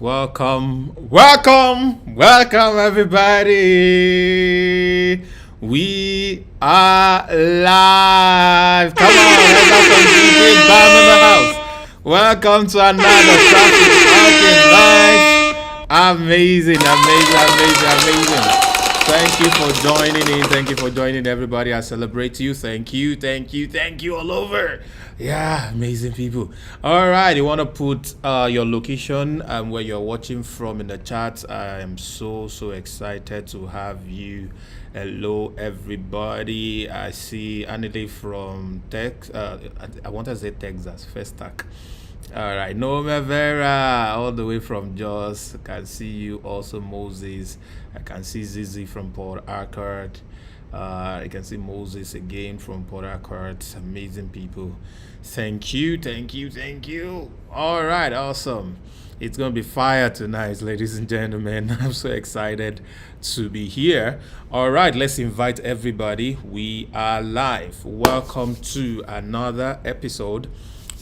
Welcome, everybody. We are live. Come on, let's have some people down in the house. Welcome to another Traffic Talking Live. Amazing. Thank you for joining in. Thank you for joining, everybody. I celebrate you. Thank you all over. Yeah, amazing people. All right, you want to put your location and where you're watching from in the chat. I am so excited to have you. Hello, everybody. I see Anile from I want to say Texas, First Stack. All right, Nome Vera, all the way from Jos. I can see you also, Moses. I can see Zizi from Port Harcourt. I can see Moses again from Port Harcourt. Amazing people. Thank you. All right, awesome. It's going to be fire tonight, ladies and gentlemen. I'm so excited to be here. All right, let's invite everybody. We are live. Welcome to another episode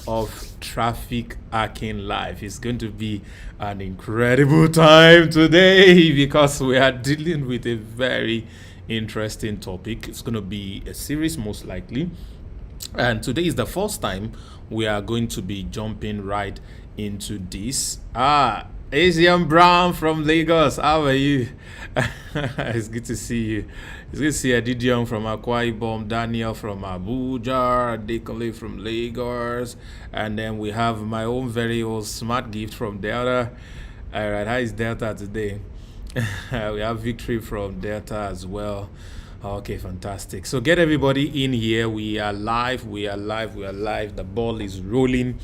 of Traffic Hacking Live. It's going to be an incredible time today because we are dealing with a very interesting topic. It's going to be a series most likely, and today is the first time we are going to be jumping right into this. Asian Brown from Lagos, how are you? It's good to see you. It's good to see Adidion from Akwa Ibom, Daniel from Abuja, Dekole from Lagos, and then we have my own very old smart gift from Delta. All right, how is Delta today? We have Victory from Delta as well. Okay, fantastic. So get everybody in here. We are live. The ball is rolling.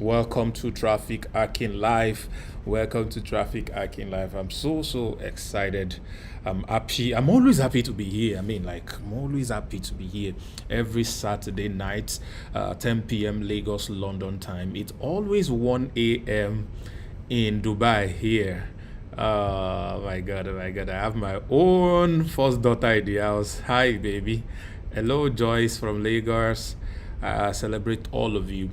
Welcome to Traffic Hacking Live. I'm so excited. I'm happy. I'm always happy to be here. I'm always happy to be here every Saturday night, 10 p.m. Lagos, London time. It's always 1 a.m. in Dubai here. Oh my god. I have my own first daughter in the house. Hi, baby. Hello, Joyce from Lagos. I celebrate all of you.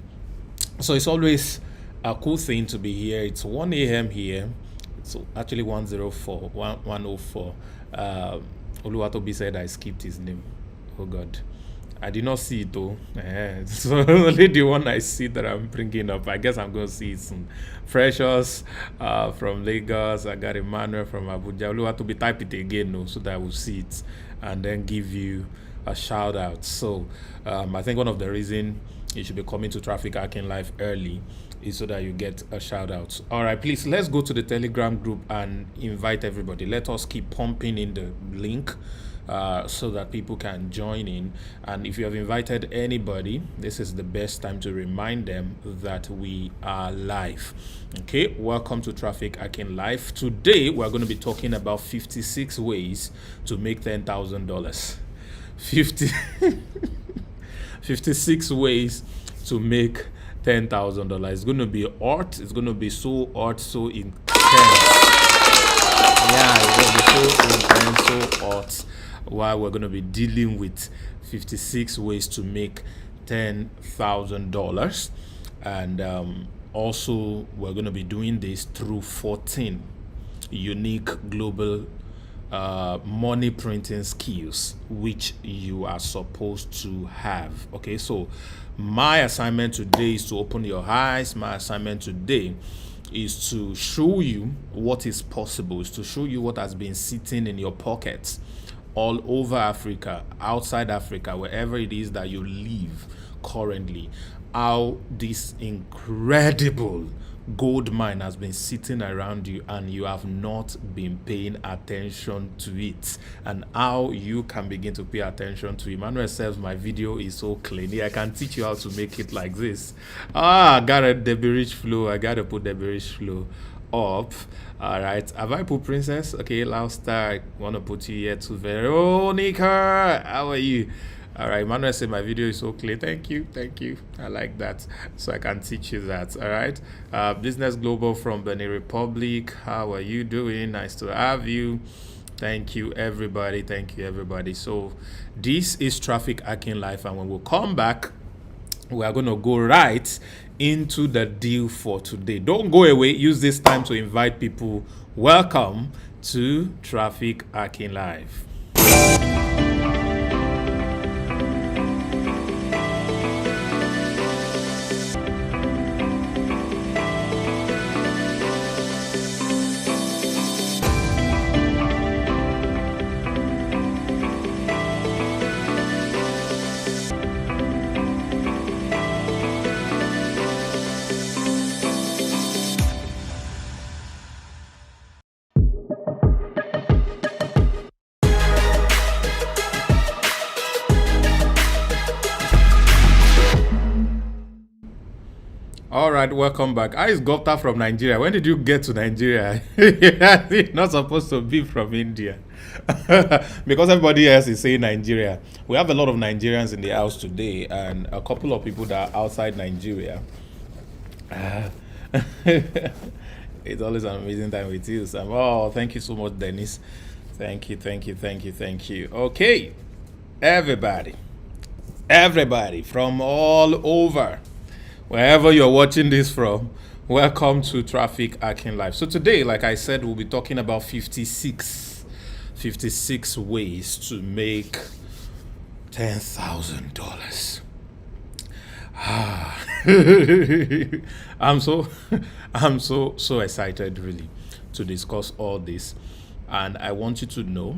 So it's always a cool thing to be here. It's 1 a.m. here. It's actually 104. Oluwatobi said I skipped his name. Oh God. I did not see it though. So only the one I see that I'm bringing up. I guess I'm going to see it soon. Precious from Lagos. I got Emmanuel from Abuja. Oluwatobi, type it again no, so that I will see it and then give you a shout out. So I think one of the reasons you should be coming to Traffic Hacking Live early is so that you get a shout out. All right, please, let's go to the Telegram group and invite everybody. Let us keep pumping in the link so that people can join in. And if you have invited anybody, this is the best time to remind them that we are live. Okay, welcome to Traffic Hacking Live. Today, we're going to be talking about 56 ways to make $10,000. 56 ways to make $10,000. It's going to be hot. It's going to be so hot, so intense. Yeah, it's going to be so intense, so hot. While we're going to be dealing with 56 ways to make $10,000, and also we're going to be doing this through 14 unique global money printing skills which you are supposed to have. Okay, so my assignment today is to open your eyes. My assignment today is to show you what is possible, is to show you what has been sitting in your pockets all over Africa, outside Africa, wherever it is that you live currently, how this incredible gold mine has been sitting around you and you have not been paying attention to it, and how you can begin to pay attention to it. Emmanuel says my video is so clean. I can teach you how to make it like this. I got a Debbie Rich flow. I gotta put Debbie Rich flow up. All right, have I put Princess? Okay, last star. I want to put you here to Veronica. How are you? All right, Emmanuel said my video is so clear. Thank you. I like that, so I can teach you that. All right, Business Global from Benin Republic. How are you doing? Nice to have you. Thank you, everybody. So this is Traffic Hacking Live, and when we come back, we are going to go right into the deal for today. Don't go away. Use this time to invite people. Welcome to Traffic Hacking Live. All right, welcome back. I is Gopta from Nigeria. When did you get to Nigeria? You're not supposed to be from India. Because everybody else is saying Nigeria. We have a lot of Nigerians in the house today and a couple of people that are outside Nigeria. It's always an amazing time with you, Sam. Oh, thank you so much, Dennis. Thank you. Okay, everybody from all over, wherever you're watching this from, welcome to Traffic Hacking Live. So today, like I said, we'll be talking about 56 ways to make $10,000. I'm so excited really to discuss all this, and I want you to know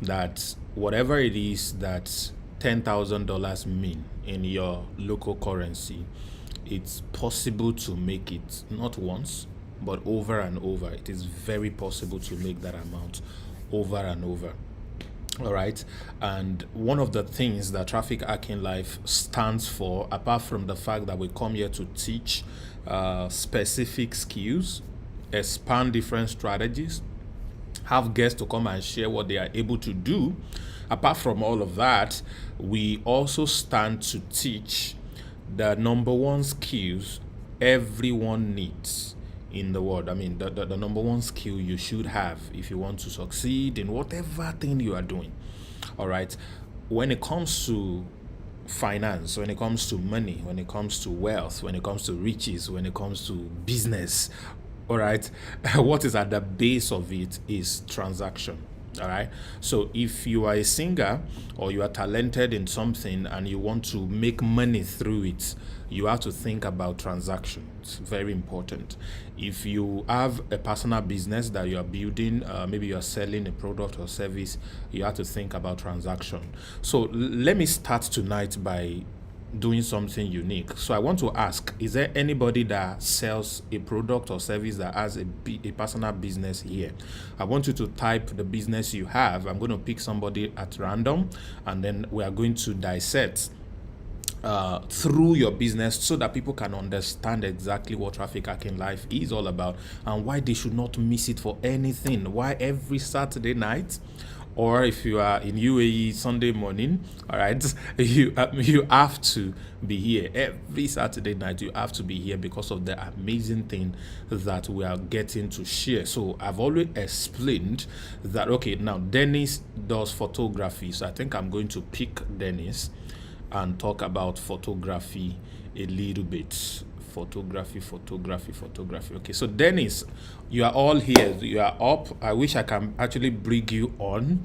that whatever it is that $10,000 mean in your local currency, it's possible to make it not once but over and over. It is very possible to make that amount over and over. All right, and one of the things that Traffic Hacking Life stands for, apart from the fact that we come here to teach specific skills, expand different strategies, have guests to come and share what they are able to do, apart from all of that, we also stand to teach the number one skills everyone needs in the world. I mean, the number one skill you should have if you want to succeed in whatever thing you are doing. All right, when it comes to finance, when it comes to money, when it comes to wealth, when it comes to riches, when it comes to business, all right, what is at the base of it is transaction. All right, so if you are a singer or you are talented in something and you want to make money through it, you have to think about transaction. It's very important. If you have a personal business that you are building, maybe you are selling a product or service, you have to think about transaction. So let me start tonight by doing something unique. So I want to ask, is there anybody that sells a product or service that has a personal business here? I want you to type the business you have. I'm going to pick somebody at random, and then we are going to dissect through your business so that people can understand exactly what Traffic Hacking Life is all about and why they should not miss it for anything. Why every Saturday night, or if you are in UAE, Sunday morning, all right, you have to be here every Saturday night. You have to be here because of the amazing thing that we are getting to share. So I've already explained that. Okay, now Dennis does photography, so I think I'm going to pick Dennis and talk about photography a little bit. Photography. Okay, so Dennis, you are all here. You are up. I wish I can actually bring you on.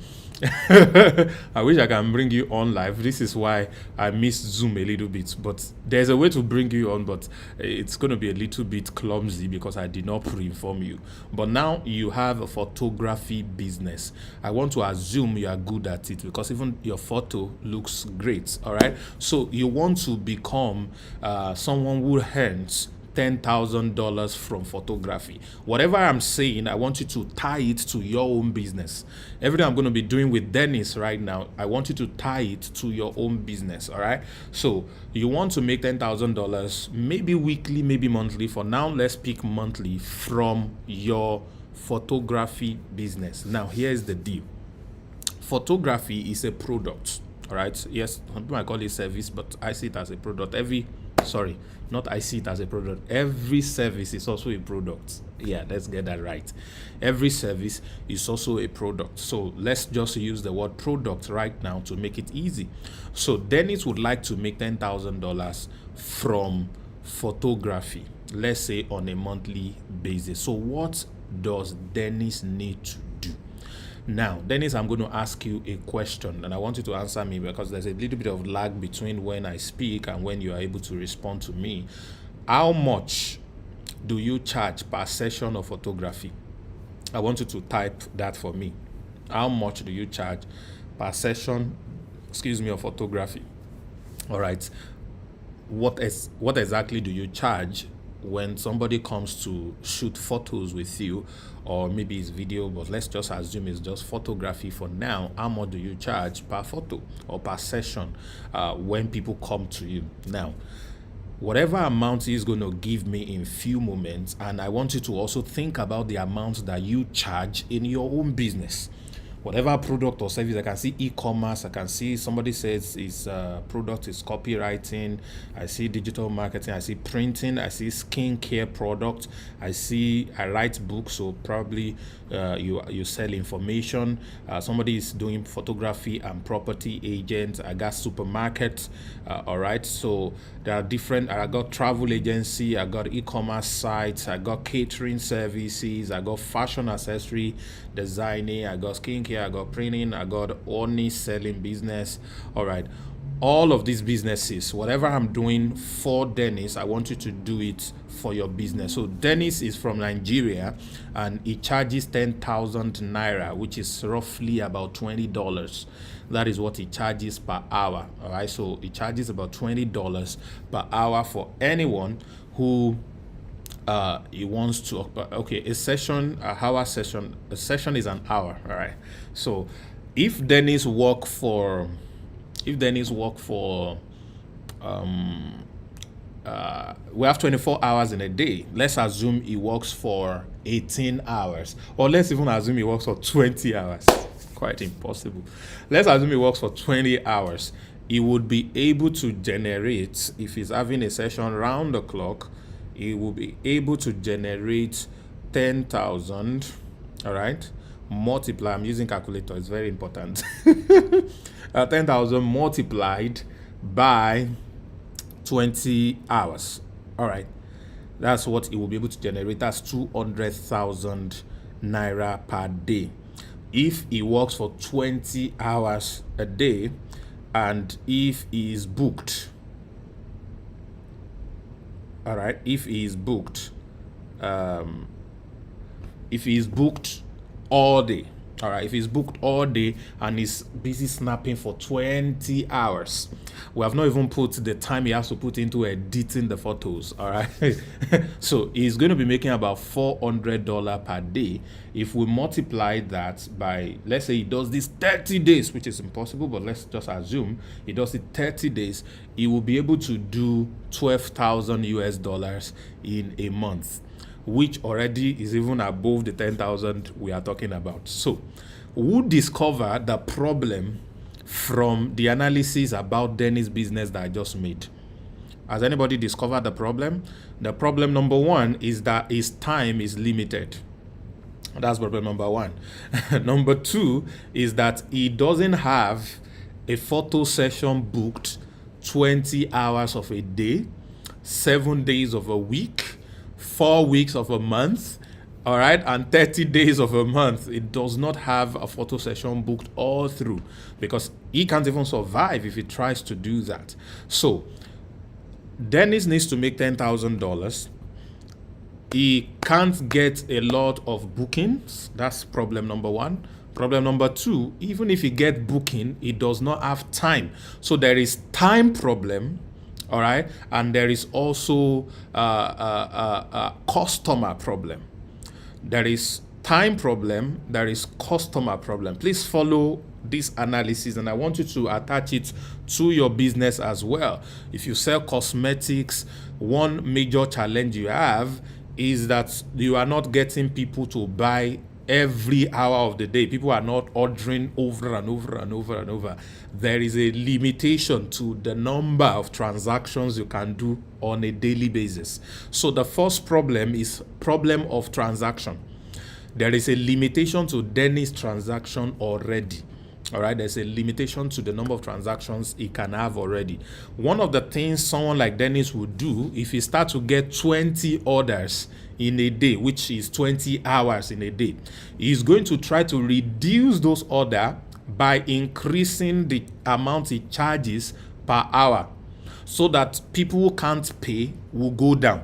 I wish I can bring you on live. This is why I missed Zoom a little bit, but there's a way to bring you on, but it's going to be a little bit clumsy because I did not pre-inform you. But now you have a photography business. I want to assume you are good at it because even your photo looks great. All right, so you want to become someone who earns $10,000 from photography. Whatever I'm saying, I want you to tie it to your own business. Everything I'm going to be doing with Dennis right now, I want you to tie it to your own business. All right, so you want to make $10,000, maybe weekly, maybe monthly. For now, let's pick monthly from your photography business. Now here's the deal. Photography is a product. All right, yes, some people might call it service, but I see it as a product. I see it as a product. Every service is also a product. Yeah, let's get that right. Every service is also a product. So let's just use the word product right now to make it easy. So Dennis would like to make $10,000 from photography, let's say on a monthly basis. So what does Dennis need to do? Now, Dennis, I'm going to ask you a question, and I want you to answer me because there's a little bit of lag between when I speak and when you are able to respond to me. How much do you charge per session of photography? I want you to type that for me. How much do you charge per session, of photography? All right. What exactly do you charge when somebody comes to shoot photos with you, or maybe it's video, but let's just assume it's just photography for now? How much do you charge per photo or per session when people come to you? Now, whatever amount is going to give me in few moments, and I want you to also think about the amount that you charge in your own business. Whatever product or service, I can see e-commerce, I can see somebody says his product is copywriting, I see digital marketing, I see printing, I see skincare product, I write books, so probably you sell information. Somebody is doing photography and property agents. I got supermarkets. All right, so there are different. I got travel agency, I got e-commerce sites, I got catering services, I got fashion accessory designing, I got skincare, I got printing, I got only selling business. All right, all of these businesses, whatever I'm doing for Dennis, I want you to do it for your business. So Dennis is from Nigeria and he charges 10,000 naira, which is roughly about $20. That is what he charges per hour. All right, so he charges about $20 per hour for anyone who he wants to. Okay, a session is an hour. All right, so if Dennis work for we have 24 hours in a day. Let's assume he works for 18 hours, or let's even assume he works for 20 hours. Quite impossible. Let's assume he works for 20 hours. He would be able to generate, if he's having a session round the clock, he will be able to generate 10,000. All right, multiply. I'm using calculator. It's very important. 10,000 multiplied by 20 hours. All right, that's what he will be able to generate. That's 200,000 naira per day. If he works for 20 hours a day, and if he is booked, all right, if he is booked all day, all right, if he's booked all day and he's busy snapping for 20 hours, we have not even put the time he has to put into editing the photos. All right, so he's going to be making about $400 per day. If we multiply that by, let's say he does this 30 days, which is impossible, but let's just assume he does it 30 days, he will be able to do 12,000 US dollars in a month, which already is even above the 10,000 we are talking about. So who discovered the problem from the analysis about Dennis' business that I just made? Has anybody discovered the problem? The problem number one is that his time is limited. That's problem number one. Number two is that he doesn't have a photo session booked 20 hours of a day, 7 days of a week, 4 weeks of a month, all right, and 30 days of a month. It does not have a photo session booked all through, because he can't even survive if he tries to do that. So Dennis needs to make $10,000. He can't get a lot of bookings. That's problem number one. Problem number two, even if he get booking, he does not have time. So there is time problem, all right, and there is also a customer problem. There is time problem, there is customer problem. Please follow this analysis, and I want you to attach it to your business as well. If you sell cosmetics, one major challenge you have is that you are not getting people to buy every hour of the day. People are not ordering over and over and over and over. There is a limitation to the number of transactions you can do on a daily basis. So the first problem is problem of transaction. There is a limitation to Dennis' transaction already. All right, there's a limitation to the number of transactions he can have already. One of the things someone like Dennis would do, if he start to get 20 orders in a day, which is 20 hours in a day, he's going to try to reduce those orders by increasing the amount he charges per hour, so that people who can't pay will go down.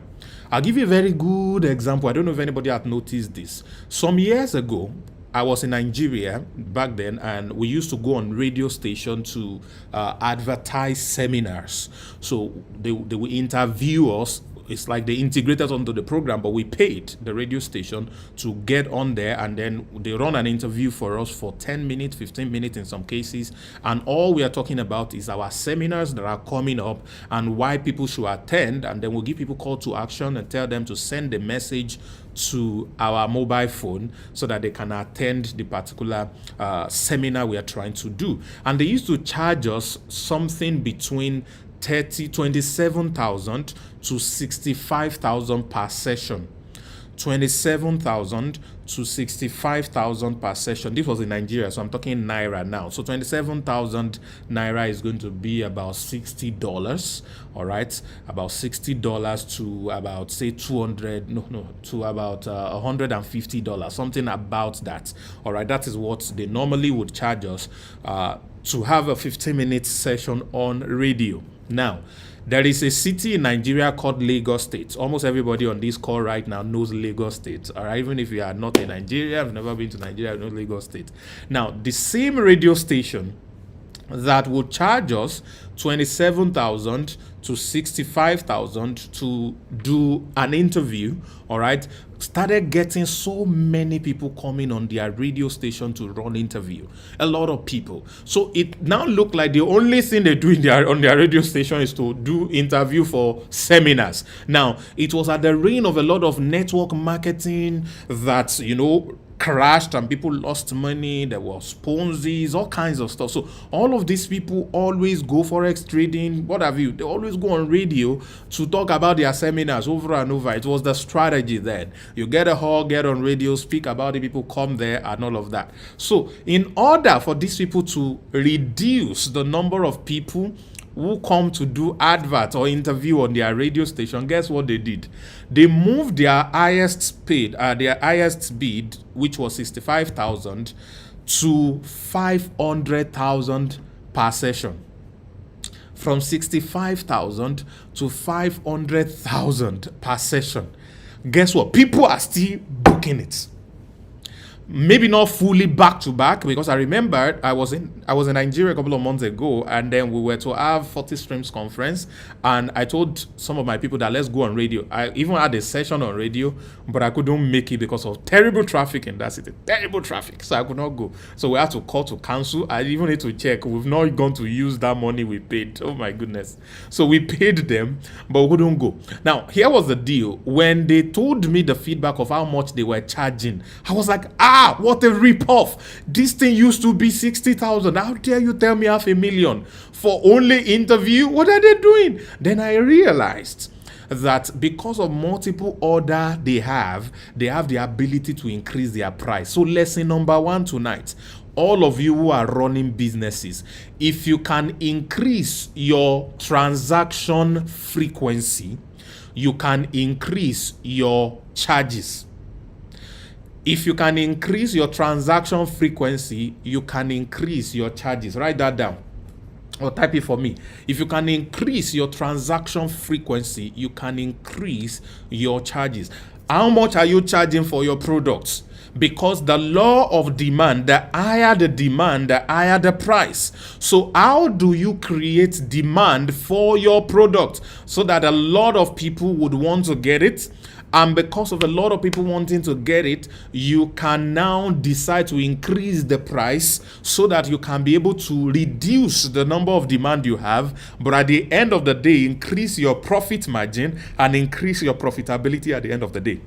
I'll give you a very good example. I don't know if anybody had noticed this. Some years ago, I was in Nigeria back then, and we used to go on radio station to advertise seminars. So they will interview us. It's like they integrated onto the program, but we paid the radio station to get on there, and then they run an interview for us for 10 minutes, 15 minutes in some cases. And all we are talking about is our seminars that are coming up and why people should attend. And then we'll give people call to action and tell them to send the message to our mobile phone so that they can attend the particular seminar we are trying to do. And they used to charge us something between 27,000 to 65,000 per session. 27,000 to 65,000 per session. This was in Nigeria, so I'm talking naira now. So 27,000 naira is going to be about $60. All right, about $60 to about say 200, to about $150, something about that. All right, that is what they normally would charge us to have a 15-minute session on radio. Now, there is a city in Nigeria called Lagos State. Almost everybody on this call right now knows Lagos State. All right, even if you are not in Nigeria, have never been to Nigeria, you know Lagos State. Now, the same radio station that would charge us 27,000 to 65,000 to do an interview, all right, started getting so many people coming on their radio station to run interview. A lot of people. So it now looked like the only thing they do on their radio station is to do interview for seminars. Now, it was at the reign of a lot of network marketing that, crashed and people lost money. There was Ponzi's, all kinds of stuff. So all of these people always go forex trading, what have you. They always go on radio to talk about their seminars over and over. It was the strategy then. You get a hall, get on radio, speak about it, people come there and all of that. So in order for these people to reduce the number of people who come to do advert or interview on their radio station, guess what they did? They moved their highest bid, which was 65,000, to 500,000 per session. From 65,000 to 500,000 per session. Guess what? People are still booking it. Maybe not fully back to back, because I remember I was in Nigeria a couple of months ago, and then we were to have 40 Streams conference, and I told some of my people that let's go on radio. I even had a session on radio, but I couldn't make it because of terrible traffic in that city. Terrible traffic, so I could not go. So we had to call to cancel. I even need to check. We've not gone to use that money we paid. Oh my goodness. So we paid them, but we couldn't go. Now, here was the deal. When they told me the feedback of how much they were charging, I was like, what a rip-off. This thing used to be 60,000. How dare you tell me $500,000 for only interview? What are they doing? Then I realized that because of multiple order they have the ability to increase their price. So lesson number 1 tonight, all of you who are running businesses, if you can increase your transaction frequency, you can increase your charges. If you can increase your transaction frequency, you can increase your charges. Write that down or type it for me. If you can increase your transaction frequency, you can increase your charges. How much are you charging for your products? Because the law of demand, the higher the demand, the higher the price. So how do you create demand for your product so that a lot of people would want to get it? And because of a lot of people wanting to get it, you can now decide to increase the price so that you can be able to reduce the number of demand you have, but at the end of the day, increase your profit margin and increase your profitability at the end of the day.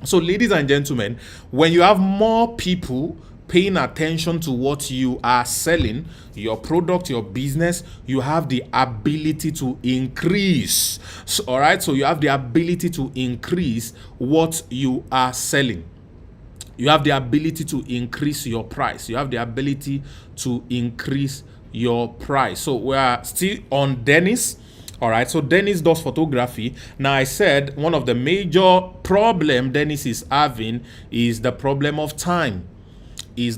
So ladies and gentlemen, when you have more people paying attention to what you are selling, your product, your business, you have the ability to increase. So, all right, so you have the ability to increase what you are selling. You have the ability to increase your price. You have the ability to increase your price. So we are still on Dennis. All right, so Dennis does photography. Now, I said one of the major problem Dennis is having is the problem of time. He has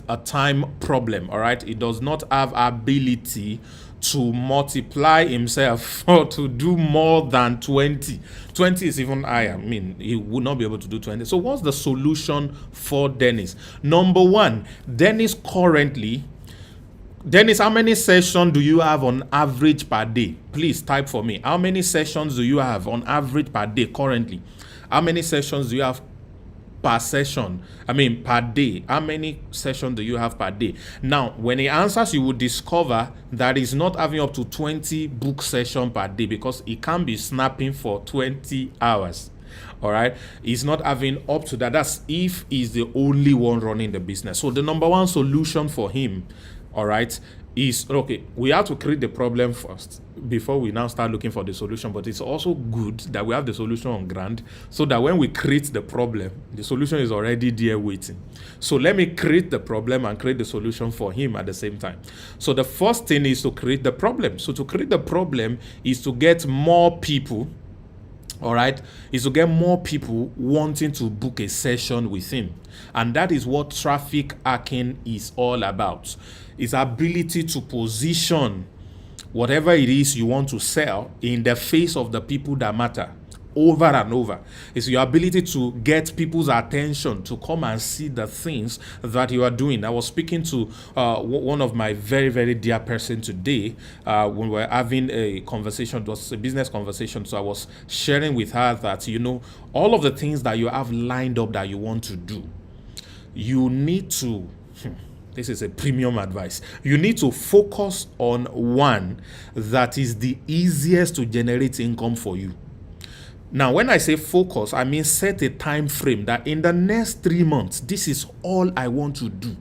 a time problem. All right, he does not have ability to multiply himself or to do more than 20. 20 is even higher. I mean, he would not be able to do 20. So what's the solution for Dennis? Number one, Dennis, how many sessions do you have on average per day? Please type for me. How many sessions do you have on average per day currently? How many sessions do you have per day? How many sessions do you have per day? Now, when he answers, you will discover that he's not having up to 20 book sessions per day because he can't be snapping for 20 hours. All right, he's not having up to that. That's if he's the only one running the business. So the number one solution for him, all right, is okay. We have to create the problem first before we now start looking for the solution. But it's also good that we have the solution on ground so that when we create the problem, the solution is already there waiting. So let me create the problem and create the solution for him at the same time. So the first thing is to create the problem. So to create the problem is to get more people. All right, is to get more people wanting to book a session with him. And that is what traffic hacking is all about. It's ability to position whatever it is you want to sell in the face of the people that matter over and over. It's your ability to get people's attention to come and see the things that you are doing. I was speaking to one of my very, very dear person today when we were having a conversation. It was a business conversation. So I was sharing with her that, all of the things that you have lined up that you want to do, you need to this is a premium advice. You need to focus on one that is the easiest to generate income for you. Now, when I say focus, I mean set a time frame that in the next 3 months, this is all I want to do.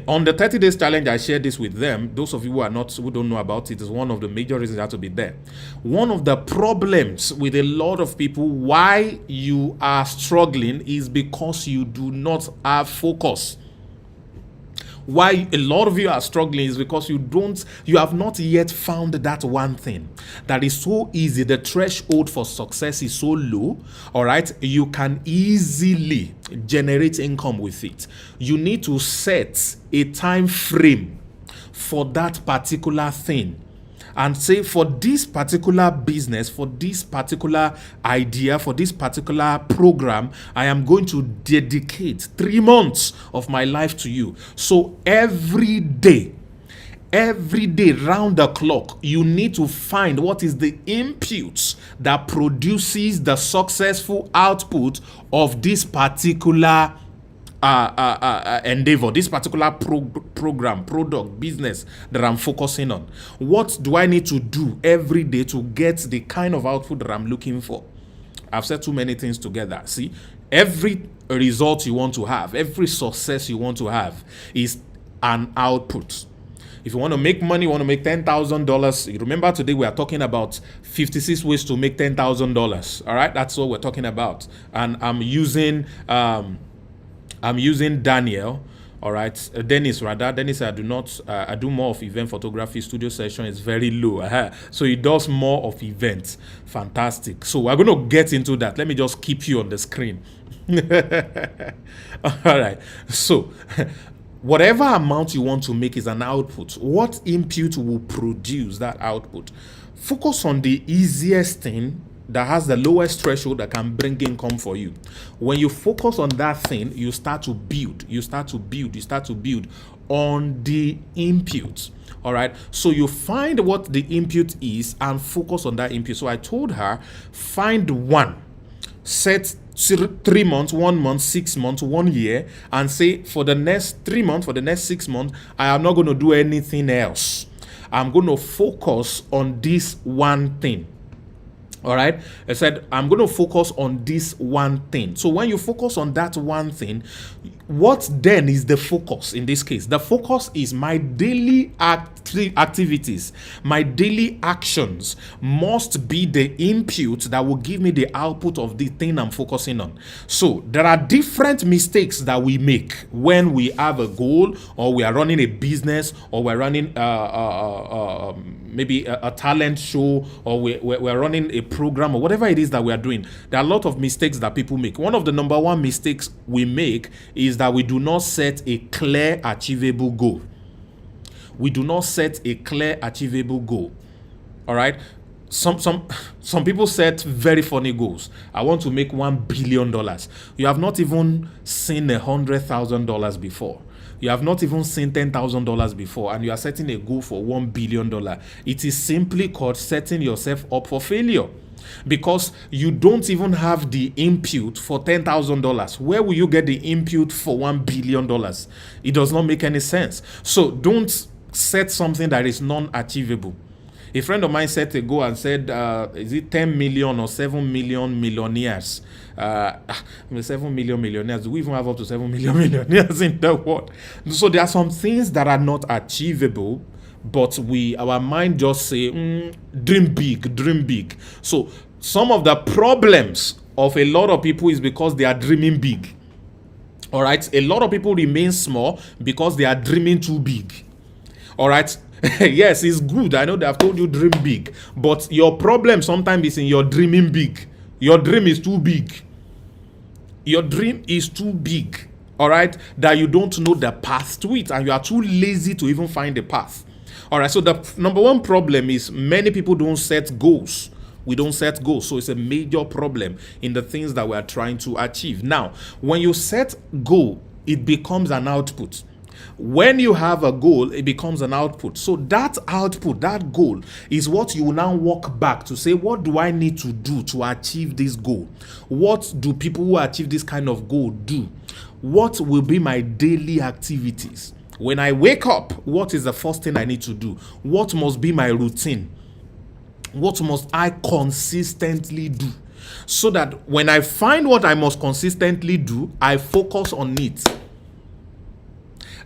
On the 30 days challenge, I shared this with them. Those of you who don't know about it, is one of the major reasons you have to be there. One of the problems with a lot of people why you are struggling is because you do not have focus. Why a lot of you are struggling is because you have not yet found that one thing that is so easy. The threshold for success is so low. All right, you can easily generate income with it. You need to set a time frame for that particular thing and say, for this particular business, for this particular idea, for this particular program, I am going to dedicate 3 months of my life to you. So every day, round the clock, you need to find what is the input that produces the successful output of this particular endeavor, this particular program, product, business that I'm focusing on. What do I need to do every day to get the kind of output that I'm looking for? I've said too many things together. See, every result you want to have, every success you want to have is an output. If you want to make money, you want to make $10,000. Remember, today we are talking about 56 ways to make $10,000. All right, that's what we're talking about. And I'm using Daniel, all right, Dennis rather. Dennis, I do more of event photography. Studio session is very low. So he does more of events. Fantastic. So we're going to get into that. Let me just keep you on the screen. All right. So whatever amount you want to make is an output. What input will produce that output? Focus on the easiest thing that has the lowest threshold that can bring income for you. When you focus on that thing, you start to build on the input. All right. So you find what the input is and focus on that input. So I told her, find one, set 3 months, 1 month, 6 months, 1 year, and say, for the next 3 months, for the next 6 months, I am not going to do anything else. I'm going to focus on this one thing. All right. I said, I'm going to focus on this one thing. So when you focus on that one thing, what then is the focus in this case? The focus is my daily activities, my daily actions must be the input that will give me the output of the thing I'm focusing on. So there are different mistakes that we make when we have a goal, or we are running a business, or we're running maybe a talent show, or we're running a program, or whatever it is that we are doing. There are a lot of mistakes that people make. One of the number one mistakes we make is that we do not set a clear, achievable goal. We do not set a clear, achievable goal. All right. Some people set very funny goals. I want to make $1 billion. You have not even seen $100,000 before. You have not even seen $10,000 before, and you are setting a goal for $1 billion. It is simply called setting yourself up for failure, because you don't even have the input for $10,000. Where will you get the input for $1 billion? It does not make any sense. So don't set something that is non-achievable. A friend of mine set a goal and said, is it 10 million or 7 million millionaires? 7 million millionaires. Do we even have up to 7 million millionaires in the world? So there are some things that are not achievable, but our mind just say, dream big, dream big. So some of the problems of a lot of people is because they are dreaming big. All right. A lot of people remain small because they are dreaming too big. All right. Yes, it's good. I know they have told you dream big, but your problem sometimes is in your dreaming big. Your dream is too big. Your dream is too big. All right. That you don't know the path to it, and you are too lazy to even find the path. All right. So the number one problem is many people don't set goals. We don't set goals. So it's a major problem in the things that we are trying to achieve. Now, when you set goal, it becomes an output. When you have a goal, it becomes an output. So that output, that goal, is what you will now walk back to say, what do I need to do to achieve this goal? What do people who achieve this kind of goal do? What will be my daily activities? When I wake up, what is the first thing I need to do? What must be my routine? What must I consistently do? So that when I find what I must consistently do, I focus on it.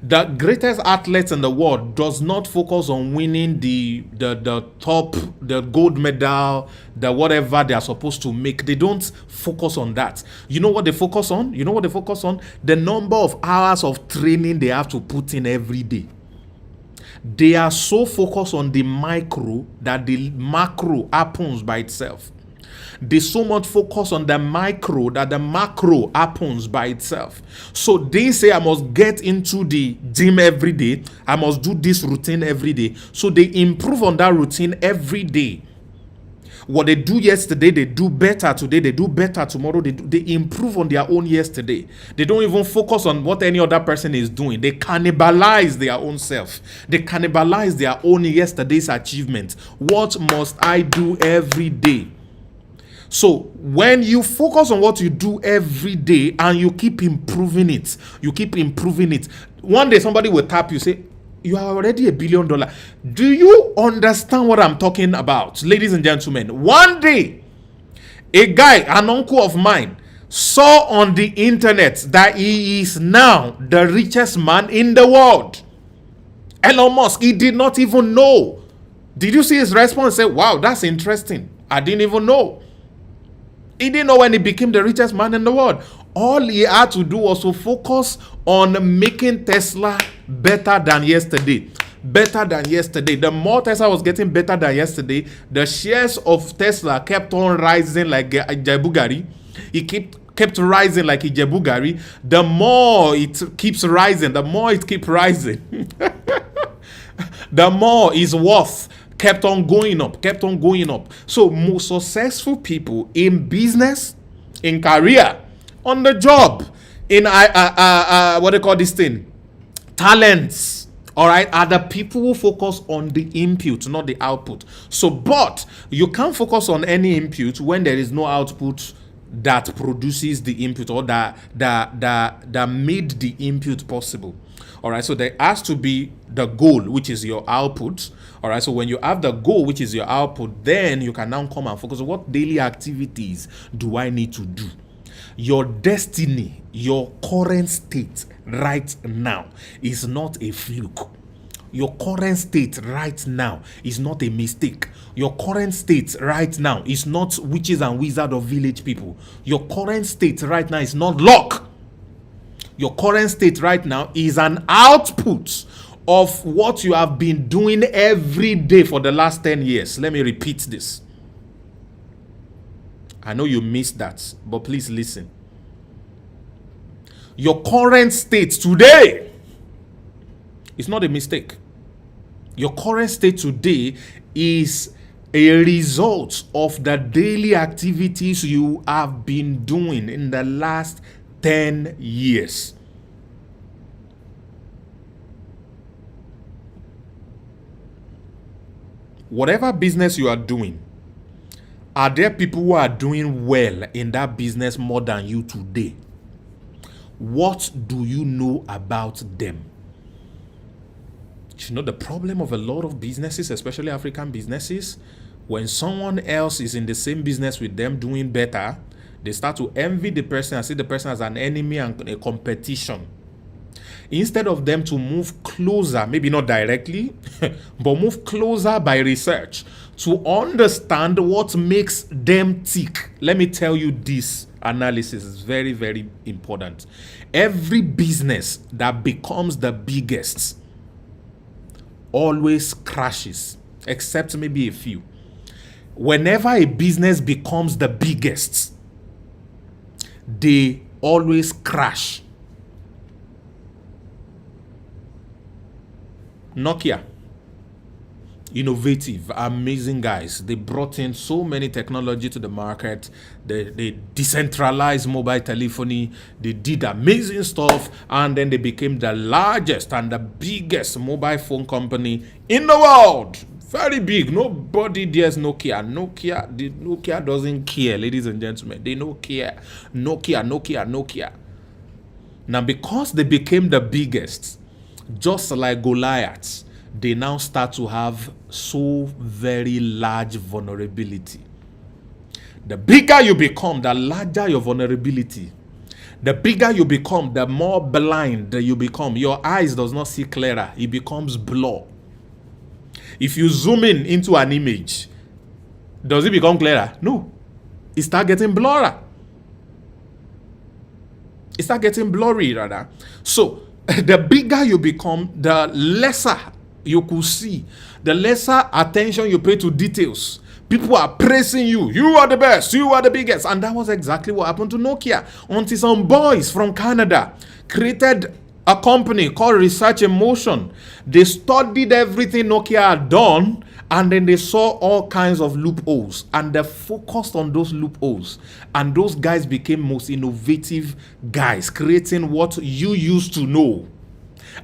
The greatest athlete in the world does not focus on winning the top, the gold medal, the whatever they are supposed to make. They don't focus on that. You know what they focus on? The number of hours of training they have to put in every day. They are so focused on the micro that the macro happens by itself. They so much focus on the micro that the macro happens by itself. So they say, I must get into the gym every day. I must do this routine every day. So they improve on that routine every day. What they do yesterday, they do better today. They do better tomorrow. They improve on their own yesterday. They don't even focus on what any other person is doing. They cannibalize their own self. They cannibalize their own yesterday's achievement. What must I do every day? So when you focus on what you do every day and you keep improving it, one day somebody will tap you, say, you are already $1 billion. Do you understand what I'm talking about, ladies and gentlemen? One day, a guy, an uncle of mine, saw on the internet that he is now the richest man in the world. Elon Musk, he did not even know. Did you see his response? Say, wow, that's interesting. I didn't even know. He didn't know when he became the richest man in the world. All he had to do was to focus on making Tesla better than yesterday. Better than yesterday. The more Tesla was getting better than yesterday, the shares of Tesla kept on rising like Ijebugari. It kept rising like Ijebugari. The more it keeps rising, the more his worth kept on going up. So most successful people in business, in career, on the job, in what they call this thing, talents, all right, are the people who focus on the input, not the output. So, but you can't focus on any input when there is no output that produces the input, or that made the input possible. All right, so there has to be the goal, which is your output. All right, so when you have the goal, which is your output, then you can now come and focus on what daily activities do I need to do. Your destiny, your current state right now is not a fluke. Your current state right now is not a mistake. Your current state right now is not witches and wizards of village people. Your current state right now is not luck. Your current state right now is an output of what you have been doing every day for the last 10 years. Let me repeat this. I know you missed that, but please listen. Your current state today is not a mistake. Your current state today is a result of the daily activities you have been doing in the last 10 years. Whatever business you are doing, are there people who are doing well in that business more than you today? What do you know about them? You know, the problem of a lot of businesses, especially African businesses, when someone else is in the same business with them doing better, they start to envy the person and see the person as an enemy and a competition. Instead of them to move closer, maybe not directly, but move closer by research to understand what makes them tick. Let me tell you, this analysis is very, very important. Every business that becomes the biggest always crashes, except maybe a few. Whenever a business becomes the biggest, they always crash. Nokia, innovative, amazing guys. They brought in so many technology to the market. They decentralized mobile telephony. They did amazing stuff, and then they became the largest and the biggest mobile phone company in the world. Very big. Nobody dares Nokia. Nokia doesn't care, ladies and gentlemen. They don't care. Nokia. Now, because they became the biggest, just like Goliath, they now start to have so very large vulnerability. The bigger you become, the larger your vulnerability. The bigger you become, the more blind you become. Your eyes does not see clearer. It becomes blur. If you zoom in into an image, does it become clearer? No. It starts getting blurry. It starts getting blurry, rather. So, the bigger you become, the lesser you could see, the lesser attention you pay to details. People are praising you. You are the best. You are the biggest. And that was exactly what happened to Nokia. Until some boys from Canada created a company called Research in Motion. They studied everything Nokia had done, and then they saw all kinds of loopholes, and they focused on those loopholes. And those guys became most innovative guys, creating what you used to know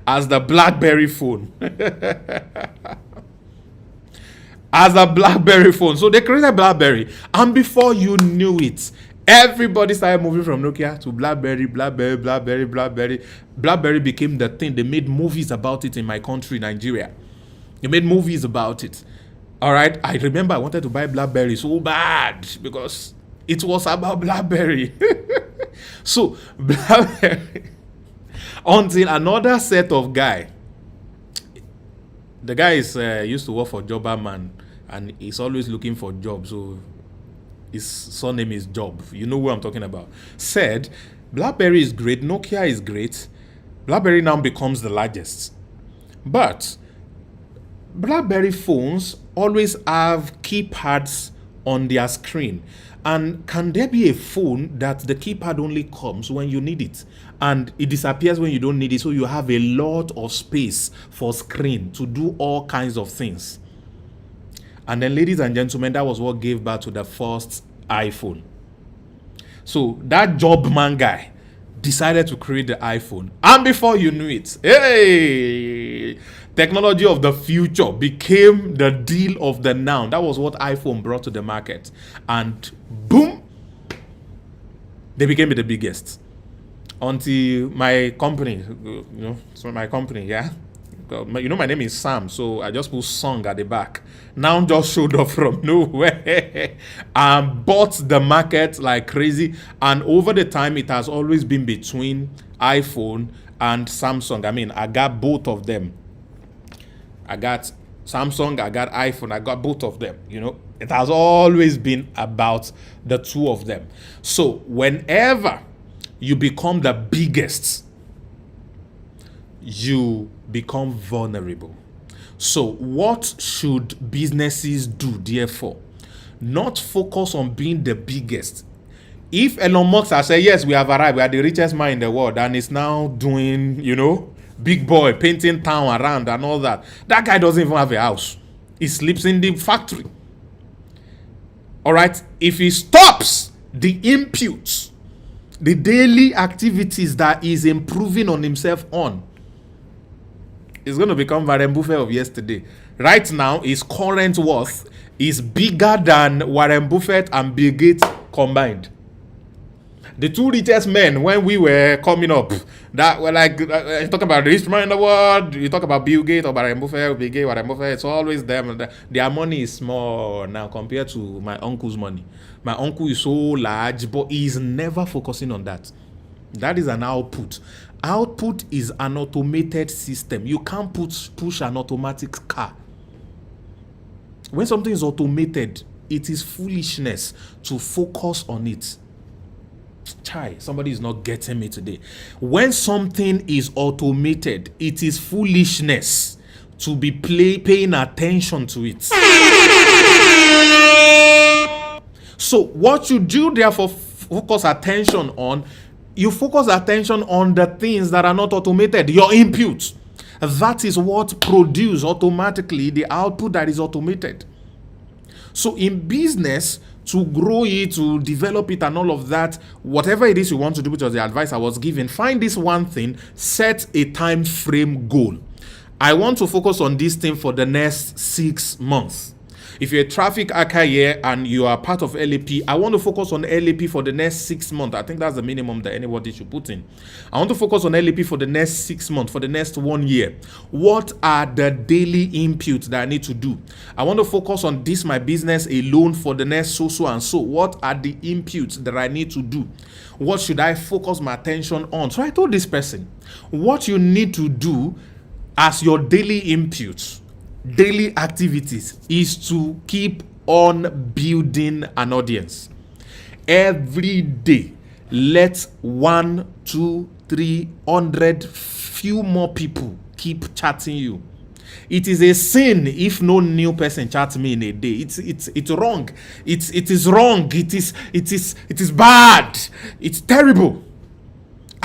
as the BlackBerry phone. As a BlackBerry phone. So they created BlackBerry, and before you knew it, everybody started moving from Nokia to BlackBerry. BlackBerry became the thing. They made movies about it in my country, Nigeria. They made movies about it. All right. I remember I wanted to buy BlackBerry so bad because it was about BlackBerry. So BlackBerry, until another set of guy. The guy is used to work for Jobberman, and he's always looking for jobs. So his surname is Job. You know who I'm talking about. Said, BlackBerry is great. Nokia is great. BlackBerry now becomes the largest. But BlackBerry phones always have keypads on their screen. And can there be a phone that the keypad only comes when you need it, and it disappears when you don't need it, so you have a lot of space for screen to do all kinds of things? And then, ladies and gentlemen, that was what gave birth to the first iPhone. So that Jobman guy decided to create the iPhone, and before you knew it, hey, technology of the future became the deal of the now. That was what iPhone brought to the market, and boom, they became the biggest. Until my company, yeah. My name is Sam, so I just put song at the back. Now just showed up from nowhere and bought the market like crazy. And over the time, it has always been between iPhone and Samsung. I mean, I got both of them. I got Samsung, I got iPhone, I got both of them. It has always been about the two of them. So whenever you become the biggest, you become vulnerable. So what should businesses do, therefore? Not focus on being the biggest. If Elon Musk has said, yes, we have arrived, we are the richest man in the world, and is now doing, big boy, painting town around and all that, that guy doesn't even have a house. He sleeps in the factory. All right? If he stops the inputs, the daily activities that he's improving on himself on, it's going to become Warren Buffett of yesterday. Right now, his current worth is bigger than Warren Buffett and Bill Gates combined. The two richest men when we were coming up, that were like, you talk about the richest man in the world, you talk about Bill Gates or Warren Buffett, Bill Gates, Warren Buffett, it's always them. Their money is small now compared to my uncle's money. My uncle is so large, but he's never focusing on that. That is an output. Output is an automated system. You can't push an automatic car. When something is automated, it is foolishness to focus on it. Chai, somebody is not getting me today. When something is automated, it is foolishness to be paying attention to it. So what you do therefore focus attention on, you focus attention on the things that are not automated, your inputs. That is what produces automatically the output that is automated. So in business, to grow it, to develop it and all of that, whatever it is you want to do, which was the advice I was given, find this one thing, set a time frame goal. I want to focus on this thing for the next 6 months. If you're a traffic hacker here and you are part of LAP, I want to focus on LAP for the next 6 months. I think that's the minimum that anybody should put in. I want to focus on LAP for the next 6 months, for the next 1 year. What are the daily inputs that I need to do? I want to focus on this, my business alone for the next so and so. What are the inputs that I need to do? What should I focus my attention on? So I told this person, what you need to do as your daily inputs, daily activities, is to keep on building an audience. Every day, let 1, 2, 300 few more people keep chatting you. It is a sin if no new person chats me in a day. It's wrong. It is wrong. It is bad. It's terrible.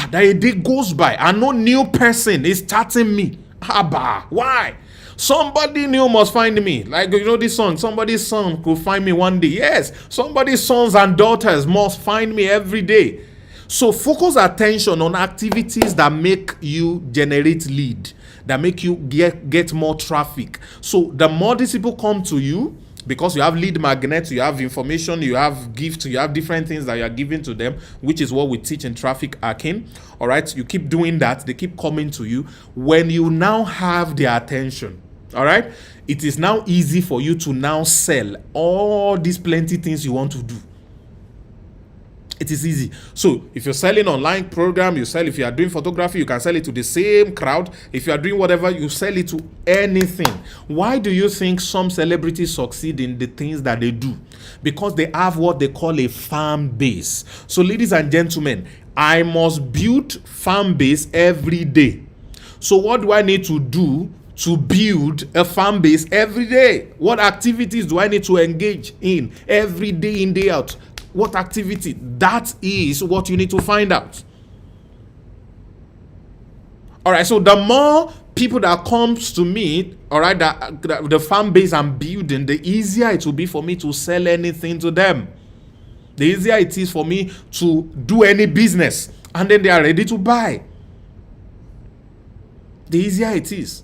That a day goes by and no new person is chatting me. Abba, why? Somebody new must find me. Like, this song, somebody's son could find me one day. Yes, somebody's sons and daughters must find me every day. So focus attention on activities that make you generate lead, that make you get more traffic. So the more these people come to you, because you have lead magnets, you have information, you have gifts, you have different things that you are giving to them, which is what we teach in traffic hacking. All right, you keep doing that, they keep coming to you. When you now have their attention, all right, it is now easy for you to now sell all these plenty things you want to do. It is easy. So if you're selling online program, you sell. If you are doing photography, you can sell it to the same crowd. If you are doing whatever, you sell it to anything. Why do you think some celebrities succeed in the things that they do? Because they have what they call a fan base. So ladies and gentlemen, I must build fan base every day. So what do I need to do to build a fan base every day? What activities do I need to engage in every day in, day out? What activity? That is what you need to find out. All right, so the more people that comes to me, all right, that the fan base I'm building, the easier it will be for me to sell anything to them. The easier it is for me to do any business, and then they are ready to buy. The easier it is.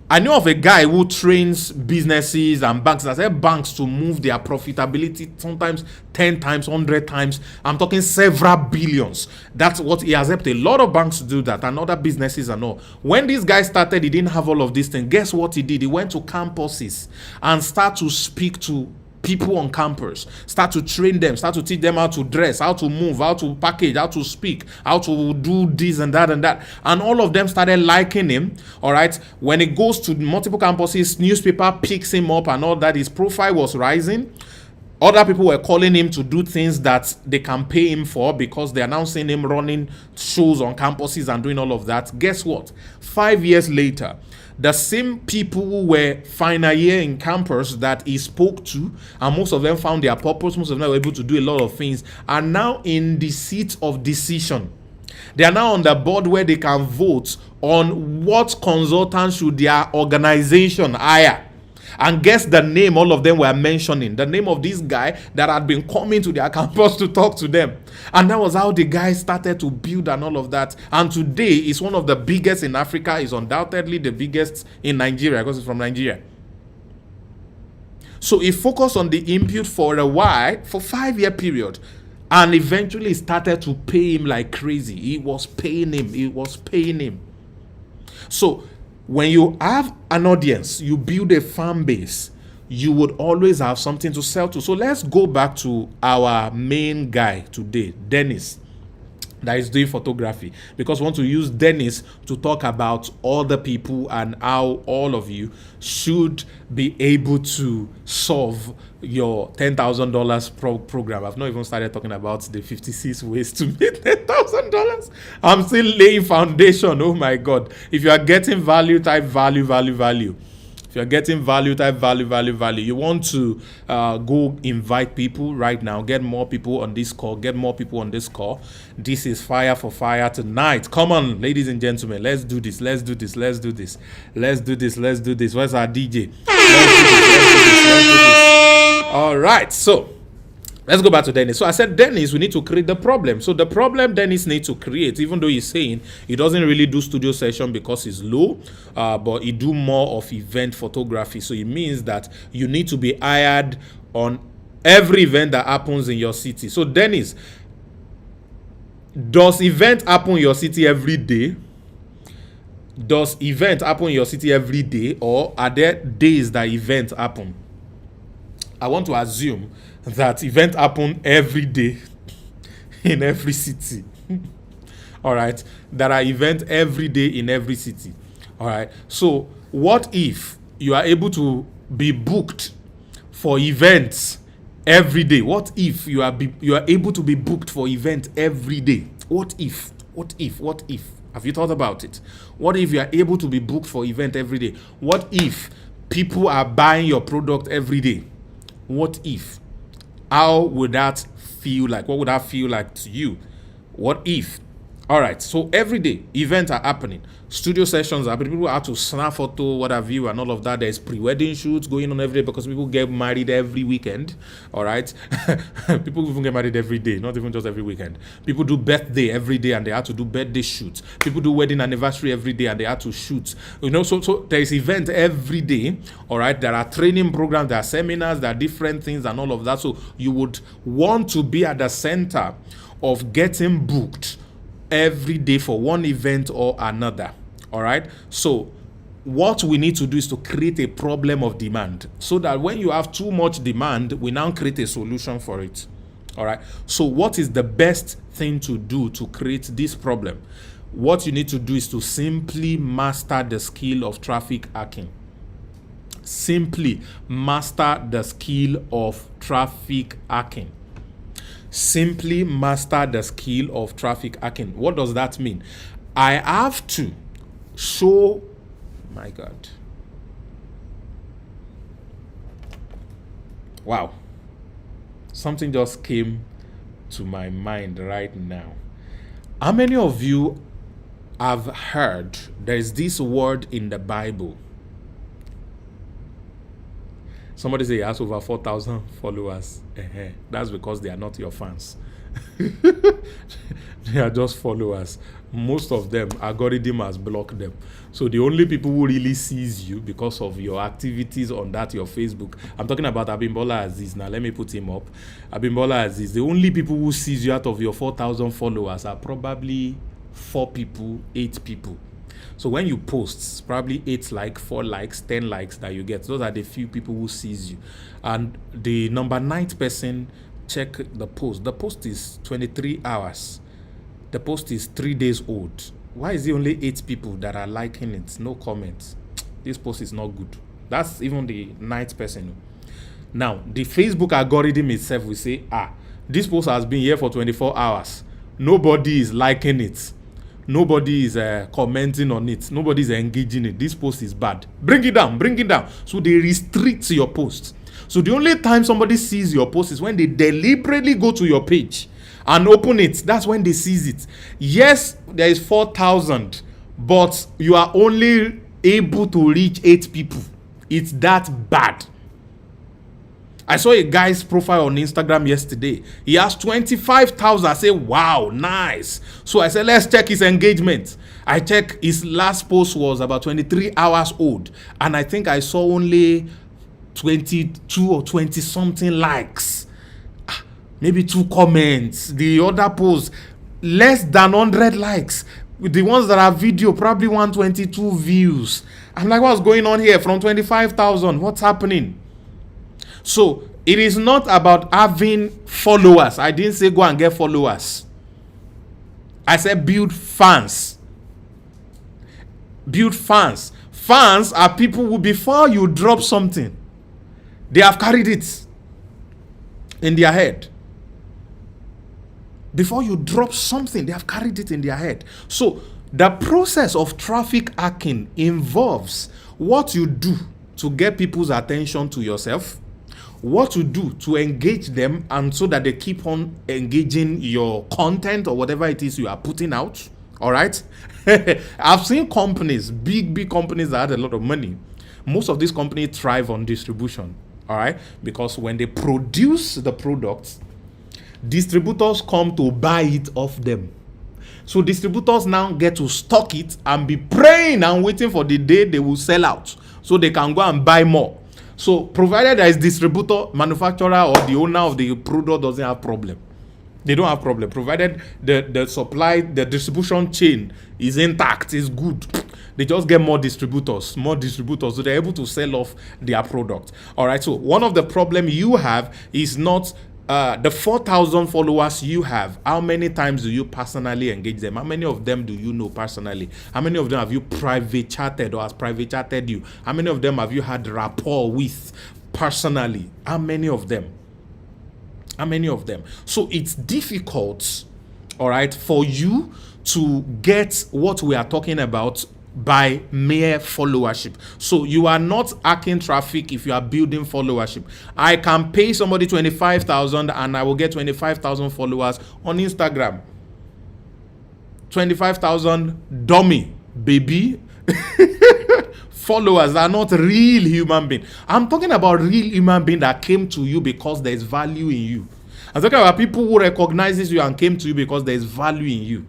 I know of a guy who trains businesses and banks. I said banks to move their profitability sometimes 10 times, 100 times. I'm talking several billions. That's what he has helped a lot of banks to do that, and other businesses and all. When this guy started, he didn't have all of these things. Guess what he did? He went to campuses and started to speak to people on campus, start to train them, start to teach them how to dress, how to move, how to package, how to speak, how to do this and that and that. And all of them started liking him. All right. When it goes to multiple campuses, newspaper picks him up and all that. His profile was rising. Other people were calling him to do things that they can pay him for because they are now seeing him running shows on campuses and doing all of that. Guess what? 5 years later, the same people who were final year in campus that he spoke to, and most of them found their purpose, most of them were able to do a lot of things, are now in the seat of decision. They are now on the board where they can vote on what consultant should their organization hire. And guess the name all of them were mentioning. The name of this guy that had been coming to their campus to talk to them. And that was how the guy started to build and all of that. And today, it's one of the biggest in Africa. It's undoubtedly the biggest in Nigeria because it's from Nigeria. So he focused on the input for a while, for 5-year period. And eventually started to pay him like crazy. It was paying him. So when you have an audience, you build a fan base, you would always have something to sell to. So let's go back to our main guy today, Dennis, that is doing photography, because we want to use Dennis to talk about other people and how all of you should be able to solve your $10,000 program. I've not even started talking about the 56 ways to make $10,000. I'm still laying foundation. Oh my God. If you are getting value, type value. If you're getting value, type value. You want to go invite people right now. Get more people on this call. This is fire for fire tonight. Come on, ladies and gentlemen. Let's do this. Where's our DJ? Let's do this. All right. So let's go back to Dennis. So I said, Dennis, we need to create the problem. So the problem Dennis needs to create, even though he's saying he doesn't really do studio session because he's low, but he do more of event photography. So it means that you need to be hired on every event that happens in your city. So Dennis, does event happen in your city every day? Or are there days that events happen? I want to assume that event happen every day in every city. All right. There are events every day in every city. All right. So what if you are able to be booked for events every day? What if you are able to be booked for events every day? What if? Have you thought about it? What if you are able to be booked for event every day? What if people are buying your product every day? What if? How would that feel like? What would that feel like to you? What if? All right. So every day events are happening. Studio sessions are happening. People have to snap photo, what have you, and all of that. There's pre-wedding shoots going on every day because people get married every weekend. All right. People even get married every day, not even just every weekend. People do birthday every day and they have to do birthday shoots. People do wedding anniversary every day and they have to shoot. So there is event every day. All right. There are training programs, there are seminars, there are different things and all of that. So you would want to be at the center of getting booked every day for one event or another. All right. So what we need to do is to create a problem of demand so that when you have too much demand, we now create a solution for it. All right. So what is the best thing to do to create this problem? What you need to do is to simply master the skill of traffic hacking. Simply master the skill of traffic hacking. Simply master the skill of traffic hacking. What does that mean? I have to show, my God. Wow. Something just came to my mind right now. How many of you have heard there's this word in the Bible? Somebody say he has over 4,000 followers. That's because they are not your fans. They are just followers. Most of them, algorithm has blocked them. So the only people who really sees you because of your activities on that, your Facebook. I'm talking about Abimbola Aziz. Now let me put him up. Abimbola Aziz. The only people who sees you out of your 4,000 followers are probably 4 people, 8 people. So when you post, probably 8 likes, 4 likes, 10 likes that you get. Those are the few people who sees you. And the number 9th person check the post. The post is 23 hours. The post is 3 days old. Why is it only 8 people that are liking it? No comments. This post is not good. That's even the 9th person. Now, the Facebook algorithm itself will say, this post has been here for 24 hours. Nobody is liking it. Nobody is commenting on it. Nobody is engaging it. This post is bad. Bring it down. Bring it down. So they restrict your post. So the only time somebody sees your post is when they deliberately go to your page and open it. That's when they sees it. Yes, there is 4,000, but you are only able to reach 8 people. It's that bad. I saw a guy's profile on Instagram yesterday. He has 25,000. I say, wow, nice. So I said, let's check his engagement. I check his last post was about 23 hours old. And I think I saw only 22 or 20 something likes. Maybe 2 comments. The other post, less than 100 likes. The ones that are video, probably 122 views. I'm like, what's going on here? From 25,000, what's happening? So it is not about having followers. I didn't say go and get followers. I said build fans. Build fans. Fans are people who, before you drop something, they have carried it in their head. Before you drop something, they have carried it in their head. So the process of traffic hacking involves what you do to get people's attention to yourself, what to do to engage them, and so that they keep on engaging your content or whatever it is you are putting out. All right. I've seen companies, big companies that had a lot of money. Most of these companies thrive on distribution. All right. Because when they produce the products, distributors come to buy it off them. So distributors now get to stock it and be praying and waiting for the day they will sell out so they can go and buy more. So provided there is distributor, manufacturer, or the owner of the product doesn't have problem. They don't have problem. Provided the supply, the distribution chain is intact, is good. They just get more distributors, so they're able to sell off their product. All right. So one of the problem you have is not the 4,000 followers you have. How many times do you personally engage them? How many of them do you know personally? How many of them have you private chatted or has private chatted you? How many of them have you had rapport with personally? How many of them? How many of them? So it's difficult, all right, for you to get what we are talking about by mere followership. So you are not hacking traffic if you are building followership. I can pay somebody 25,000 and I will get 25,000 followers on Instagram. 25,000 dummy baby followers are not real human beings. I'm talking about real human beings that came to you because there is value in you. I'm talking about people who recognizes you and came to you because there is value in you.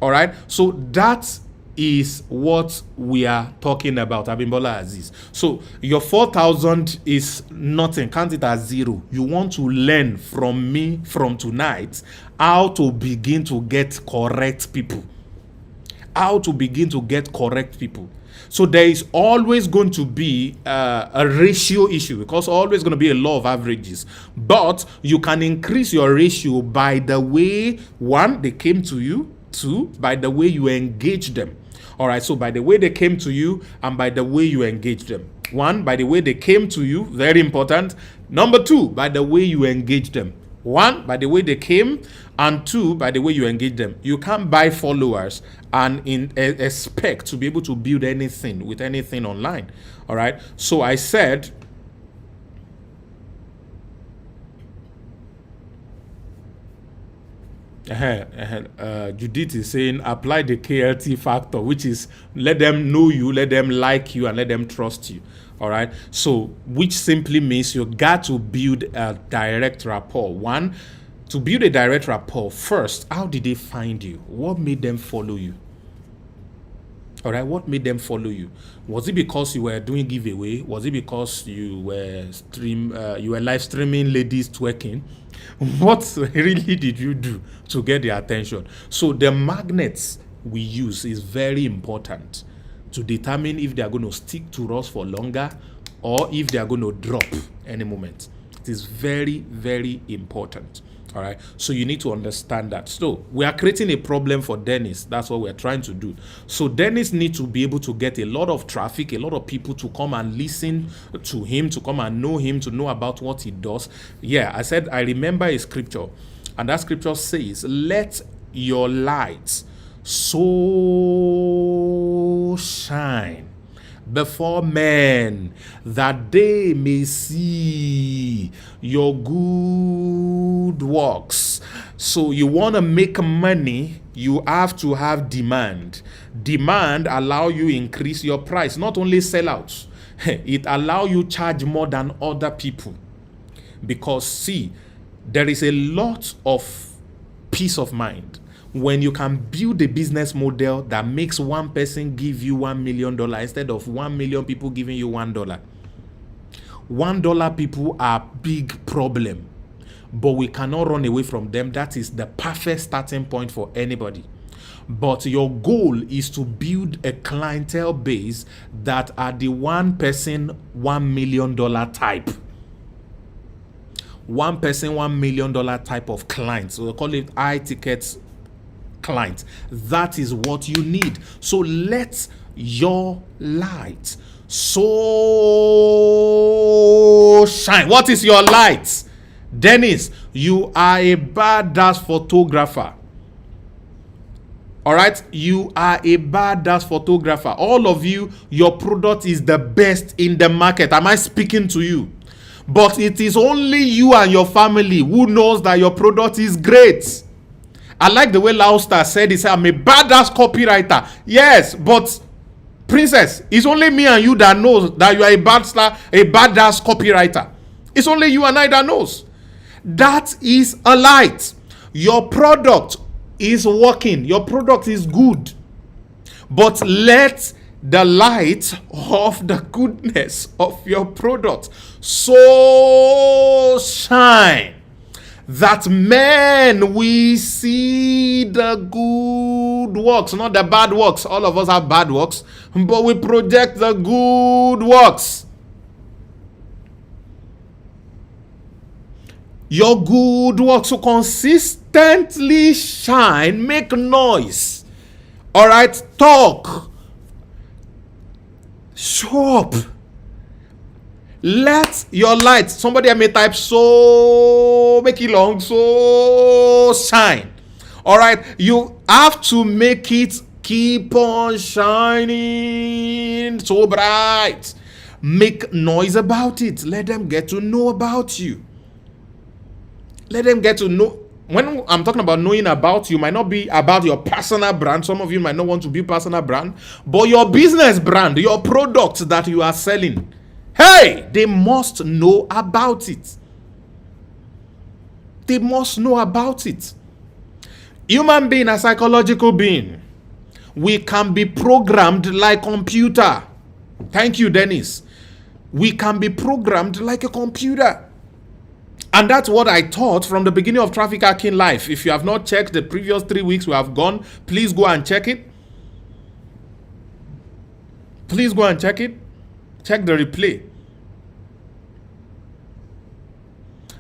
All right. So that is what we are talking about, Abimbola Aziz. So your 4,000 is nothing. Count it as 0. You want to learn from me from tonight how to begin to get correct people. How to begin to get correct people. So there is always going to be a ratio issue, because always going to be a law of averages. But you can increase your ratio by the way, 1, they came to you, 2, by the way you engage them. All right, so by the way they came to you and by the way you engage them. 1, by the way they came to you, very important. Number 2, by the way you engage them. 1, by the way they came, and 2, by the way you engage them. You can't buy followers and expect to be able to build anything with anything online. All right, so I said, Judith is saying apply the KLT factor, which is let them know you, let them like you, and let them trust you. All right, so which simply means you got to build a direct rapport. 1, to build a direct rapport, first, how did they find you? What made them follow you? All right, what made them follow you? Was it because you were doing giveaway? Was it because you were live streaming ladies twerking? What really did you do to get their attention? So the magnets we use is very important to determine if they are going to stick to us for longer or if they are going to drop any moment. It is very, very important. All right. So you need to understand that. So we are creating a problem for Dennis. That's what we're trying to do. So Dennis needs to be able to get a lot of traffic, a lot of people to come and listen to him, to come and know him, to know about what he does. Yeah, I said, I remember a scripture, and that scripture says, let your light so shine before men, that they may see your good works. So you want to make money, you have to have demand. Demand allow you increase your price, not only sell out. It allow you charge more than other people. Because see, there is a lot of peace of mind when you can build a business model that makes one person give you $1 million instead of 1 million people giving you $1. $1 people are big problem, but we cannot run away from them. That is the perfect starting point for anybody. But your goal is to build a clientele base that are the one person $1 million type. One person $1 million type of clients. So we call it high tickets client. That is what you need. So let your light so shine. What is your light? Dennis, you are a badass photographer. All right, you are a badass photographer. All of you, your product is the best in the market. Am I speaking to you? But it is only you and your family who knows that your product is great. I like the way Lauster said, he said, I'm a badass copywriter. Yes, but princess, it's only me and you that knows that you are a badass copywriter. It's only you and I that knows. That is a light. Your product is working. Your product is good. But let the light of the goodness of your product so shine that men we see the good works, not the bad works. All of us have bad works, but we project the good works. Your good works, so consistently shine, make noise. All right, talk, show up. Let your light, somebody may type so, make it long, so shine. All right, you have to make it keep on shining so bright. Make noise about it. Let them get to know about you. Let them get to know. When I'm talking about knowing about you, might not be about your personal brand. Some of you might not want to be personal brand, but your business brand, your product that you are selling. Hey, they must know about it. They must know about it. Human being, a psychological being. We can be programmed like computer. Thank you, Dennis. We can be programmed like a computer. And that's what I taught from the beginning of Traffic Hacking Life. If you have not checked the previous 3 weeks we have gone, please go and check it. Please go and check it. Check the replay.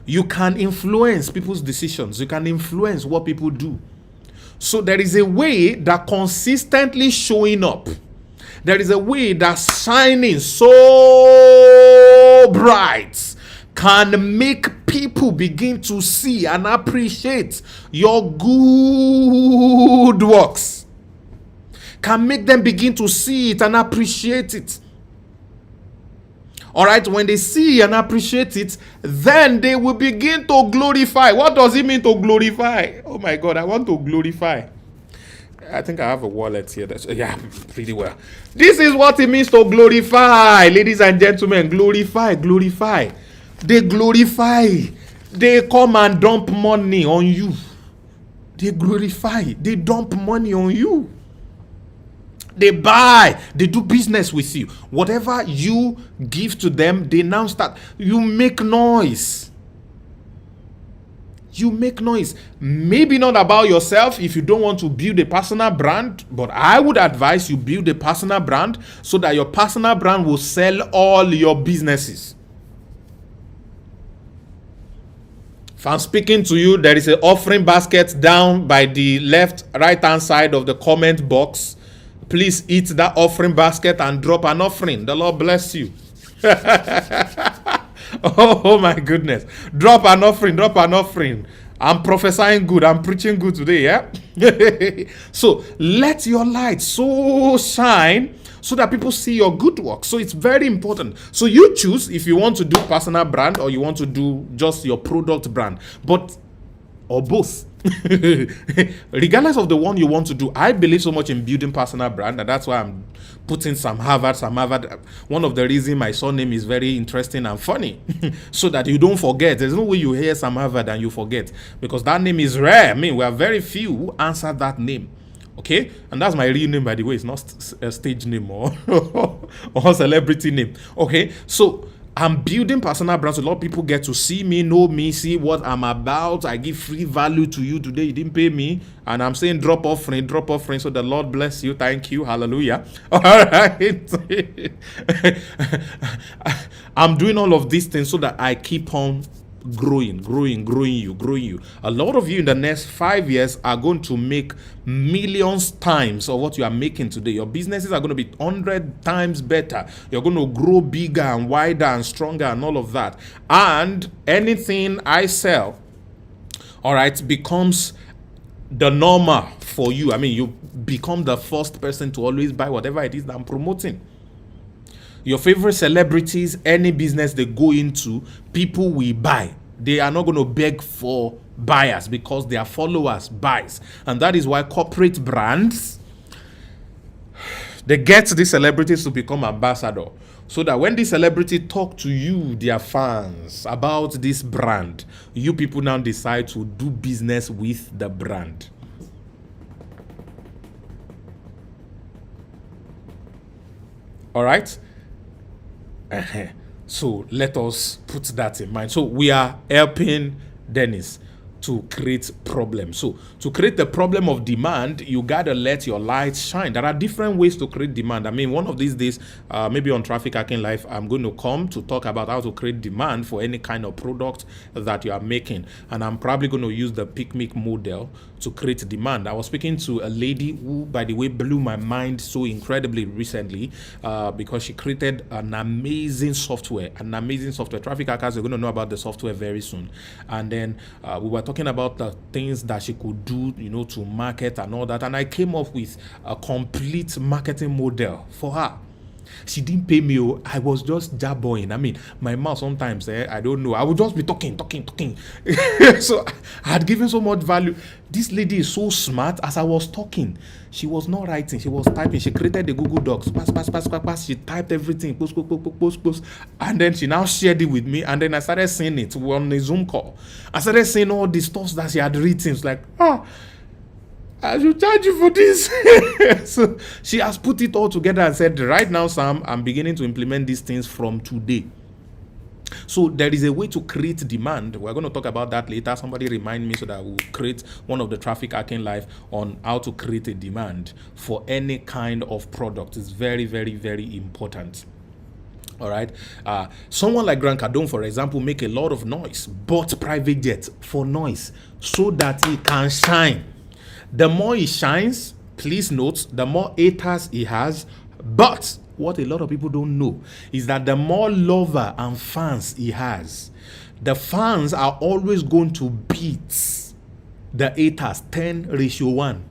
You can influence people's decisions. You can influence what people do. So there is a way that consistently showing up. There is a way that shining so bright can make people begin to see and appreciate your good works. Can make them begin to see it and appreciate it. All right, when they see and appreciate it, then they will begin to glorify. What does it mean to glorify? Oh my God, I want to glorify. I think I have a wallet here. Yeah, pretty well. This is what it means to glorify, ladies and gentlemen. Glorify, glorify. They glorify. They come and dump money on you. They glorify. They dump money on you. They buy, they do business with you. Whatever you give to them, they now start. You make noise. You make noise. Maybe not about yourself if you don't want to build a personal brand, but I would advise you build a personal brand so that your personal brand will sell all your businesses. If I'm speaking to you, there is an offering basket down by the right hand side of the comment box. Please eat that offering basket and drop an offering. The Lord bless you. Oh my goodness. Drop an offering. I'm prophesying good. I'm preaching good today, yeah? So let your light so shine so that people see your good work. So it's very important. So you choose if you want to do personal brand or you want to do just your product brand, or both. Regardless of the one you want to do, I believe so much in building personal brand, and that's why I'm putting some Harvard. One of the reasons my surname is very interesting and funny, so that you don't forget. There's no way you hear Sam Harvard and you forget, because that name is rare. I mean, we are very few who answer that name. Okay, and that's my real name, by the way. It's not a stage name or or celebrity name. Okay, so I'm building personal brands. A lot of people get to see me, know me, see what I'm about. I give free value to you today. You didn't pay me, and I'm saying drop offering. So the Lord bless you. Thank you. Hallelujah. All right. I'm doing all of these things so that I keep on growing you. A lot of you in the next 5 years are going to make millions times of what you are making today. Your businesses are going to be 100 times better. You're going to grow bigger and wider and stronger and all of that. And anything I sell, all right, becomes the normal for you. I mean, you become the first person to always buy whatever it is that I'm promoting. Your favorite celebrities, any business they go into, people will buy. They are not going to beg for buyers because their followers buys. And that is why corporate brands, they get these celebrities to become ambassador. So that when the celebrity talk to you, their fans, about this brand, you people now decide to do business with the brand. All right? So let us put that in mind. So we are helping Dennis to create problems. So to create the problem of demand, you gotta let your light shine. There are different ways to create demand. I mean, one of these days, maybe on Traffic Hacking Live, I'm going to come to talk about how to create demand for any kind of product that you are making. And I'm probably going to use the Picnic model to create demand. I was speaking to a lady who, by the way, blew my mind so incredibly recently because she created an amazing software. Traffic hackers are going to know about the software very soon. And then we were talking about the things that she could do, to market and all that. And I came up with a complete marketing model for her. She didn't pay me. I was just jabbering. I mean, my mouth sometimes, I don't know. I would just be talking. So I had given so much value. This lady is so smart. As I was talking, she was not writing. She was typing. She created the Google Docs. Pass. She typed everything. Post. And then she now shared it with me. And then I started seeing it on a Zoom call. I started seeing all the stuff that she had written. It's like, I should charge you for this. So she has put it all together and said, right now, Sam, I'm beginning to implement these things from today. So there is a way to create demand. We're going to talk about that later. Somebody remind me so that we'll create one of the Traffic Hacking Live on how to create a demand for any kind of product. It's very, very, very important. All right. Someone like Grant Cardone, for example, make a lot of noise, bought private jet for noise so that he can shine. The more he shines, please note, the more haters he has. But what a lot of people don't know is that the more lover and fans he has, the fans are always going to beat the haters 10:1.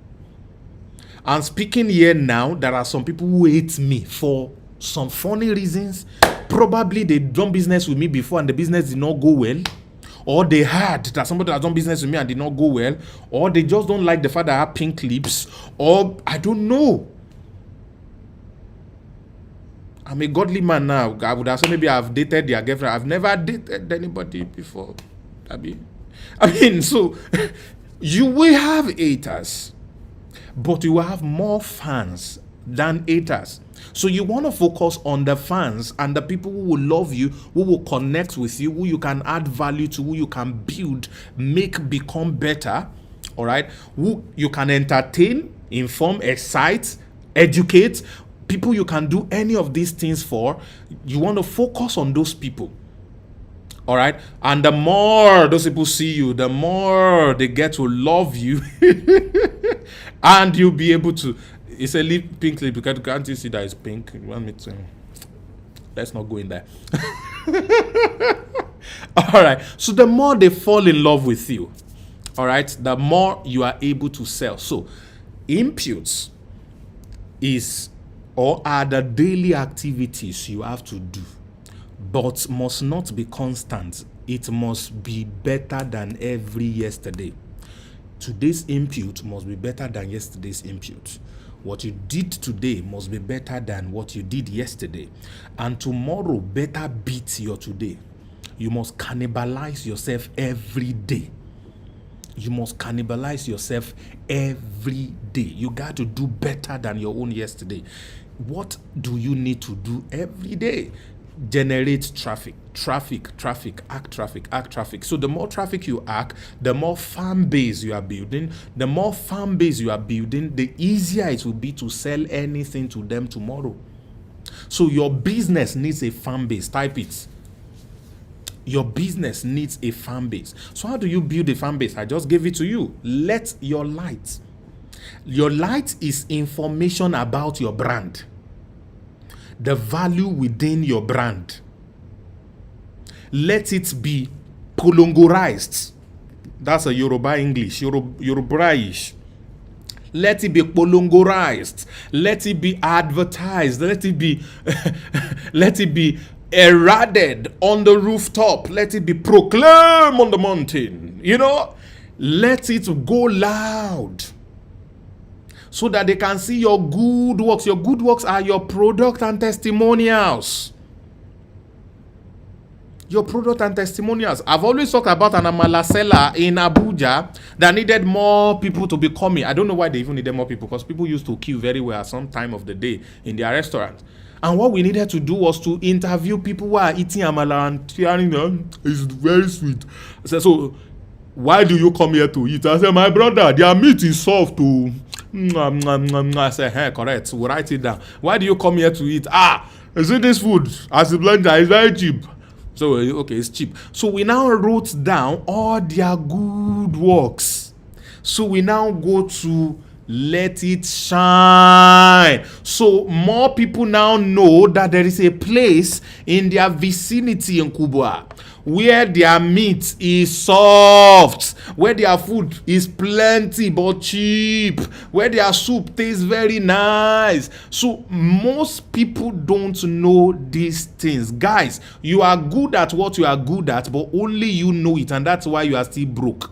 I'm speaking here now. There are some people who hate me for some funny reasons. Probably they done business with me before and the business did not go well. Or they heard that somebody has done business with me and did not go well. Or they just don't like the fact that I have pink lips. Or I don't know. I'm a godly man now. I would have said maybe I've dated their girlfriend. I've never dated anybody before. I mean, so you will have haters, but you will have more fans than haters. So you want to focus on the fans and the people who will love you, who will connect with you, who you can add value to, who you can build, make become better. All right, who you can entertain, inform, excite, educate, people you can do any of these things for. You want to focus on those people. All right, and the more those people see you, the more they get to love you, and you'll be able to. It's a pink lip. Can't you see that it's pink? You want me to? Let's not go in there. All right. So the more they fall in love with you, all right, the more you are able to sell. So inputs is or are the daily activities you have to do, but must not be constant. It must be better than every yesterday. Today's input must be better than yesterday's input. What you did today must be better than what you did yesterday. And tomorrow better beat your today. You must cannibalize yourself every day. You must cannibalize yourself every day. You got to do better than your own yesterday. What do you need to do every day? Generate traffic. Act traffic. So the more traffic you act, the more fan base you are building. The more fan base you are building, the easier it will be to sell anything to them tomorrow. So your business needs a fan base. Type it. Your business needs a fan base. So how do you build a fan base? I just gave it to you. Let your light. Your light is information about your brand. The value within your brand. Let it be polongorized. That's a Yoruba English, Yoruba-ish. Let it be polongorized. Let it be advertised. Let it be let it be eraded on the rooftop. Let it be proclaimed on the mountain. Let it go loud, so that they can see your good works. Your good works are your product and testimonials. Your product and testimonials. I've always talked about an amala seller in Abuja that needed more people to be coming. I don't know why they even needed more people, because people used to queue very well at some time of the day in their restaurant. And what we needed to do was to interview people who are eating amala and sharing them. It's very sweet. So why do you come here to eat? I said, my brother, their meat is soft too. I said, hey, correct. We'll write it down. Why do you come here to eat? Is it this food? As a blender, it's very cheap. So, okay, it's cheap. So we now wrote down all their good works. So we now go to let it shine. So more people now know that there is a place in their vicinity in Kubwa where their meat is soft, where their food is plenty but cheap, where their soup tastes very nice. So most people don't know these things. Guys, you are good at what you are good at, but only you know it, and that's why you are still broke.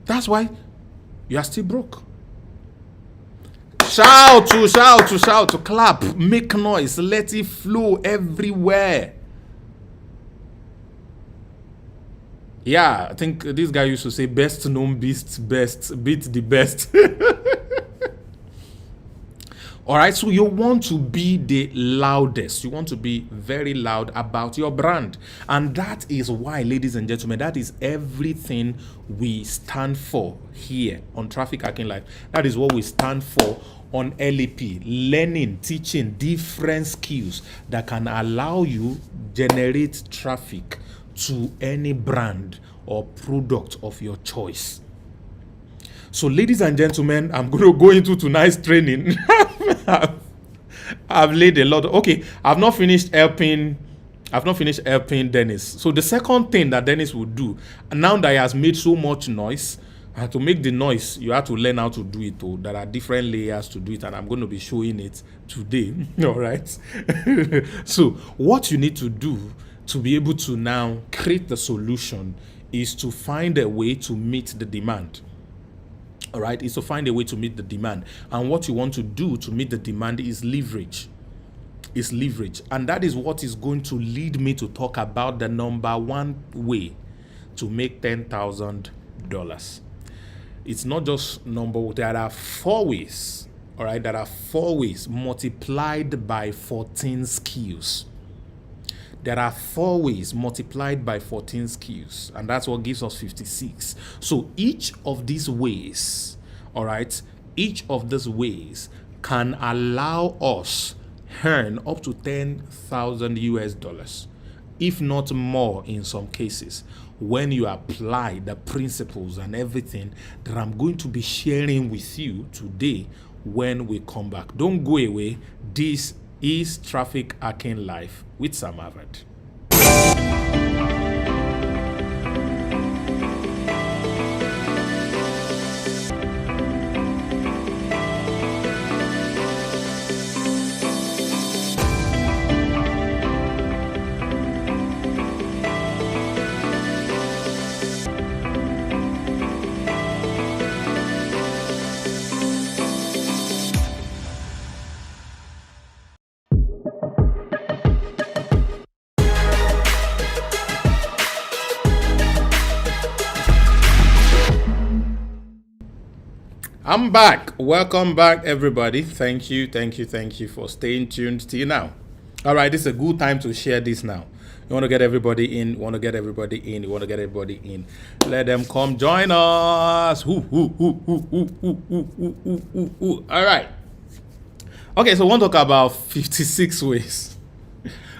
That's why you are still broke. Shout, clap, make noise, let it flow everywhere. Yeah, I think this guy used to say, best known beat the best. All right, so you want to be the loudest. You want to be very loud about your brand. And that is why, ladies and gentlemen, that is everything we stand for here on Traffic Hacking Live. That is what we stand for on LAP. Learning, teaching different skills that can allow you generate traffic to any brand or product of your choice. So, ladies and gentlemen, I'm going to go into tonight's training. I've laid a lot. Okay, I've not finished helping Dennis. So the second thing that Dennis will do, now that he has made so much noise, and to make the noise, you have to learn how to do it. Oh, there are different layers to do it, and I'm going to be showing it today. All right. So what you need to do to be able to now create the solution is to find a way to meet the demand. All right, is to find a way to meet the demand. And what you want to do to meet the demand is leverage. is leverage. And that is what is going to lead me to talk about the number one way to make $10,000. It's not just there are 4 ways. All right, there are 4 ways multiplied by 14 skills. There are 4 ways multiplied by 14 skills, and that's what gives us 56. So each of these ways, all right, each of these ways can allow us earn up to 10,000 US dollars, if not more in some cases, when you apply the principles and everything that I'm going to be sharing with you today when we come back. Don't go away. This is Traffic Hacking Live with Sam Harvard. I'm back. Welcome back, everybody. Thank you for staying tuned till now. All right, this is a good time to share this now. You want to get everybody in. Let them come join us. All right. Okay, so I want to talk about 56 ways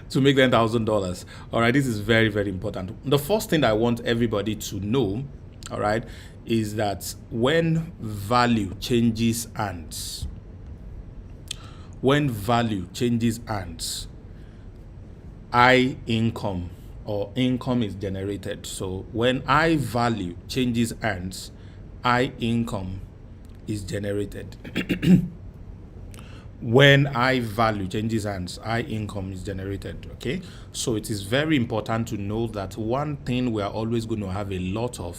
to make $10,000. All right, this is very, very important. The first thing I want everybody to know, all right, is that when value changes hands, high income or income is generated. So when high value changes hands, high income is generated. When high value changes hands, high income is generated. Okay, so it is very important to know that one thing we are always going to have a lot of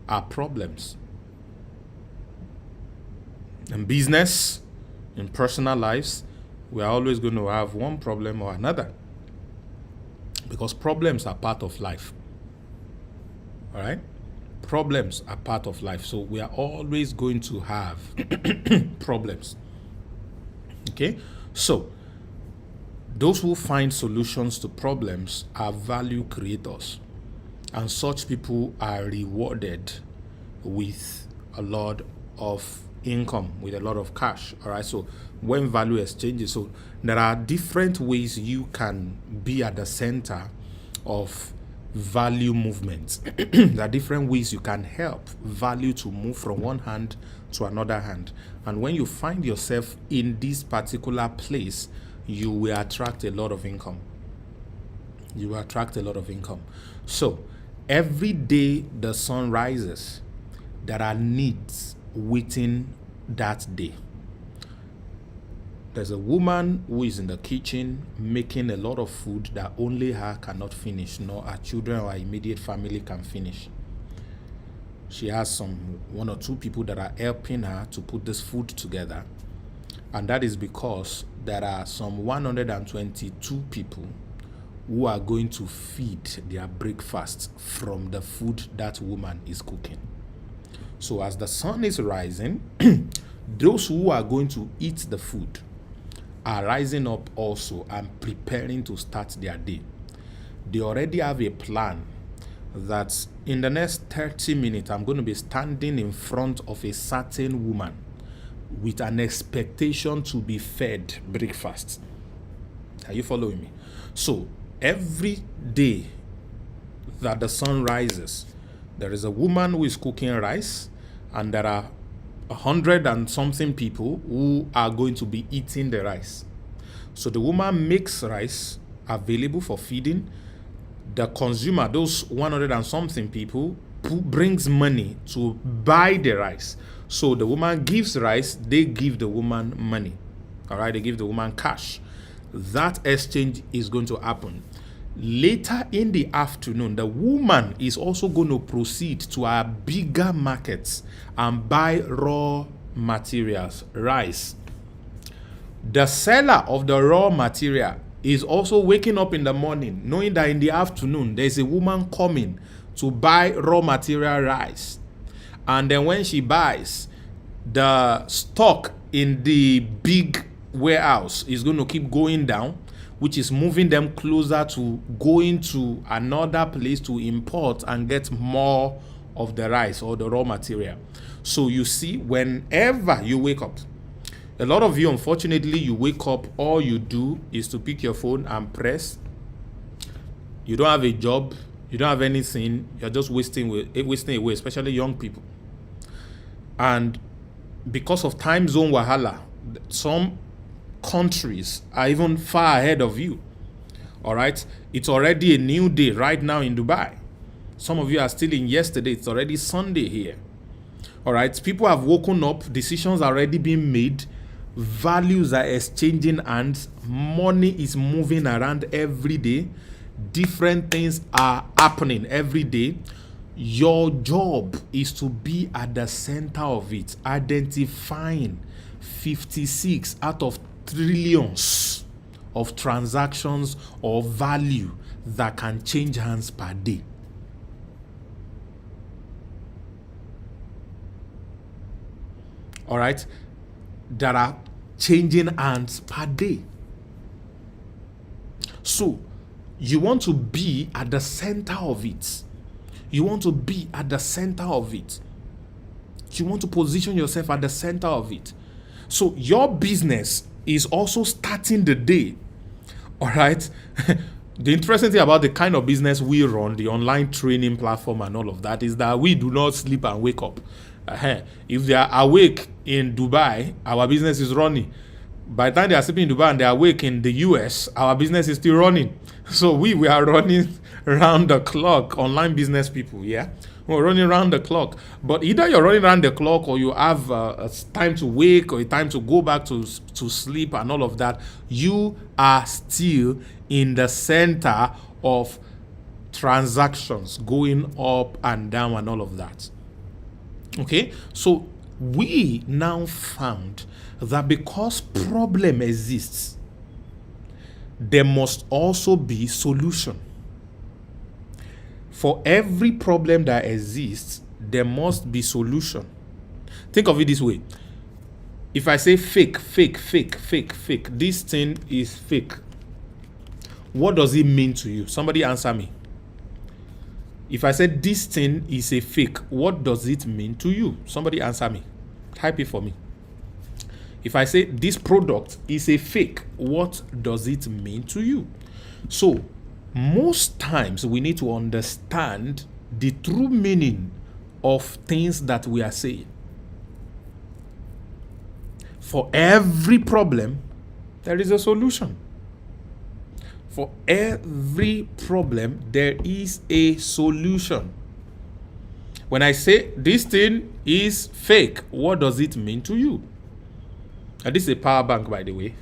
are problems. In business, in personal lives, we are always going to have one problem or another, because problems are part of life. All right, problems are part of life, so we are always going to have problems. Okay, so those who find solutions to problems are value creators, and such people are rewarded with a lot of income, with a lot of cash. All right, so when value exchanges, so there are different ways you can be at the center of value movement. There are different ways you can help value to move from one hand to another hand, and when you find yourself in this particular place, you will attract a lot of income. So every day the sun rises, there are needs waiting that day. There's a woman who is in the kitchen making a lot of food that only her cannot finish, nor her children or her immediate family can finish. She has one or two people that are helping her to put this food together, and that is because there are some 122 people who are going to feed their breakfast from the food that woman is cooking. So as the sun is rising, those who are going to eat the food are rising up also and preparing to start their day. They already have a plan that in the next 30 minutes, I'm going to be standing in front of a certain woman with an expectation to be fed breakfast. Are you following me? So every day that the sun rises, there is a woman who is cooking rice, and there are 100 and something people who are going to be eating the rice. So the woman makes rice available for feeding. The consumer, those 100 and something people, brings money to buy the rice. So the woman gives rice, they give the woman money. All right, they give the woman cash. That exchange is going to happen. Later in the afternoon, the woman is also going to proceed to our bigger markets and buy raw materials, rice, The seller of the raw material is also waking up in the morning knowing that in the afternoon there's a woman coming to buy raw material rice. And then when she buys, the stock in the big warehouse is going to keep going down, which is moving them closer to going to another place to import and get more of the rice or the raw material. So you see, whenever you wake up, a lot of you, unfortunately, you wake up, all you do is to pick your phone and press. You don't have a job, you don't have anything, you're just wasting away, especially young people. And because of time zone wahala, some countries are even far ahead of you. All right, it's already a new day right now in Dubai. Some of you are still in yesterday. It's already Sunday here. All right, people have woken up, decisions are already being made, values are exchanging hands, money is moving around every day, different things are happening every day. Your job is to be at the center of it, identifying 56 out of trillions of transactions or value that can change hands per day. All right, that are changing hands per day. So you want to be at the center of it. You want to be at the center of it. You want to position yourself at the center of it. So your business is also starting the day. All right. The interesting thing about the kind of business we run, the online training platform and all of that, is that we do not sleep and wake up. If they are awake in Dubai, our business is running. By the time they are sleeping in Dubai and they are awake in the US, our business is still running. So we are running around the clock, online business people, yeah? We're running around the clock. But either you're running around the clock or you have a time to wake or a time to go back to sleep and all of that, you are still in the center of transactions going up and down and all of that. Okay? So we now found that because problem exists, there must also be solution. For every problem that exists, there must be solution. Think of it this way. If I say fake, this thing is fake, what does it mean to you? Somebody answer me. If I said this thing is a fake, what does it mean to you? Somebody answer me. Type it for me. If I say this product is a fake, what does it mean to you? So, most times we need to understand the true meaning of things that we are saying. For every problem, there is a solution. For every problem, there is a solution. When I say this thing is fake, what does it mean to you? And this is a power bank, by the way.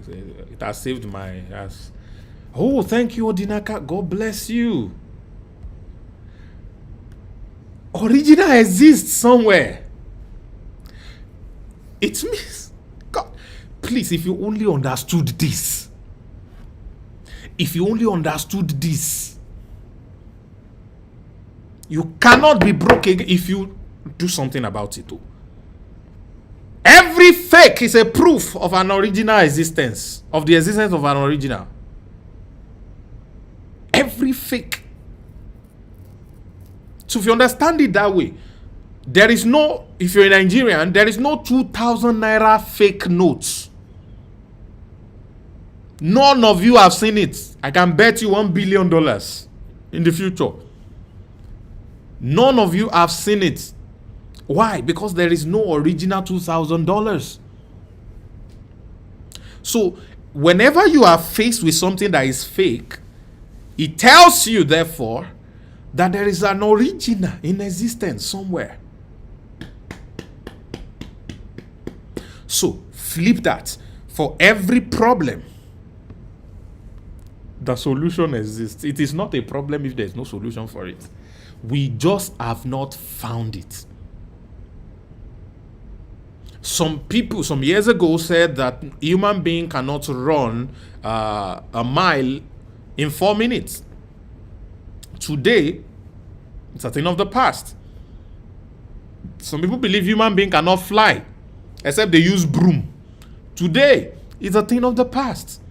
It has saved my ass. Oh, thank you, Odinaka. God bless you. Original exists somewhere. It means, God, please, if you only understood this. If you only understood this. You cannot be broke again if you do something about it. Too. Every fake is a proof of an original existence, of the existence of an original. Every fake. So if you understand it that way, there is no, if you're a Nigerian, there is no 2,000 naira fake notes. None of you have seen it. I can bet you $1 billion in the future. None of you have seen it. Why? Because there is no original $2,000. So whenever you are faced with something that is fake, it tells you, therefore, that there is an original in existence somewhere. So flip that. For every problem, the solution exists. It is not a problem if there is no solution for it. We just have not found it. Some people some years ago said that human being cannot run a mile in 4 minutes. Today, it's a thing of the past. Some people believe human being cannot fly except they use broom. Today, it's a thing of the past.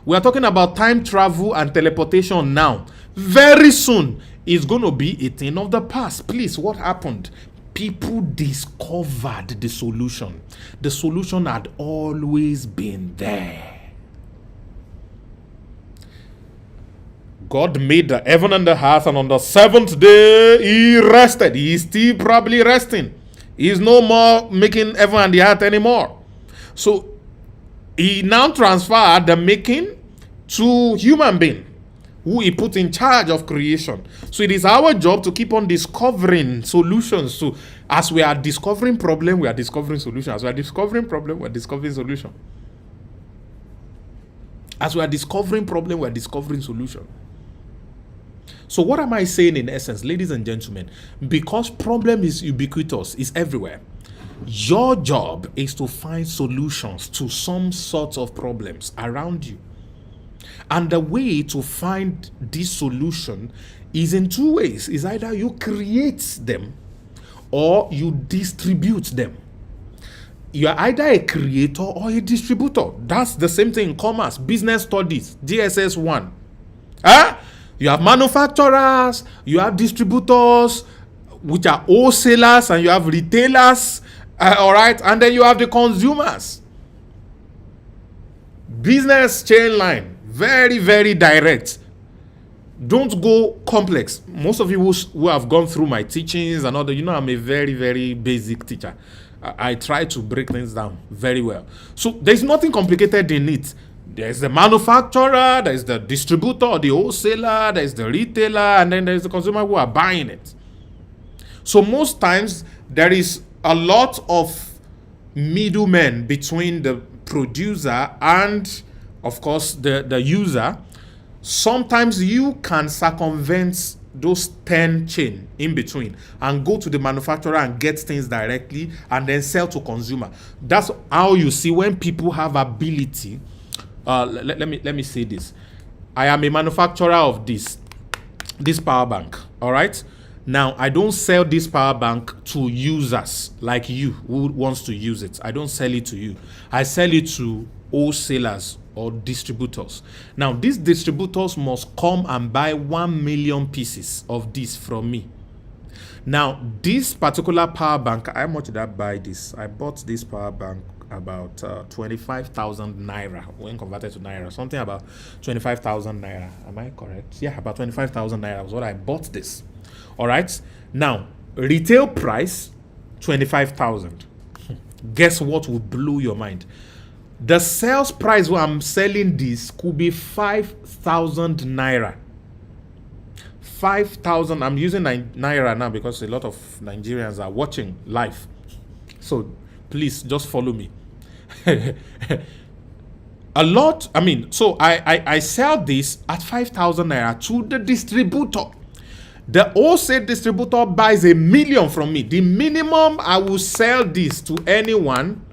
We are talking about time travel and teleportation now. Very soon, it's going to be a thing of the past. Please, what happened? People discovered the solution. The solution had always been there. God made the heaven and the earth, and on the seventh day, he rested. He is still probably resting. He is no more making heaven and the earth anymore. So, he now transferred the making to human being, who he put in charge of creation. So it is our job to keep on discovering solutions. So as we are discovering problem, we are discovering solutions. As we are discovering problem, we are discovering solution. As we are discovering problem, we are discovering solution. So what am I saying in essence, ladies and gentlemen? Because problem is ubiquitous, is everywhere. Your job is to find solutions to some sorts of problems around you. And the way to find this solution is in two ways. Is either you create them or you distribute them. You are either a creator or a distributor. That's the same thing in commerce, business studies, GSS 1. You have manufacturers, you have distributors, which are wholesalers, and you have retailers, all right? And then you have the consumers. Business chain line, very, very direct. Don't go complex. Most of you who have gone through my teachings and all that, I'm a very, very basic teacher. I try to break things down very well. So there's nothing complicated in it. There's the manufacturer, there's the distributor, the wholesaler, there's the retailer, and then there's the consumer who are buying it. So most times there is a lot of middlemen between the producer and, of course, the user. Sometimes you can circumvent those 10 chain in between and go to the manufacturer and get things directly and then sell to consumer. That's how you see when people have ability. Let me say this. I am a manufacturer of this power bank. All right. Now, I don't sell this power bank to users like you who wants to use it. I don't sell it to you. I sell it to wholesalers or distributors. Now, these distributors must come and buy 1 million pieces of this from me. Now, this particular power bank, how much did I buy this? I bought this power bank about 25,000 naira when converted to naira. Something about 25,000 naira. Am I correct? Yeah, about 25,000 naira was what I bought this. All right. Now, retail price 25,000. Guess what will blow your mind? The sales price where I'm selling this could be 5,000 naira. 5,000. I'm using naira now because a lot of Nigerians are watching live. So please just follow me. So I sell this at 5,000 naira to the distributor. The wholesale distributor buys 1 million from me. The minimum I will sell this to anyone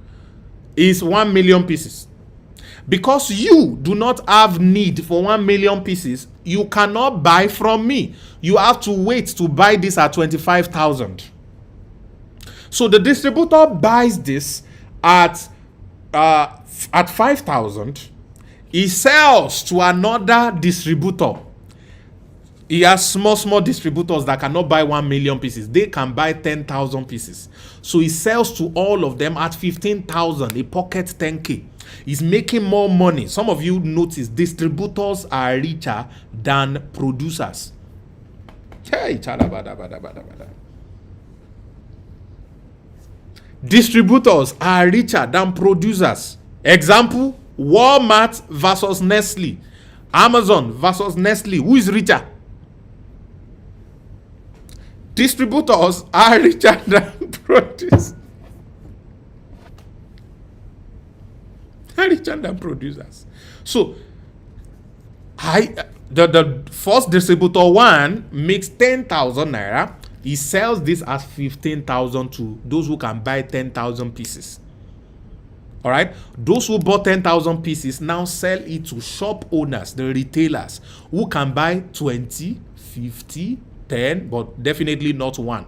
is 1 million pieces. Because you do not have need for 1 million pieces, you cannot buy from me. You have to wait to buy this at 25,000. So the distributor buys this at 5,000. He sells to another distributor. He has small distributors that cannot buy 1 million pieces. They can buy 10,000 pieces. So he sells to all of them at 15,000. He pockets 10K. He's making more money. Some of you notice distributors are richer than producers. Hey, distributors are richer than producers. Example, Walmart versus Nestle. Amazon versus Nestle. Who is richer? Distributors are richer than producers. Richer than producers. So, the first distributor one makes 10,000 naira. He sells this as 15,000 to those who can buy 10,000 pieces. All right. Those who bought 10,000 pieces now sell it to shop owners, the retailers, who can buy 20, 50, 10, but definitely not one.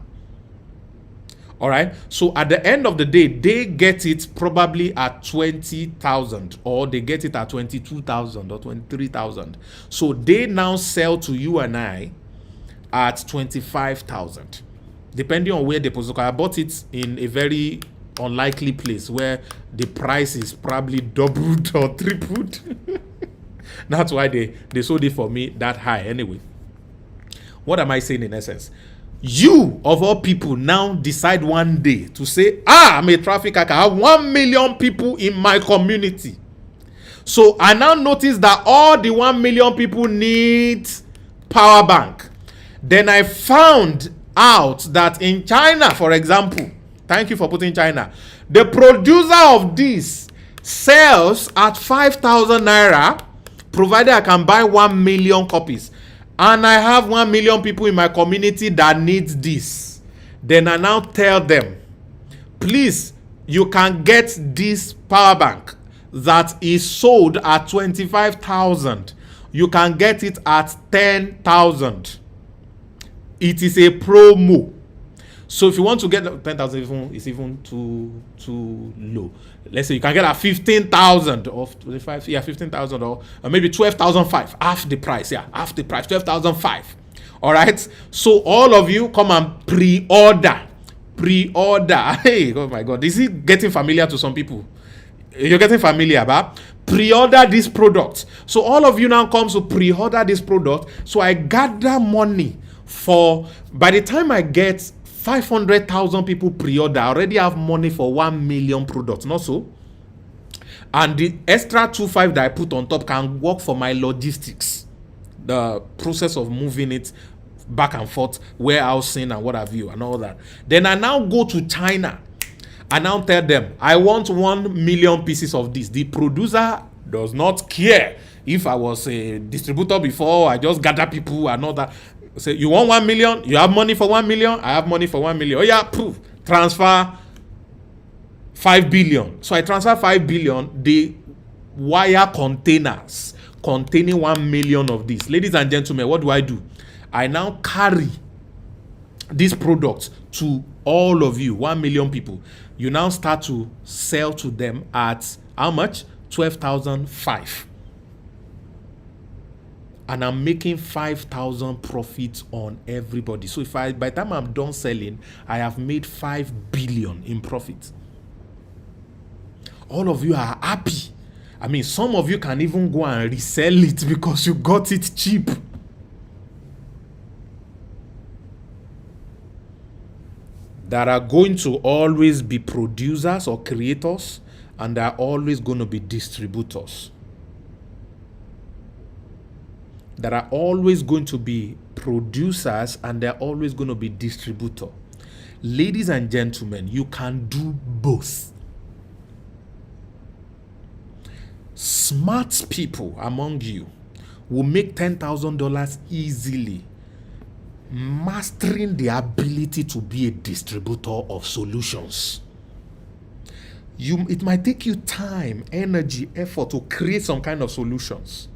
All right. So at the end of the day, they get it probably at 20,000, or they get it at 22,000 or 23,000. So they now sell to you and I at 25,000, depending on where they position. I bought it in a very unlikely place where the price is probably doubled or tripled. That's why they sold it for me that high. Anyway, what am I saying in essence? You, of all people, now decide one day to say, I'm a traffic hacker. I have 1 million people in my community. So I now notice that all the 1 million people need power bank. Then I found out that in China, for example, thank you for putting China, the producer of this sells at 5,000 naira, provided I can buy 1 million copies. And I have 1 million people in my community that needs this. Then I now tell them, please, you can get this power bank that is sold at 25,000. You can get it at 10,000. It is a promo. So if you want to get 10,000, it's even too low. Let's say you can get at 15,000 or 25, 15,000 or maybe 12,005, half the price, half the price, 12,005. All right. So all of you come and pre-order. Hey, oh my God, is it getting familiar to some people? You're getting familiar, but pre-order this product. So all of you now come to pre-order this product. So I gather money for, by the time I get 500,000 people pre-order, I already have money for 1 million products, not so? And the extra 2.5 that I put on top can work for my logistics, the process of moving it back and forth, warehousing and what have you, and all that. Then I now go to China and now tell them, I want 1 million pieces of this. The producer does not care if I was a distributor before, I just gather people and all that. Say, you want 1 million? You have money for 1 million? I have money for 1 million. Oh yeah, proof. Transfer 5 billion. So I transfer 5 billion. They wire containers containing 1 million of this. Ladies and gentlemen, what do? I now carry this product to all of you, 1 million people. You now start to sell to them at how much? 12,005. And I'm making 5,000 profits on everybody. So if by the time I'm done selling, I have made 5 billion in profit. All of you are happy. I mean, some of you can even go and resell it because you got it cheap. There are going to always be producers or creators, and there are always going to be distributors. There are always going to be producers and there are always going to be distributors. Ladies and gentlemen, you can do both. Smart people among you will make $10,000 easily, mastering the ability to be a distributor of solutions. It might take you time, energy, effort to create some kind of solutions.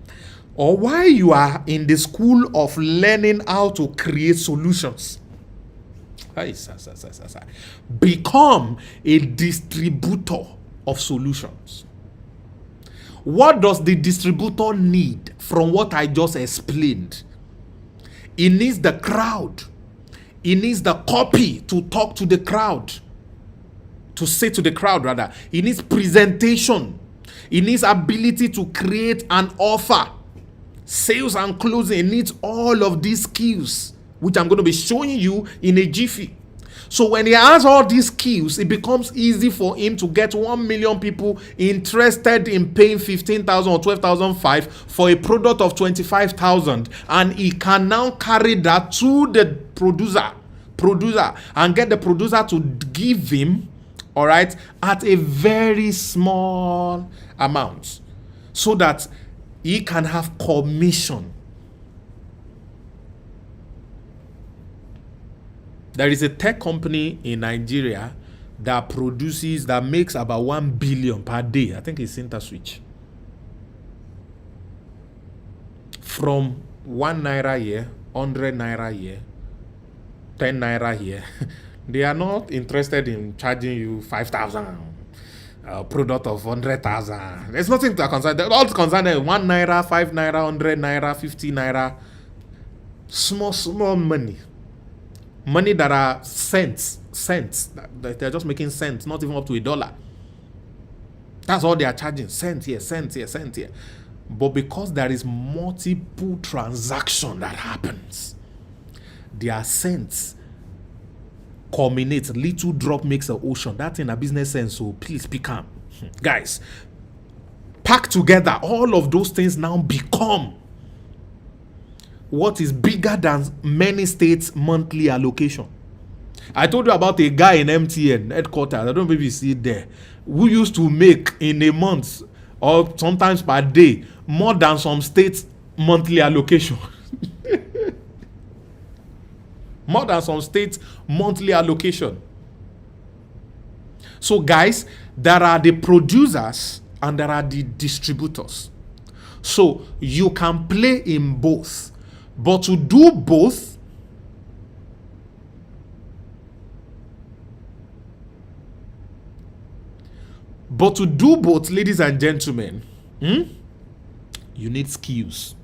Or while you are in the school of learning how to create solutions, become a distributor of solutions. What does the distributor need from what I just explained? He needs the crowd. He needs the copy to talk to the crowd, to say to the crowd rather. He needs presentation. He needs ability to create an offer. Sales and closing, it needs all of these skills, which I'm going to be showing you in a jiffy. So when he has all these skills, it becomes easy for him to get 1 million people interested in paying 15,000 or 12,005 for a product of 25,000, and he can now carry that to the producer and get the producer to give him, all right, at a very small amount, so that he can have commission. There is a tech company in Nigeria that makes about 1 billion per day. I think it's InterSwitch. From 1 naira here, 100 naira here, 10 naira here. They are not interested in charging you 5,000. Product of 100,000. There's nothing to concern. They're all concerned 1 naira, 5 naira, 100 naira, 50 naira. Small money. Money that are cents. They're just making cents, not even up to $1. That's all they are charging. Cent here. But because there is multiple transaction that happens, their cents culminates. Little drop makes an ocean. That's in a business sense. So please be calm. Guys, pack together all of those things now become what is bigger than many states' monthly allocation. I told you about a guy in MTN headquarters. I don't know if you see it there, who used to make in a month or sometimes per day more than some states' monthly allocation. More than some states' monthly allocation. So guys, there are the producers and there are the distributors. So you can play in both. But to do both, ladies and gentlemen, you need skills.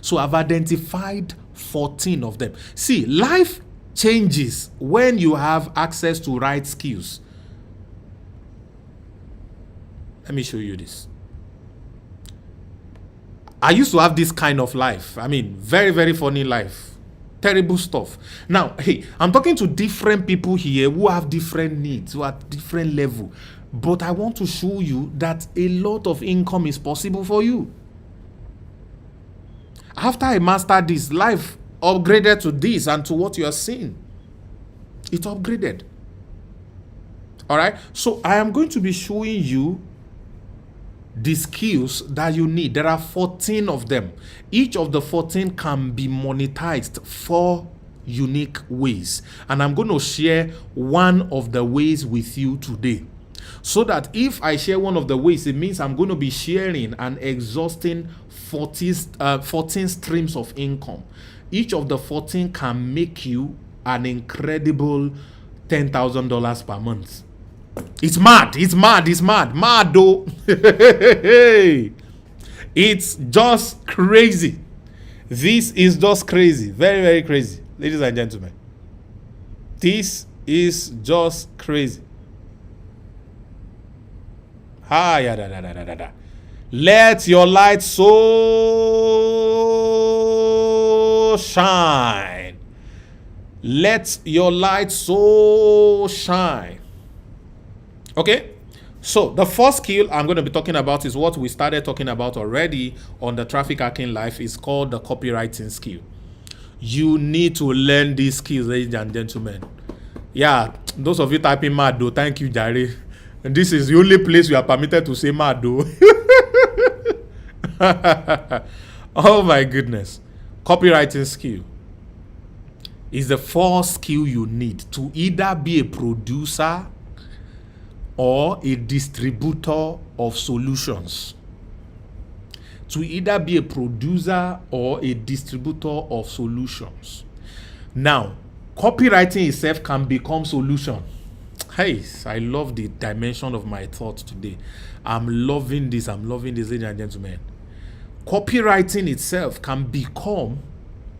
So I've identified 14 of them. See, life changes when you have access to right skills. Let me show you this. I used to have this kind of life. I mean, very, very funny life. Terrible stuff. Now, hey, I'm talking to different people here who have different needs, who are at different level. But I want to show you that a lot of income is possible for you. After I mastered this, life upgraded to this and to what you are seeing. It upgraded. All right. So I am going to be showing you the skills that you need. There are 14 of them. Each of the 14 can be monetized 4 unique ways. And I'm going to share one of the ways with you today. So that if I share one of the ways, it means I'm going to be sharing and exhausting 14 streams of income. Each of the 14 can make you an incredible $10,000 per month. It's mad though. It's just crazy. This is just crazy. Very, very crazy. Ladies and gentlemen, this is just crazy. Let your light so shine. Let your light so shine. Okay, so the first skill I'm going to be talking about is what we started talking about already on the Traffic Hacking Life. It's called the copywriting skill. You need to learn these skills, ladies and gentlemen. Yeah, those of you typing mad though, thank you, Jare. And this is the only place we are permitted to say mad though. Oh my goodness. Copywriting skill is the first skill you need to either be a producer or a distributor of solutions. To either be a producer or a distributor of solutions. Now, copywriting itself can become solution. Hey, I love the dimension of my thoughts today. I'm loving this, ladies and gentlemen. Copywriting itself can become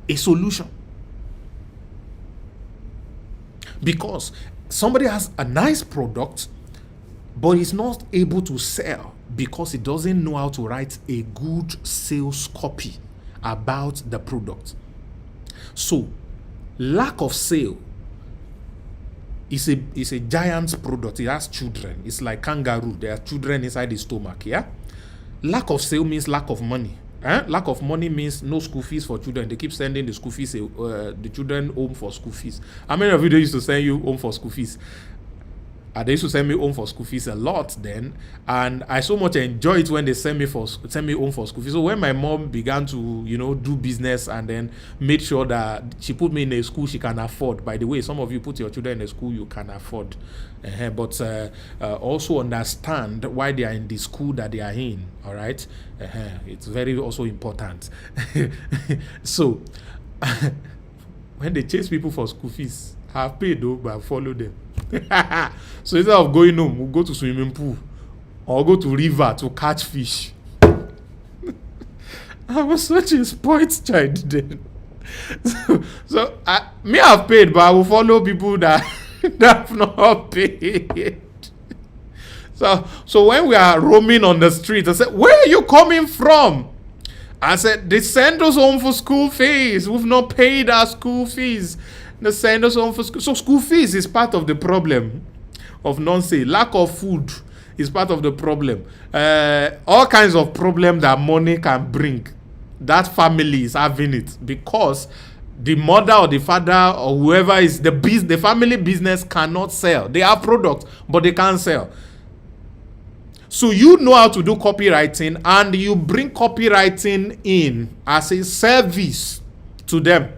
a solution. Because somebody has a nice product, but is not able to sell because he doesn't know how to write a good sales copy about the product. So, lack of sale is a giant product. It has children. It's like kangaroo. There are children inside the stomach, yeah? Lack of sale means lack of money. Lack of money means no school fees for children. They keep sending the school fees, the children home for school fees. How many of you used to send you home for school fees? They used to send me home for school fees a lot then, and I so much enjoy it when they send me home for school fees. So when my mom began to do business and then made sure that she put me in a school she can afford. By the way, some of you put your children in a school you can afford, but also understand why they are in the school that they are in. All right, it's very also important. So when they chase people for school fees, I've paid though, but I follow them. So instead of going home, we'll go to swimming pool or go to river to catch fish. I was such a spoiled child then. So I've paid, but I will follow people that have not paid. So when we are roaming on the street, I said, "Where are you coming from?" I said, "They send us home for school fees. We've not paid our school fees. They send us home for school." So school fees is part of the problem of non-sale. Lack of food is part of the problem. All kinds of problem that money can bring. That family is having it because the mother or the father or whoever is the family business cannot sell. They have products, but they can't sell. So you know how to do copywriting, and you bring copywriting in as a service to them.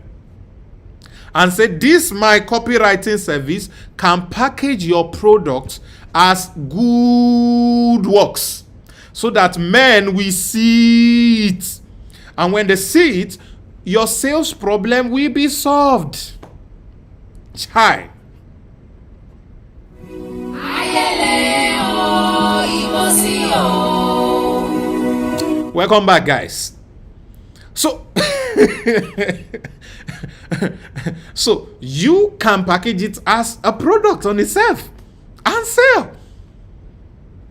And say, this my copywriting service can package your product as good works so that men will see it. And when they see it, your sales problem will be solved. Chai. Welcome back, guys. So so you can package it as a product on itself and sell,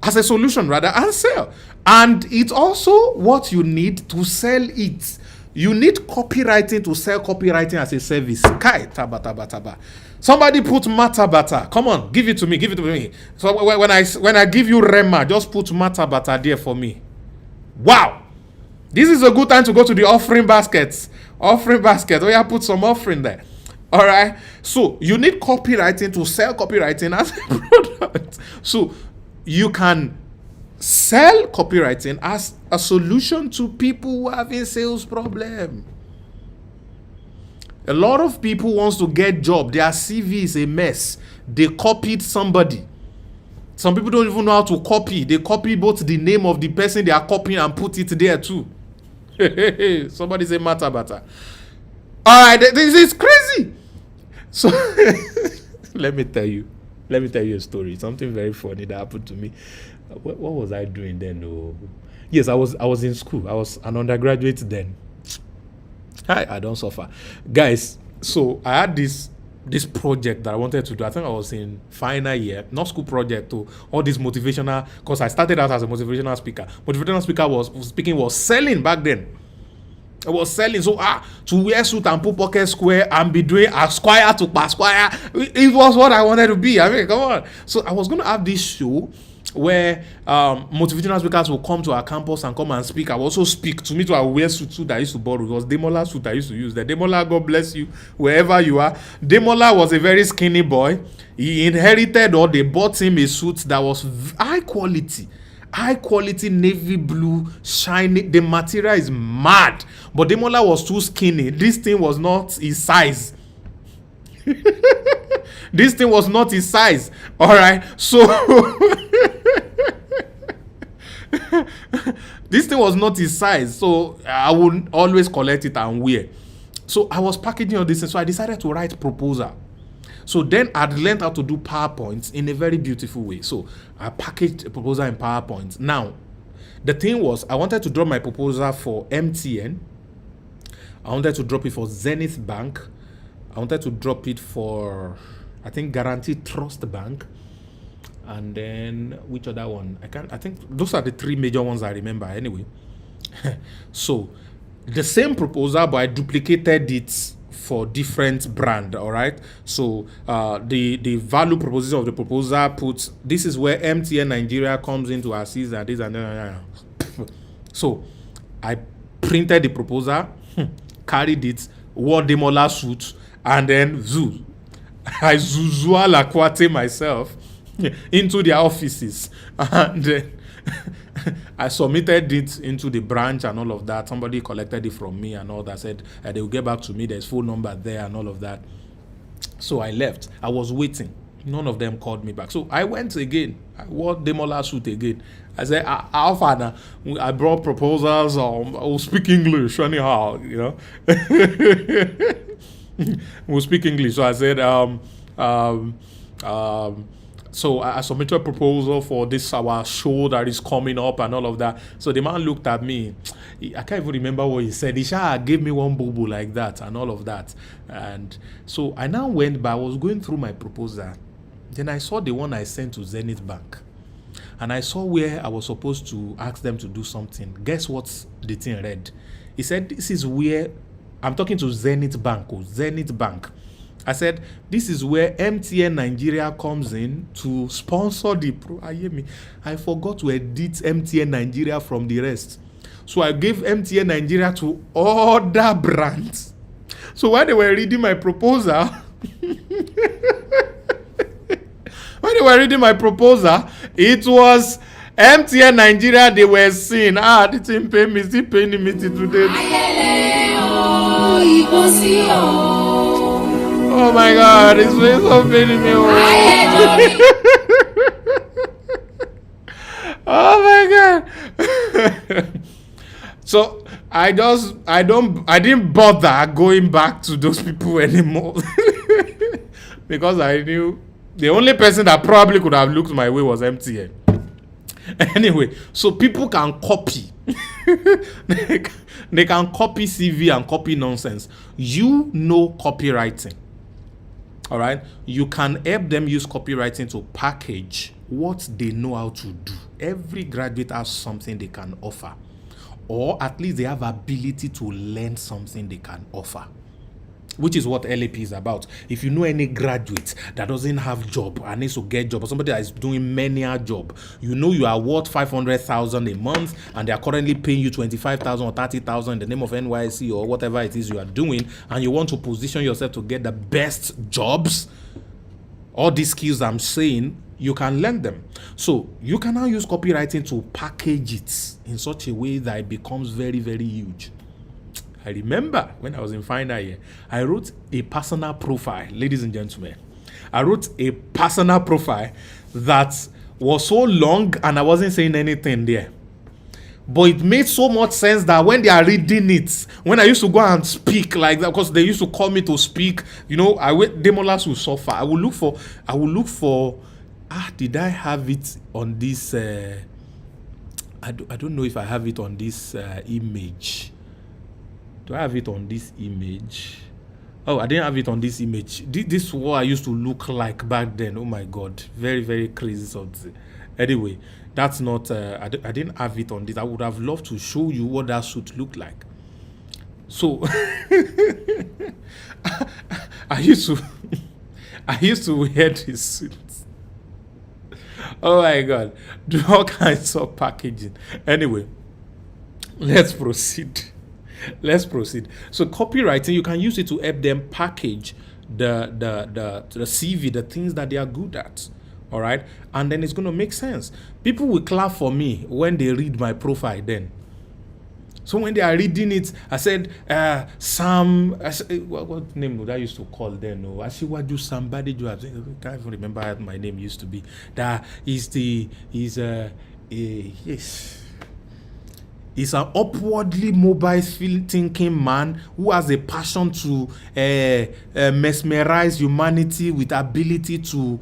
as a solution rather, and sell. And it's also what you need to sell it. You need copywriting to sell copywriting as a service. Kai taba taba taba. Somebody put matabata. Come on, give it to me. So when I give you Rema, just put matabata there for me. Wow. This is a good time to go to the offering baskets. Offering basket. Oh yeah, put some offering there. All right. So you need copywriting to sell copywriting as a product. So you can sell copywriting as a solution to people who have a sales problem. A lot of people wants to get job. Their CV is a mess. They copied somebody. Some people don't even know how to copy. They copy both the name of the person they are copying and put it there too. Somebody say matabata. All right, this is crazy. So let me tell you a story. Something very funny that happened to me. What was I doing then? Oh, yes, I was in school. I was an undergraduate then. I don't suffer, guys. So I had this project that I wanted to do. I think I was in final year, not school project, to all this motivational, because I started out as a motivational speaker. Motivational speaker was selling back then. I was selling, so to wear suit and put pocket square and be doing Esquire to Pasquire, it was what I wanted to be. I mean, come on. So I was going to have this show where motivational speakers will come to our campus and come and speak. I will also speak. To me, I will wear suit that I used to borrow. It was Demola suit I used to use. The Demola, God bless you, wherever you are. Demola was a very skinny boy. He inherited, or they bought him a suit that was high quality navy blue, shiny. The material is mad. But Demola was too skinny. This thing was not his size. This thing was not his size. All right. So this thing was not his size. So I would always collect it and wear. So I was packaging all this. And so I decided to write proposal. So then I'd learned how to do PowerPoints in a very beautiful way. So I packaged a proposal in PowerPoint. Now, the thing was, I wanted to drop my proposal for MTN. I wanted to drop it for Zenith Bank. I wanted to drop it for, I think, Guaranteed Trust Bank. And then, which other one? I think those are the three major ones I remember anyway. So, the same proposal, but I duplicated it for different brand. All right. So the value proposition of the proposal puts, this is where MTN Nigeria comes into assist and this and that. So I printed the proposal, carried it, wore Demola suit, and then I zuzua la kwate myself. into their offices. And then I submitted it into the branch and all of that. Somebody collected it from me and all that, said they will get back to me. There's phone number there and all of that. So I left. I was waiting. None of them called me back. So I went again. I wore Demola suit again. I said, how far now? I brought proposals. I will speak English anyhow, you know. We'll speak English. So I said, so I submitted a proposal for this our show that is coming up and all of that. So the man looked at me. I can't even remember what he said. He gave me one boo-boo like that and all of that. And so I now went back. I was going through my proposal. Then I saw the one I sent to Zenith Bank. And I saw where I was supposed to ask them to do something. Guess what the thing read? He said, this is where, I'm talking to Zenith Bank. Zenith Bank. I said, this is where MTN Nigeria comes in to sponsor the I forgot to edit MTN Nigeria from the rest. So I gave MTN Nigeria to other brands. So while they were reading my proposal, it was MTN Nigeria they were seeing. They didn't pay me, still paying me today. Oh my God, it's so paining me. Oh my God. So I didn't bother going back to those people anymore. Because I knew the only person that probably could have looked my way was MTN. Anyway, so people can copy. They can copy CV and copy nonsense. You know copywriting. All right? You can help them use copywriting to package what they know how to do. Every graduate has something they can offer. Or at least they have ability to learn something they can offer. Which is what LAP is about. If you know any graduate that doesn't have job and needs to get job, or somebody that is doing many a job, you know you are worth 500,000 a month and they are currently paying you 25,000 or 30,000 in the name of NYC or whatever it is you are doing, and you want to position yourself to get the best jobs, all these skills I'm saying, you can learn them. So you can now use copywriting to package it in such a way that it becomes very, very huge. I remember when I was in final year, I wrote a personal profile, ladies and gentlemen. I wrote a personal profile that was so long and I wasn't saying anything there. But it made so much sense that when they are reading it, when I used to go and speak like that, because they used to call me to speak, you know, Demolas will suffer. I will look for, did I have it on this, I don't know if I have it on this image. Do I have it on this image? Oh, I didn't have it on this image. This is what I used to look like back then. Oh my God. Very, very crazy something. Anyway, that's not, I didn't have it on this. I would have loved to show you what that suit looked like. So, I used to wear this suit. Oh my God. Do all kinds of packaging. Anyway, let's proceed. So copywriting, you can use it to help them package the CV, the things that they are good at. All right. And then it's going to make sense. People will clap for me when they read my profile then. So when they are reading it, I said, Sam, what name would I used to call then? No, actually, what do somebody do? I can't even remember how my name used to be. That is yes. He's an upwardly mobile thinking man who has a passion to mesmerize humanity with ability to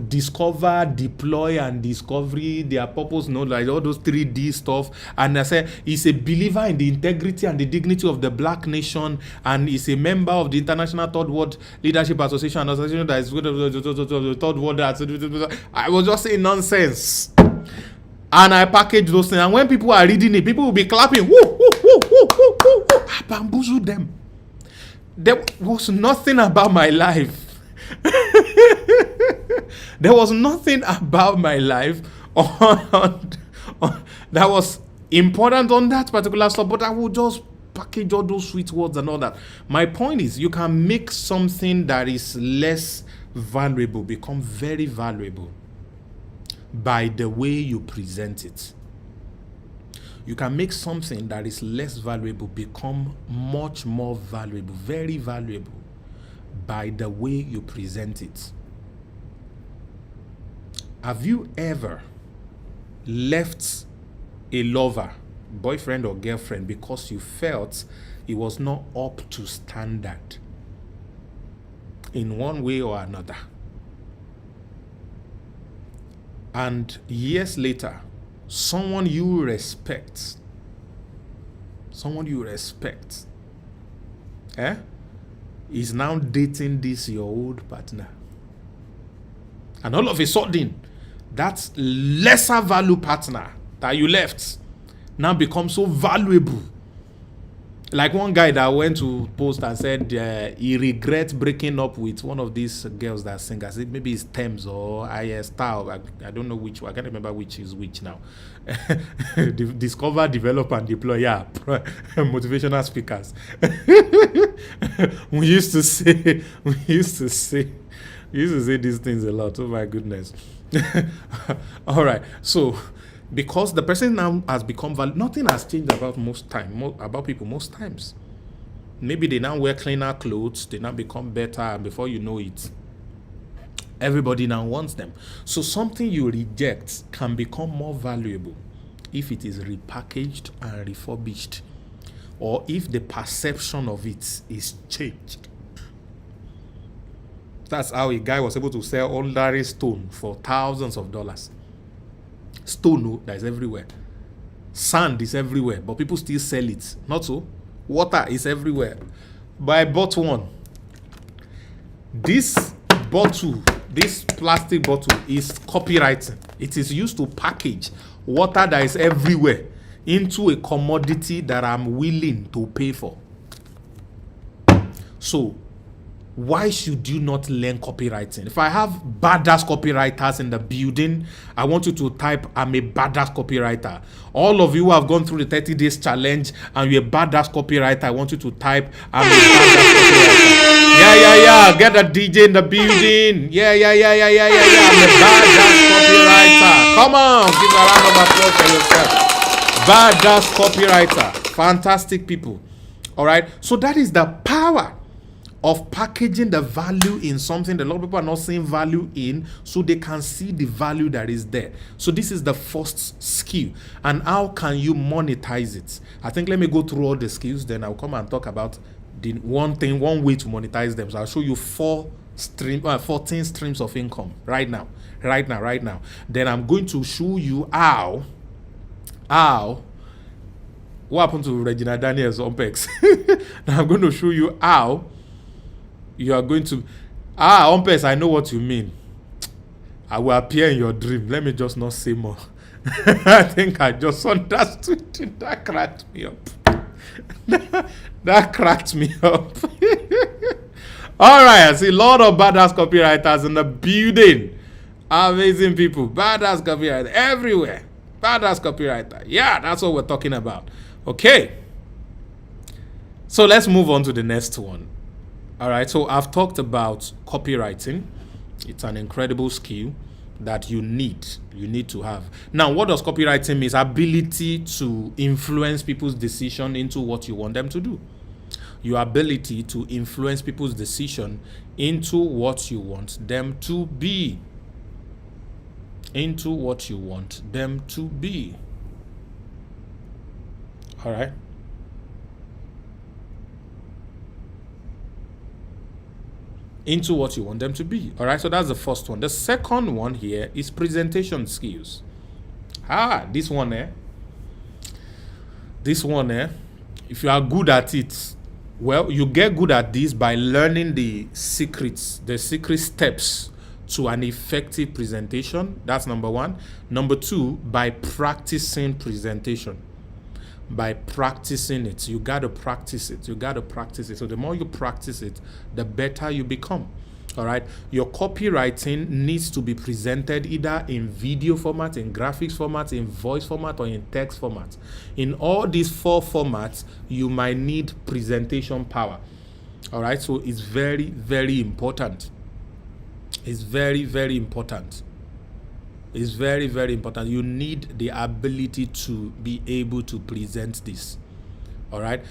discover, deploy, and discovery their purpose, like all those 3D stuff. And I said he's a believer in the integrity and the dignity of the Black nation, and he's a member of the International Third World Leadership Association, an association that is the Third World. I was just saying nonsense. And I package those things. And when people are reading it, people will be clapping. Woo, woo, woo, woo, woo, woo, woo. I bamboozle them. There was nothing about my life. There was nothing about my life that was important on that particular stuff. But I will just package all those sweet words and all that. My point is, you can make something that is less valuable become very valuable by the way you present it. You can make something that is less valuable become much more valuable, very valuable, by the way you present it. Have you ever left a lover, boyfriend or girlfriend, because you felt it was not up to standard in one way or another? And years later, someone you respect, is now dating this your old partner. And all of a sudden, that lesser value partner that you left now becomes so valuable. Like one guy that went to post and said he regrets breaking up with one of these girls that sing. I said maybe it's Thames or IS Style. I don't know which one. I can't remember which is which now. Discover, develop, and deploy. Yeah, motivational speakers. we used to say these things a lot. Oh my goodness. All right. So, because the person now has become nothing has changed about about people most times. Maybe they now wear cleaner clothes, they now become better, and before you know it, everybody now wants them. So something you reject can become more valuable if it is repackaged and refurbished, or if the perception of it is changed. That's how a guy was able to sell ordinary stone for thousands of dollars. Stone that is everywhere. Sand is everywhere, but people still sell it. Not so. Water is everywhere. But I bought one. This plastic bottle is copywriting. It is used to package water that is everywhere into a commodity that I'm willing to pay for. So, why should you not learn copywriting? If I have badass copywriters in the building, I want you to type, I'm a badass copywriter. All of you who have gone through the 30 days challenge and you're a badass copywriter, I want you to type, I'm a badass copywriter. Yeah. Get a DJ in the building. Yeah. I'm a badass copywriter. Come on, give a round of applause for yourself. Badass copywriter. Fantastic people. All right. So that is the power of packaging the value in something that a lot of people are not seeing value in, so they can see the value that is there. So this is the first skill. And how can you monetize it? I think let me go through all the skills, then I'll come and talk about the one way to monetize them. So I'll show you 14 streams of income right now. Then I'm going to show you how what happened to Regina Daniels on Pex. Now I'm going to show you how you are going to Ompes, I know what you mean. I will appear in your dream. Let me just not say more. I think I just understood it. That cracked me up. That cracked me up. All right, I see a lot of badass copywriters in the building. Amazing people. Badass copywriter everywhere. Badass copywriter. Yeah, that's what we're talking about. Okay. So let's move on to the next one. All right, so I've talked about copywriting. It's an incredible skill that you need to have. Now, what does copywriting mean? Ability to influence people's decision into what you want them to do. Your ability to influence people's decision into what you want them to be. Into what you want them to be. All right. Into what you want them to be. All right, so that's the first one. The second one here is presentation skills. This one, if you are good at it, well, you get good at this by learning the secret steps to an effective presentation. That's number one. Number two, by practicing presentation. By practicing it. You got to practice it. So the more you practice it, the better you become. All right. Your copywriting needs to be presented either in video format, in graphics format, in voice format, or in text format. In all these 4 formats, you might need presentation power. All right. So it's very, very important. It's very, very important. It's very, very important. You need the ability to be able to present this. All right.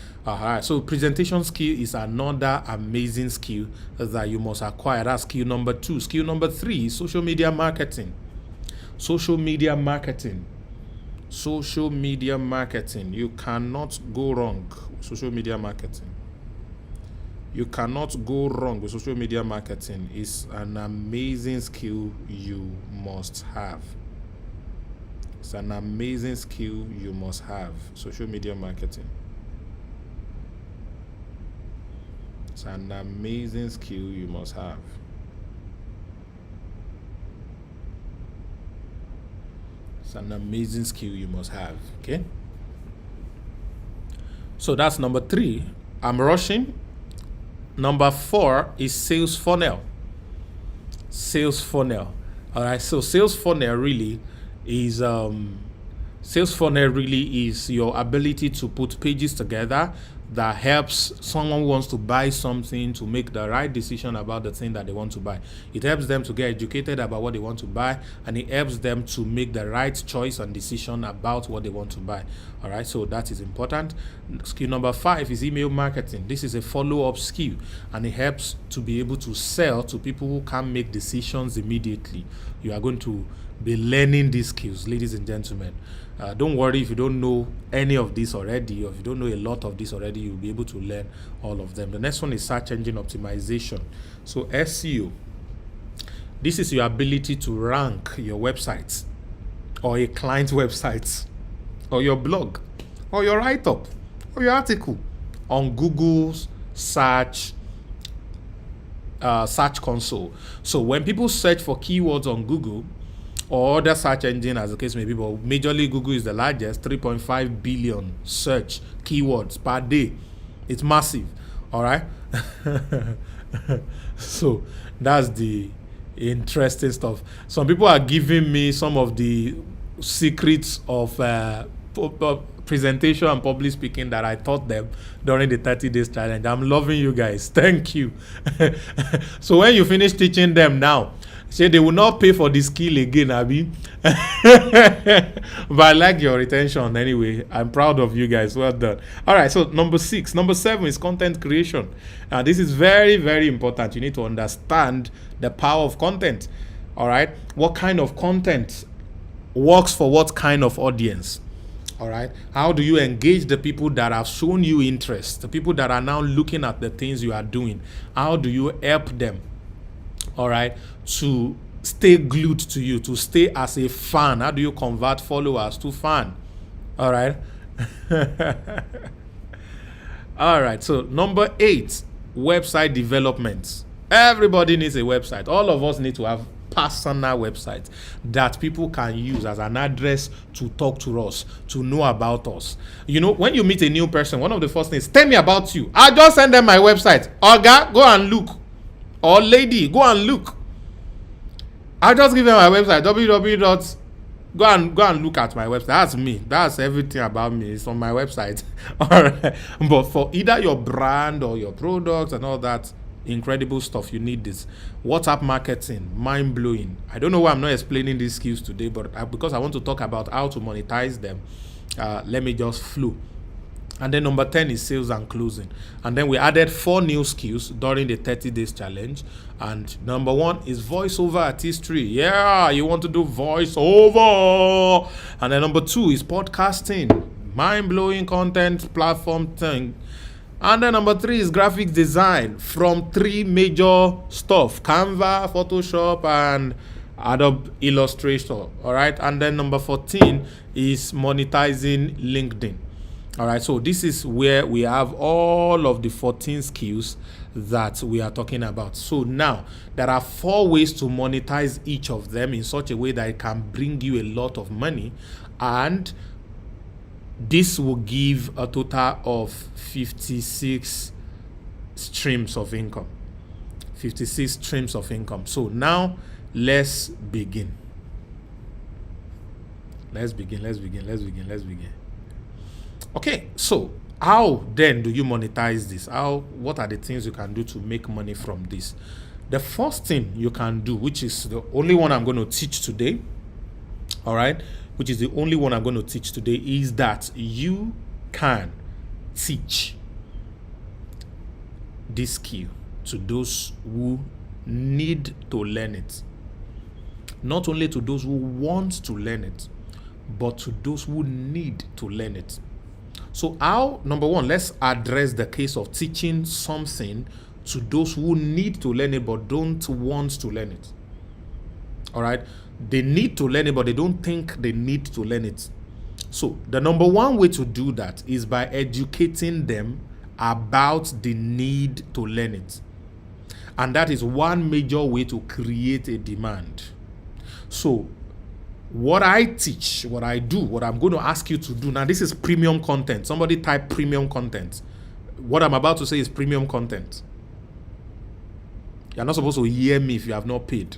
So presentation skill is another amazing skill that you must acquire. That's skill number 2. Skill number 3 is social media marketing. Social media marketing. Social media marketing. You cannot go wrong with social media marketing. You cannot go wrong with social media marketing. It's an amazing skill you must have. It's an amazing skill you must have. Social media marketing. It's an amazing skill you must have. It's an amazing skill you must have. Okay. So that's number 3. I'm rushing. Number 4 is sales funnel. Sales funnel. All right. So sales funnel really is your ability to put pages together that helps someone who wants to buy something to make the right decision about the thing that they want to buy. It helps them to get educated about what they want to buy, and it helps them to make the right choice and decision about what they want to buy. All right, so that is important. Skill number 5 is email marketing. This is a follow-up skill, and it helps to be able to sell to people who can't make decisions immediately. You are going to be learning these skills, ladies and gentlemen. Don't worry if you don't know any of this already, or if you don't know a lot of this already, you'll be able to learn all of them. The next one is search engine optimization. So SEO. This is your ability to rank your website, or a client's website, or your blog, or your write-up, or your article on Google's search console. So when people search for keywords on Google or other search engine, as the case may be, but majorly Google is the largest, 3.5 billion search keywords per day. It's massive. All right. So that's the interesting stuff. Some people are giving me some of the secrets of presentation and public speaking that I taught them during the 30 days challenge. I'm loving you guys. Thank you. So when you finish teaching them now, say they will not pay for the skill again, Abby. But I like your retention anyway. I'm proud of you guys. Well done. All right, so number 7 is content creation. This is very, very important. You need to understand the power of content. All right, what kind of content works for what kind of audience? All right, how do you engage the people that have shown you interest, the people that are now looking at the things you are doing? How do you help them, all right, to stay glued to you, to stay as a fan? How do you convert followers to fan? All right. All right, so number 8, website development. Everybody needs a website. All of us need to have personal website that people can use as an address to talk to us, to know about us. You know, when you meet a new person, one of the first things, tell me about you. I just send them my website. Oga, go and look. Or lady, go and look. I just give them my website, www. Go and look at my website. That's me. That's everything about me. It's on my website. All right. But for either your brand or your products and all that incredible stuff, you need this. WhatsApp marketing, mind-blowing. I don't know why I'm not explaining these skills today, but because I want to talk about how to monetize them, let me just flow. And then number 10 is sales and closing. And then we added 4 new skills during the 30 days challenge. And number 1 is voiceover artistry. Yeah, you want to do voiceover. And then number 2 is podcasting, mind-blowing content platform thing. And then number 3 is graphic design from 3 major stuff: Canva, Photoshop, and Adobe Illustrator. All right. And then number 14 is monetizing LinkedIn. All right. So this is where we have all of the 14 skills that we are talking about. So now there are 4 ways to monetize each of them in such a way that it can bring you a lot of money, and this will give a total of 56 streams of income. 56 streams of income. So now let's begin. Let's begin. Okay, so how then do you monetize this? What are the things you can do to make money from this? The first thing you can do, which is the only one I'm going to teach today, all right, which is the only one I'm going to teach today, is that you can teach this skill to those who need to learn it. Not only to those who want to learn it, but to those who need to learn it. So how, number one, let's address the case of teaching something to those who need to learn it but don't want to learn it. All right? They need to learn it, but they don't think they need to learn it. So the number one way to do that is by educating them about the need to learn it. And that is one major way to create a demand. So what I teach, what I do, what I'm going to ask you to do, now this is premium content. Somebody type premium content. What I'm about to say is premium content. You're not supposed to hear me if you have not paid.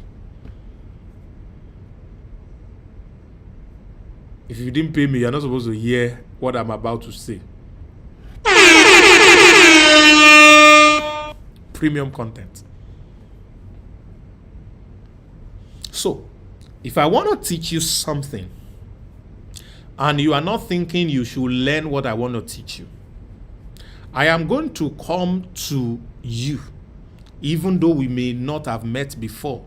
If you didn't pay me, you're not supposed to hear what I'm about to say. Premium content. So, if I want to teach you something and you are not thinking you should learn what I want to teach you, I am going to come to you, even though we may not have met before,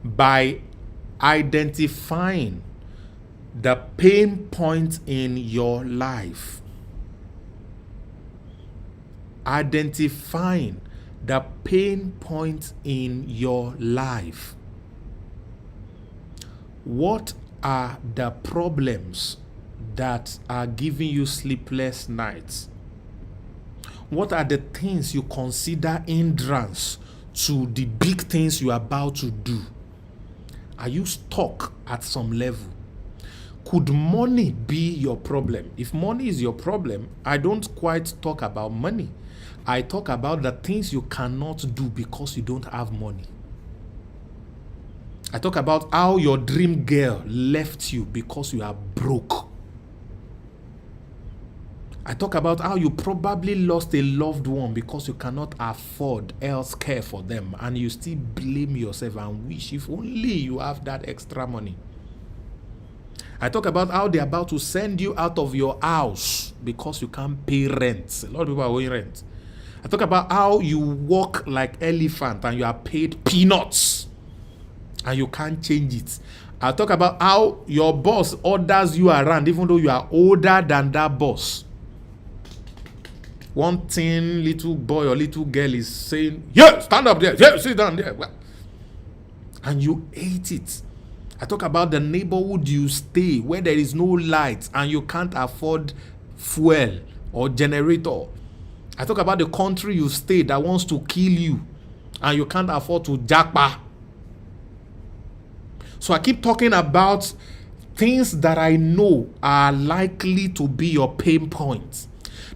by identifying the pain point in your life. Identifying the pain point in your life. What are the problems that are giving you sleepless nights? What are the things you consider hindrance to the big things you are about to do? Are you stuck at some level? Could money be your problem? If money is your problem, I don't quite talk about money. I talk about the things you cannot do because you don't have money. I talk about how your dream girl left you because you are broke. I talk about how you probably lost a loved one because you cannot afford health care for them, and you still blame yourself and wish if only you have that extra money. I talk about how they're about to send you out of your house because you can't pay rent. A lot of people are owing rent. I talk about how you walk like elephant and you are paid peanuts and you can't change it. I talk about how your boss orders you around even though you are older than that boss. One thin little boy or little girl is saying, yeah, stand up there. Yeah, sit down there. And you hate it. I talk about the neighborhood you stay where there is no light and you can't afford fuel or generator. I talk about the country you stay that wants to kill you and you can't afford to jackpot. So I keep talking about things that I know are likely to be your pain points.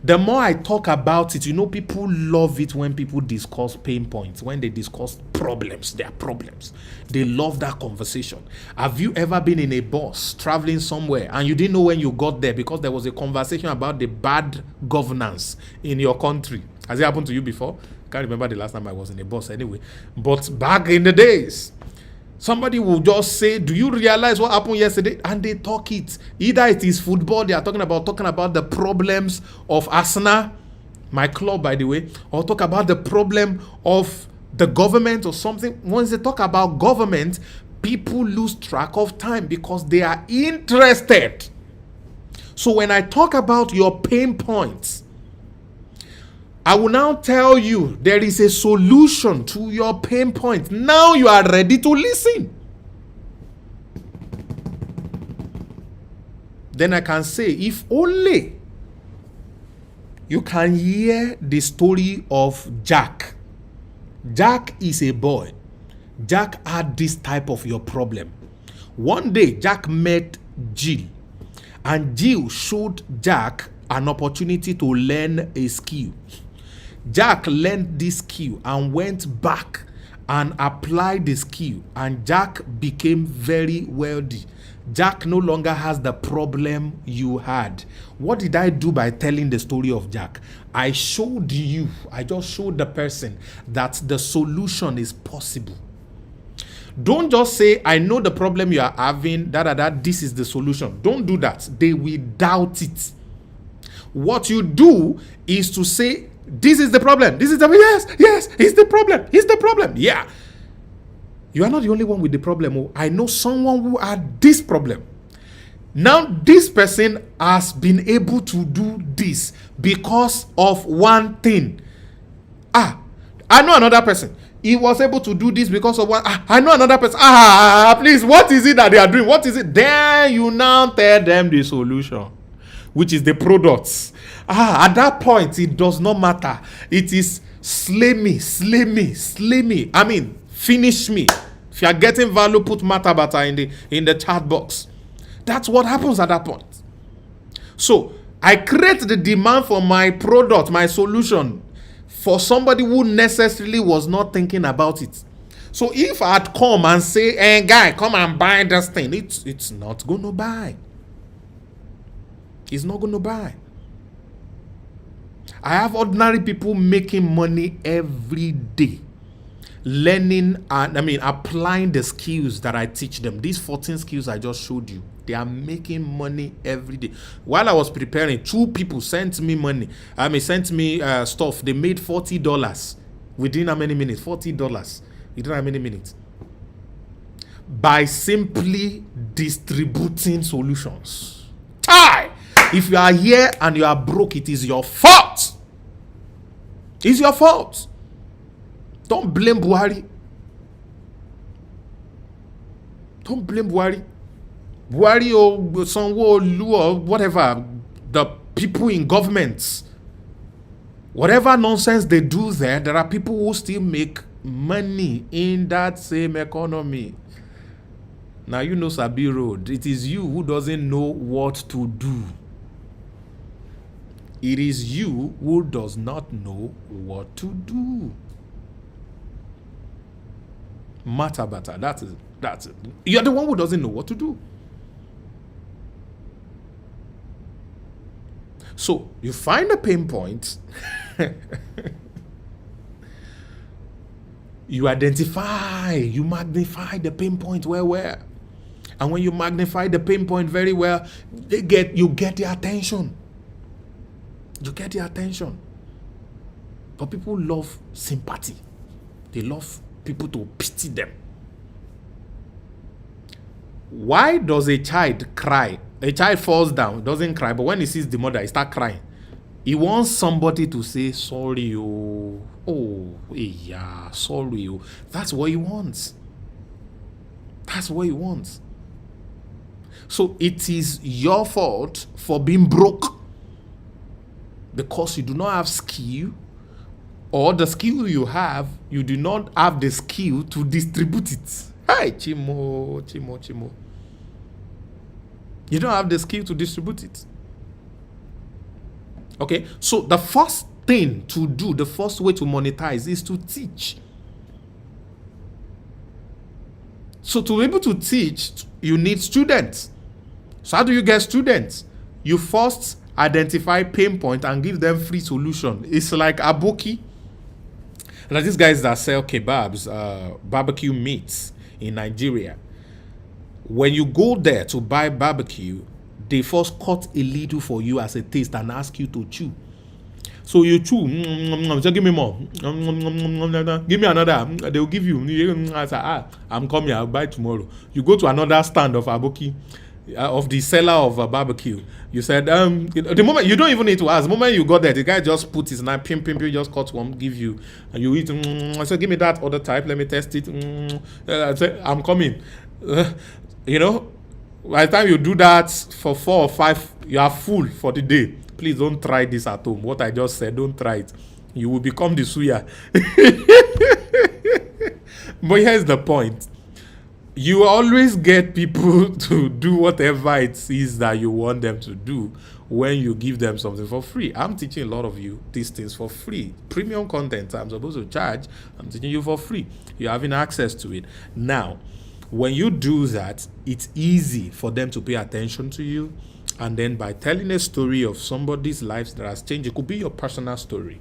The more I talk about it, people love it when people discuss pain points, when they discuss problems, their problems. They love that conversation. Have you ever been in a bus traveling somewhere and you didn't know when you got there because there was a conversation about the bad governance in your country? Has it happened to you before? I can't remember the last time I was in a bus anyway. But back in the days, somebody will just say, do you realize what happened yesterday? And they talk it. Either it is football, they are talking about the problems of Arsenal, my club by the way, or talk about the problem of the government or something. Once they talk about government, people lose track of time because they are interested. So when I talk about your pain points, I will now tell you there is a solution to your pain point. Now you are ready to listen. Then I can say, if only you can hear the story of Jack. Jack is a boy. Jack had this type of your problem. One day, Jack met Jill. And Jill showed Jack an opportunity to learn a skill. Jack learned this skill and went back and applied the skill, and Jack became very wealthy. Jack no longer has the problem you had. What did I do by telling the story of Jack? I just showed the person that the solution is possible. Don't just say, I know the problem you are having, this is the solution. Don't do that. They will doubt it. What you do is to say, this is the problem. This is the, yes, it's the problem. It's the problem. Yeah. You are not the only one with the problem. Oh, I know someone who had this problem. Now, this person has been able to do this because of one thing. I know another person. He was able to do this because of one. I know another person. Please, what is it that they are doing? What is it? Then you now tell them the solution, which is the products. At that point, it does not matter. It is slay me. I mean, finish me. If you are getting value, put Matabata in the chat box. That's what happens at that point. So I create the demand for my product, my solution, for somebody who necessarily was not thinking about it. So if I'd come and say, hey guy, come and buy this thing, it's not going to buy. It's not going to buy. I have ordinary people making money every day, learning and applying the skills that I teach them. These 14 skills I just showed you, they are making money every day. While I was preparing, 2 people sent me money. Sent me stuff. They made $40 within how many minutes? $40 within how many minutes? By simply distributing solutions. If you are here and you are broke, it is your fault. It's your fault. Don't blame Buhari. Don't blame Buhari. Buhari or Sanwo-Olu or whatever, the people in governments, whatever nonsense they do there are people who still make money in that same economy. Now you know Sabi Road. It is you who doesn't know what to do. It is you who does not know what to do. Matabata, that's it. You're the one who doesn't know what to do. So you find a pain point, you identify, you magnify the pain point where. And when you magnify the pain point very well, you get their attention. You get their attention. But people love sympathy. They love people to pity them. Why does a child cry? A child falls down, doesn't cry, but when he sees the mother, he starts crying. He wants somebody to say, sorry, sorry. That's what he wants. That's what he wants. So it is your fault for being broke because you do not have skill, or the skill you have, you do not have the skill to distribute it. Hi, Chimo. You don't have the skill to distribute it. Okay, so the first thing to do, the first way to monetize is to teach. So to be able to teach, you need students. So how do you get students? You first identify pain point and give them free solution. It's like aboki. Now these guys that sell kebabs, barbecue meats in Nigeria. When you go there to buy barbecue, they first cut a little for you as a taste and ask you to chew. So you chew, so give me more, give me another. They will give you. I say, I'm coming, I'll buy tomorrow. You go to another stand of aboki, of the seller of a barbecue. You said, the moment you don't even need to ask. The moment you got there, the guy just put his knife, pim, just cut one, give you, and you eat. I said, give me that other type. Let me test it. I said, I'm coming. By the time you do that for 4 or 5, you are full for the day. Please don't try this at home. What I just said, don't try it. You will become the suya. But here's the point. You always get people to do whatever it is that you want them to do when you give them something for free. I'm teaching a lot of you these things for free. Premium content I'm supposed to charge, I'm teaching you for free. You're having access to it. Now, When you do that, it's easy for them to pay attention to you. And then by telling a story of somebody's life that has changed, it could be your personal story.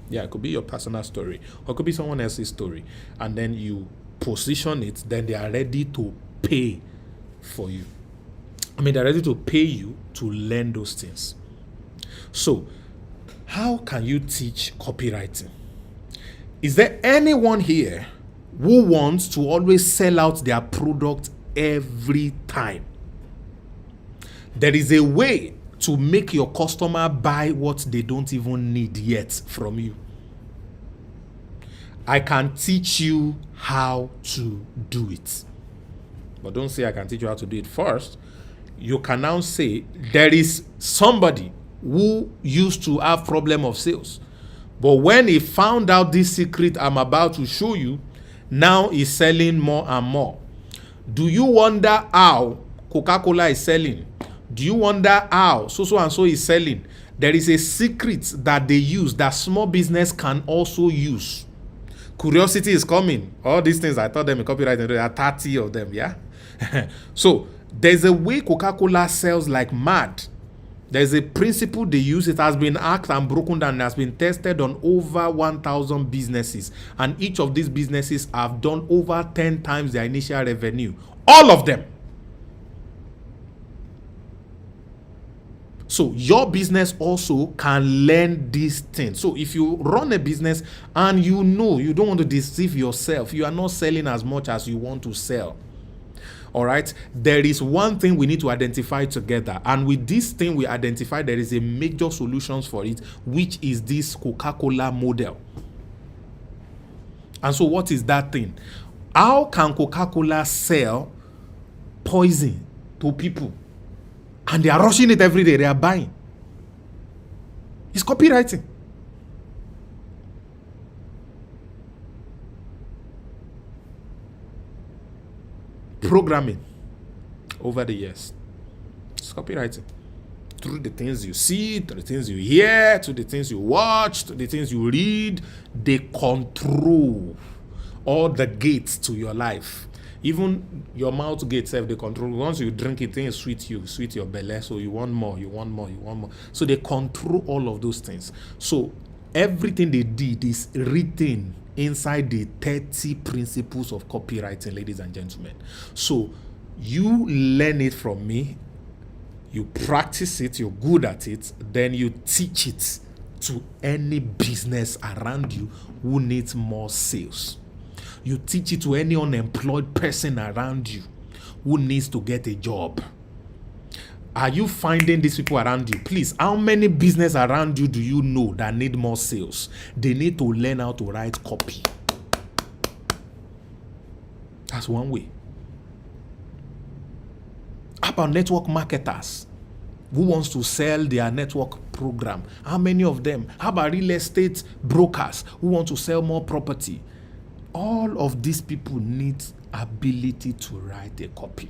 Yeah, it could be your personal story, or it could be someone else's story. And then you position it, then they are ready to pay for you. They're ready to pay you to learn those things. So, how can you teach copywriting? Is there anyone here who wants to always sell out their product every time? There is a way to make your customer buy what they don't even need yet from you. I can teach you how to do it. But don't say I can teach you how to do it first. You can now say there is somebody who used to have problem of sales. But when he found out this secret I'm about to show you, now he's selling more and more. Do you wonder how Coca-Cola is selling? Do you wonder how so and so is selling? There is a secret that they use that small business can also use. Curiosity is coming. All these things I taught them in copywriting, there are 30 of them, yeah? So there's a way Coca-Cola sells like mad. There's a principle they use. It has been hacked and broken down and has been tested on over 1,000 businesses. And each of these businesses have done over 10 times their initial revenue. All of them. So your business also can learn these things. So if you run a business and you know you don't want to deceive yourself, you are not selling as much as you want to sell. All right, there is one thing we need to identify together, and with this thing we identify there is a major solutions for it, which is this Coca-Cola model. And so what is that thing? How can Coca-Cola sell poison to people and they are rushing it every day, they are buying? It's copywriting. Programming over the years. It's copywriting. Through the things you see, to the things you hear, to the things you watch, to the things you read, they control all the gates to your life. Even your mouth gates, they control. Once you drink it, things sweet your belly, so you want more, you want more, you want more. So they control all of those things. So everything they did is written inside the 30 principles of copywriting, ladies and gentlemen. So you learn it from me, you practice it, you're good at it, then you teach it to any business around you who needs more sales. You teach it to any unemployed person around you who needs to get a job. Are you finding these people around you? Please, how many business around you do you know that need more sales? They need to learn how to write copy. That's one way. How about network marketers who wants to sell their network program? How many of them? How about real estate brokers who want to sell more property? All of these people need ability to write a copy.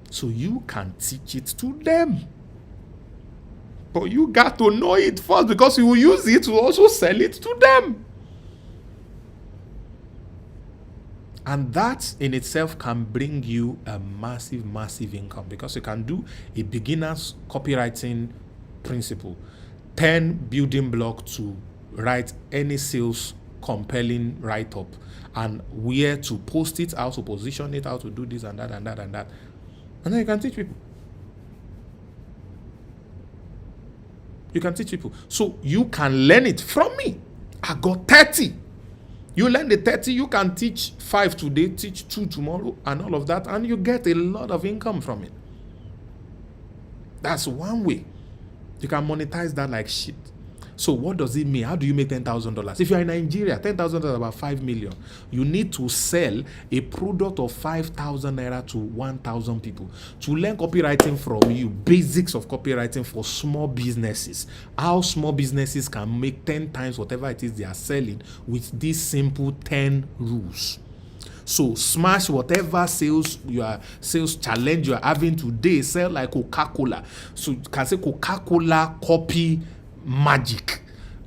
So you can teach it to them. But you got to know it first, because you will use it to also sell it to them. And that in itself can bring you a massive, massive income, because you can do a beginner's copywriting principle, 10 building blocks to write any sales compelling write-up, and where to post it, how to position it, how to do this and that and that and that. And then you can teach people. You can teach people. So you can learn it from me. I got 30. You learn the 30, you can teach 5 today, teach 2 tomorrow, and all of that, and you get a lot of income from it. That's one way. You can monetize that like shit. So what does it mean? How do you make $10,000? If you're in Nigeria, $10,000 is about 5 million. You need to sell a product of 5,000 naira to 1,000 people. To learn copywriting from you, basics of copywriting for small businesses, how small businesses can make 10 times whatever it is they are selling with these simple 10 rules. So smash whatever sales challenge you are having today. Sell like Coca-Cola. So you can say Coca-Cola copy magic.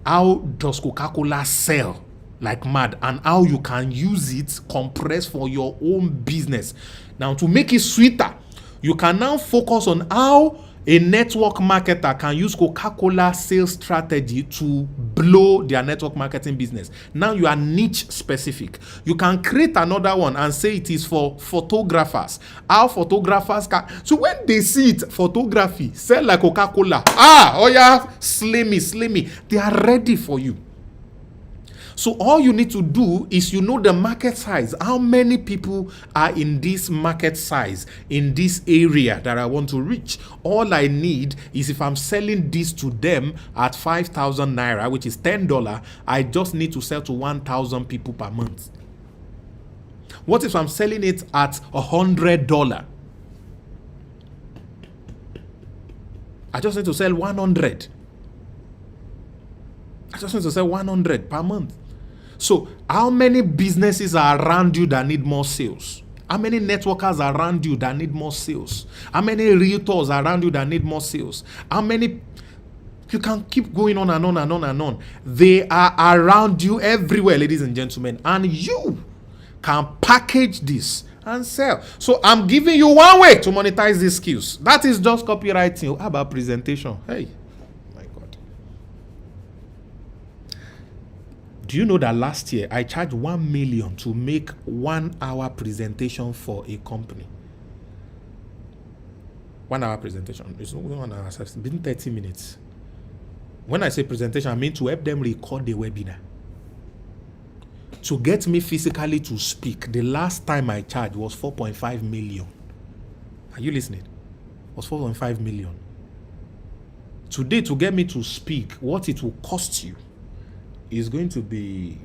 How does Coca-Cola sell like mad, and how you can use it compressed for your own business. Now, to make it sweeter, you can now focus on how a network marketer can use Coca-Cola sales strategy to blow their network marketing business. Now you are niche specific. You can create another one and say it is for photographers. How photographers can, so when they see it, photography, sell like Coca-Cola. Oh yeah, slay me. They are ready for you. So all you need to do is the market size. How many people are in this market size, in this area that I want to reach? All I need is, if I'm selling this to them at 5,000 naira, which is $10, I just need to sell to 1,000 people per month. What if I'm selling it at $100? I just need to sell 100. I just need to sell 100 per month. So how many businesses are around you that need more sales? How many networkers are around you that need more sales? How many realtors are around you that need more sales? How many? You can keep going on and on and on and on. They are around you everywhere, ladies and gentlemen. And you can package this and sell. So I'm giving you one way to monetize these skills. That is just copywriting. How about presentation? Hey. Do you know that last year I charged 1 million to make 1 hour presentation for a company? 1 hour presentation. It's not 1 hour. It's been 30 minutes. When I say presentation, I mean to help them record the webinar. To get me physically to speak, the last time I charged was 4.5 million. Are you listening? It was 4.5 million. Today, to get me to speak, what it will cost you is going to be,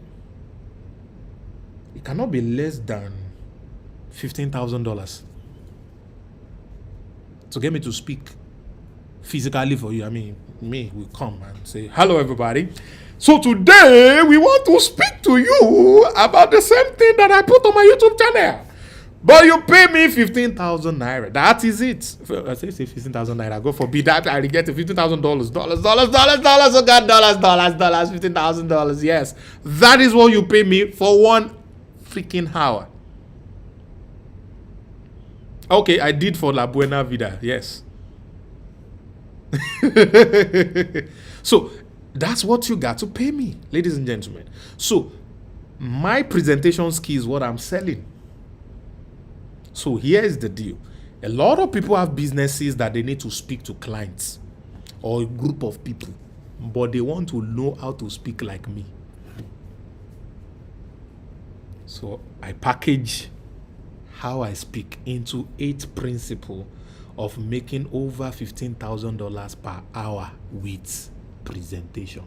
it cannot be less than $15,000 to get me to speak physically for you. I mean, me will come and say, hello everybody. So today we want to speak to you about the same thing that I put on my YouTube channel. But you pay me 15,000 naira. That is it. I say 15,000 naira. Go forbid that I get $15,000. Dollars. Oh God, dollars. $15,000. Yes, that is what you pay me for 1 freaking hour. Okay, I did for La Buena Vida. Yes. So that's what you got to pay me, ladies and gentlemen. So my presentation skill is what I'm selling. So here's the deal. A lot of people have businesses that they need to speak to clients or a group of people, but they want to know how to speak like me. So I package how I speak into 8 principles of making over $15,000 per hour with presentation.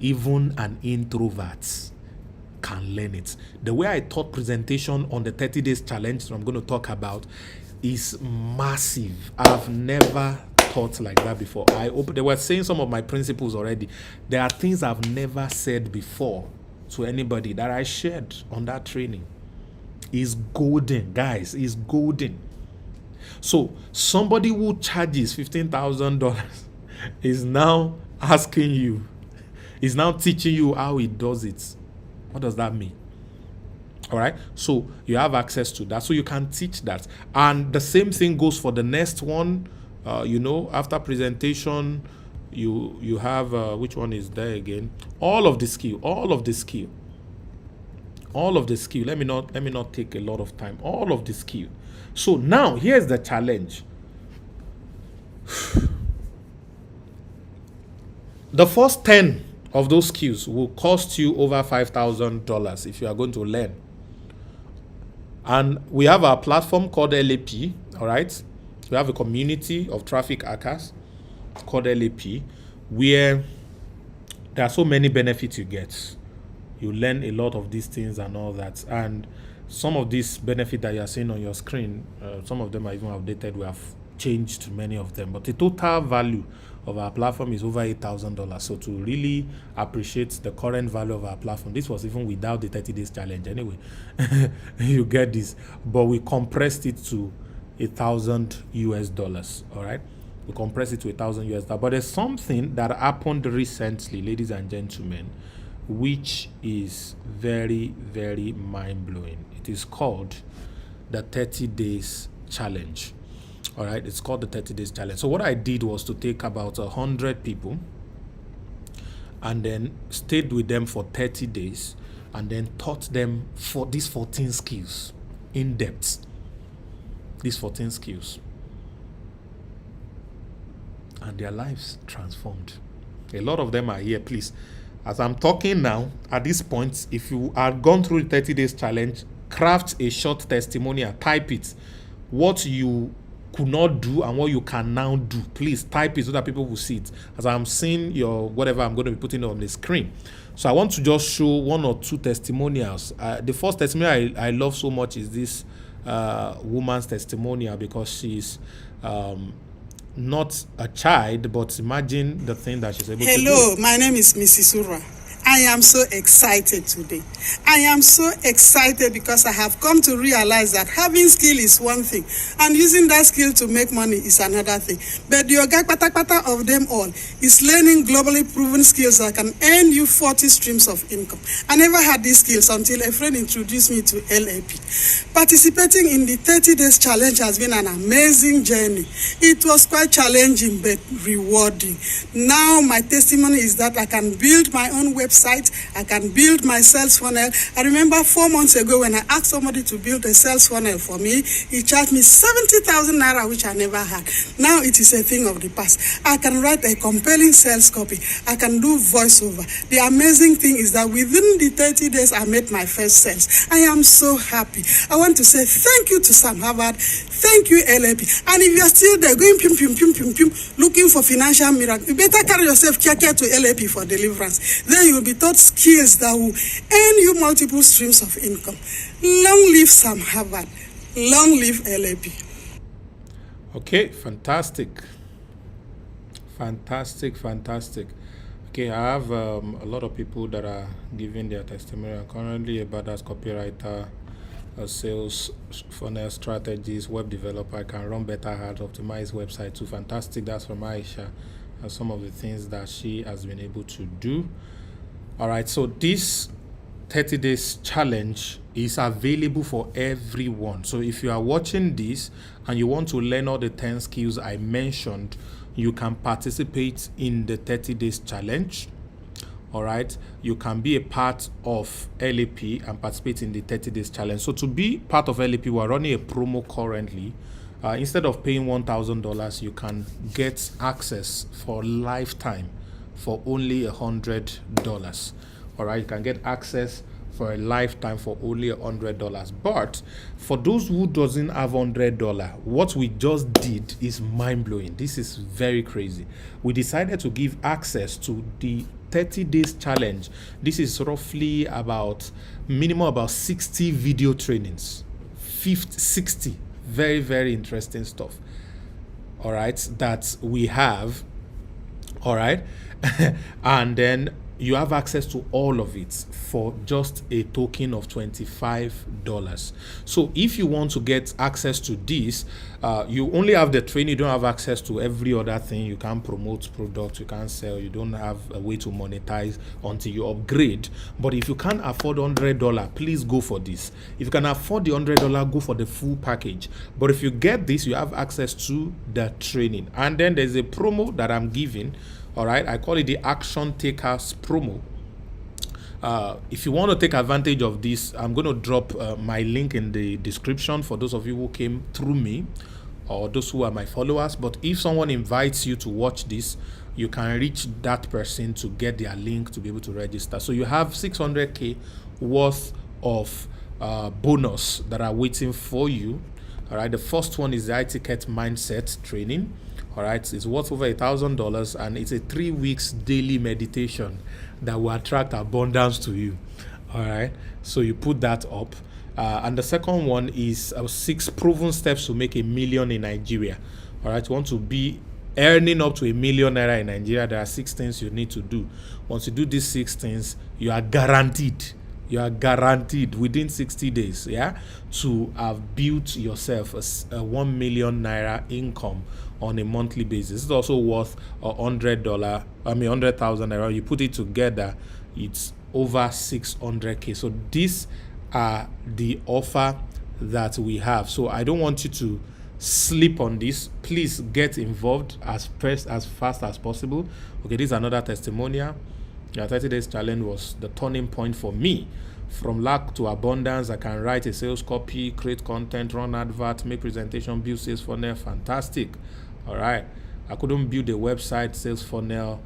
Even an introvert can learn it. The way I taught presentation on the 30 days challenge that I'm going to talk about is massive. I've never taught like that before. They were saying some of my principles already. There are things I've never said before to anybody that I shared on that training. Is golden, guys. Is golden. So somebody who charges $15,000 is now asking you, is now teaching you how he does it. What does that mean? All right. So you have access to that. So you can teach that. And the same thing goes for the next one. After presentation, you have, which one is there again? All of the skill. Let me not take a lot of time. All of the skill. So now here's the challenge. The first 10 of those skills will cost you over $5,000 if you are going to learn. And we have our platform called LAP, all right? We have a community of traffic hackers called LAP, where there are so many benefits you get. You learn a lot of these things and all that. And some of these benefits that you are seeing on your screen, some of them are even outdated. We have changed many of them. But the total value of our platform is over $8,000. So to really appreciate the current value of our platform, this was even without the 30 days challenge anyway. You get this. But we compressed it to $1,000 all right? We compressed it to $1,000. But there's something that happened recently, ladies and gentlemen, which is very, very mind-blowing. It is called the 30 days challenge. All right, it's called the 30 days challenge. So what I did was to take about 100 people and then stayed with them for 30 days and then taught them for these 14 skills in depth. These 14 skills. And their lives transformed. A lot of them are here. Please, as I'm talking now, at this point, if you are gone through the 30 days challenge, craft a short testimonial, type it. What you could not do and what you can now do. Please type it so that people will see it. As I'm seeing your whatever I'm going to be putting on the screen. So I want to just show one or two testimonials. The first testimonial I love so much is this woman's testimonial, because she's not a child, but imagine the thing that she's able to do. Hello, my name is Mrs. Ura. I am so excited today. I am so excited because I have come to realize that having skill is one thing and using that skill to make money is another thing. But the oga kpata of them all is learning globally proven skills that can earn you 40 streams of income. I never had these skills until a friend introduced me to LAP. Participating in the 30 days challenge has been an amazing journey. It was quite challenging but rewarding. Now my testimony is that I can build my own website. I can build my sales funnel. I remember 4 months ago when I asked somebody to build a sales funnel for me, he charged me 70,000 naira, which I never had. Now it is a thing of the past. I can write a compelling sales copy. I can do voiceover. The amazing thing is that within the 30 days, I made my first sales. I am so happy. I want to say thank you to Sam Harvard. Thank you, LAP. And if you're still there going looking for financial miracle, you better carry yourself to LAP for deliverance. Then you will be taught skills that will earn you multiple streams of income. Long live Sam Harvard. Long live LAP. Okay, fantastic. Okay, I have a lot of people that are giving their testimony. Currently a badass copywriter, a sales funnel strategist, web developer. I can run better ads, optimize website too. Fantastic. That's from Aisha. Some of the things that she has been able to do. All right, so this 30 days challenge is available for everyone. So if you are watching this and you want to learn all the 10 skills I mentioned, you can participate in the 30 days challenge. All right, you can be a part of LAP and participate in the 30 days challenge. So to be part of LAP, we're running a promo currently. Instead of paying $1,000, you can get access for lifetime for only $100. All right, you can get access for a lifetime for only $100. But for those who doesn't have $100, what we just did is mind-blowing. This is very crazy. We decided to give access to the 30 days challenge. This is roughly about minimum about 60 video trainings. 60 very, very interesting stuff. All right, that we have. All right. And then you have access to all of it for just a token of $25. So if you want to get access to this, you only have the training. You don't have access to every other thing. You can't promote products, you can't sell, you don't have a way to monetize until you upgrade. But if you can't afford $100, please go for this. If you can afford the $100, go for the full package. But if you get this, you have access to the training. And then there's a promo that I'm giving. All right, I call it the Action Takers promo. If you want to take advantage of this, I'm going to drop my link in the description for those of you who came through me or those who are my followers. But if someone invites you to watch this, you can reach that person to get their link to be able to register. So you have 600K worth of bonus that are waiting for you. All right, the first one is the etiquette mindset training. All right, it's worth over $1,000 and it's a 3 weeks daily meditation that will attract abundance to you. All right, so you put that up. And the second one is 6 proven steps to make $1 million in Nigeria. All right, you want to be earning up to $1 million in Nigeria. There are 6 things you need to do. Once you do these 6 things, you are guaranteed within 60 days, to have built yourself a 1 million naira income on a monthly basis. It's also worth $100,000 naira. You put it together, it's over 600k. So these are the offer that we have. So I don't want you to sleep on this. Please get involved as fast as possible. Okay, this is another testimonial. The 30 days challenge was the turning point for me. From lack to abundance, I can write a sales copy, create content, run advert, make presentation, build sales funnel. Fantastic. All right. I couldn't build a website, sales funnel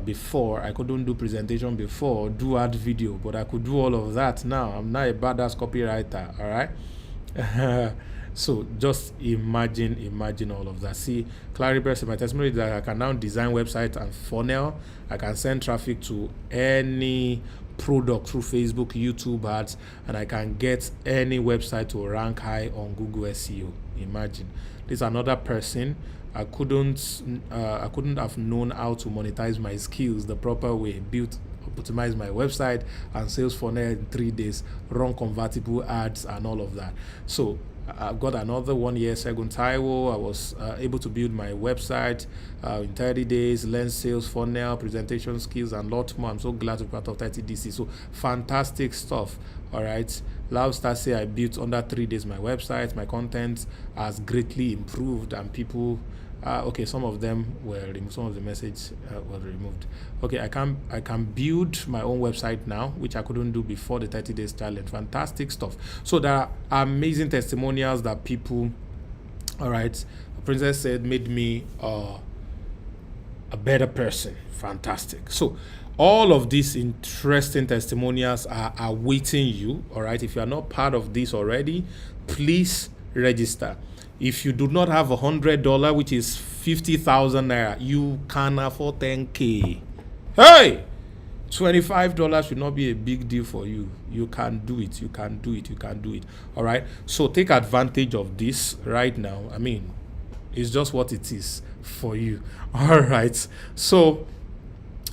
before. I couldn't do presentation before, do ad video, but I could do all of that now. I'm not a badass copywriter. All right. So just imagine all of that. See, Claribel, my testimony is that I can now design website and funnel. I can send traffic to any product through Facebook, YouTube ads, and I can get any website to rank high on Google SEO. Imagine. This is another person. I couldn't have known how to monetize my skills the proper way, optimize my website and sales funnel in 3 days, run convertible ads and all of that. So I've got another 1 year, Segun Taiwo. I was able to build my website in 30 days, learn sales funnel, presentation skills, and lot more. I'm so glad to be part of 30 DC. So fantastic stuff. All right. Loud say I built under 3 days my website. My content has greatly improved, and people. Okay, some of them were removed. Some of the message were removed. Okay, I can build my own website now, which I couldn't do before the 30 days challenge. Fantastic stuff. So there are amazing testimonials that people, all right, the princess said, made me a better person. Fantastic. So all of these interesting testimonials are awaiting you. All right, if you are not part of this already, please register. If you do not have $100, which is 50,000 naira, you can afford 10K. Hey, $25 should not be a big deal for you. You can do it. You can do it. You can do it. All right. So take advantage of this right now. I mean, it's just what it is for you. All right. So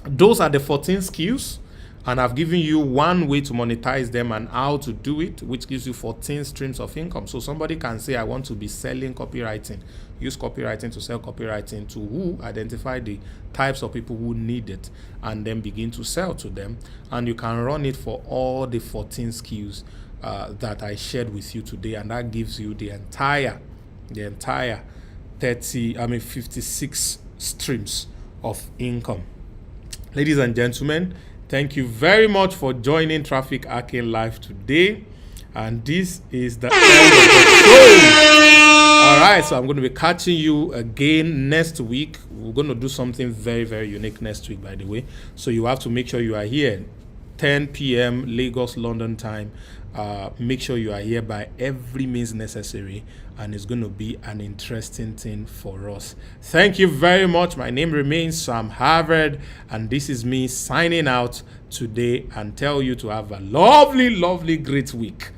those are the 14 skills. And I've given you one way to monetize them and how to do it, which gives you 14 streams of income. So somebody can say, I want to be selling copywriting. Use copywriting to sell copywriting to who? Identify the types of people who need it and then begin to sell to them. And you can run it for all the 14 skills that I shared with you today. And that gives you the entire 56 streams of income. Ladies and gentlemen, thank you very much for joining Traffic Hacking Live today. And this is the end of the show. All right, so I'm going to be catching you again next week. We're going to do something very, very unique next week, by the way. So you have to make sure you are here 10 p.m. Lagos, London time. Make sure you are here by every means necessary, and it's going to be an interesting thing for us. Thank you very much. My name remains Sam Harvard, and this is me signing out today and tell you to have a lovely, lovely, great week.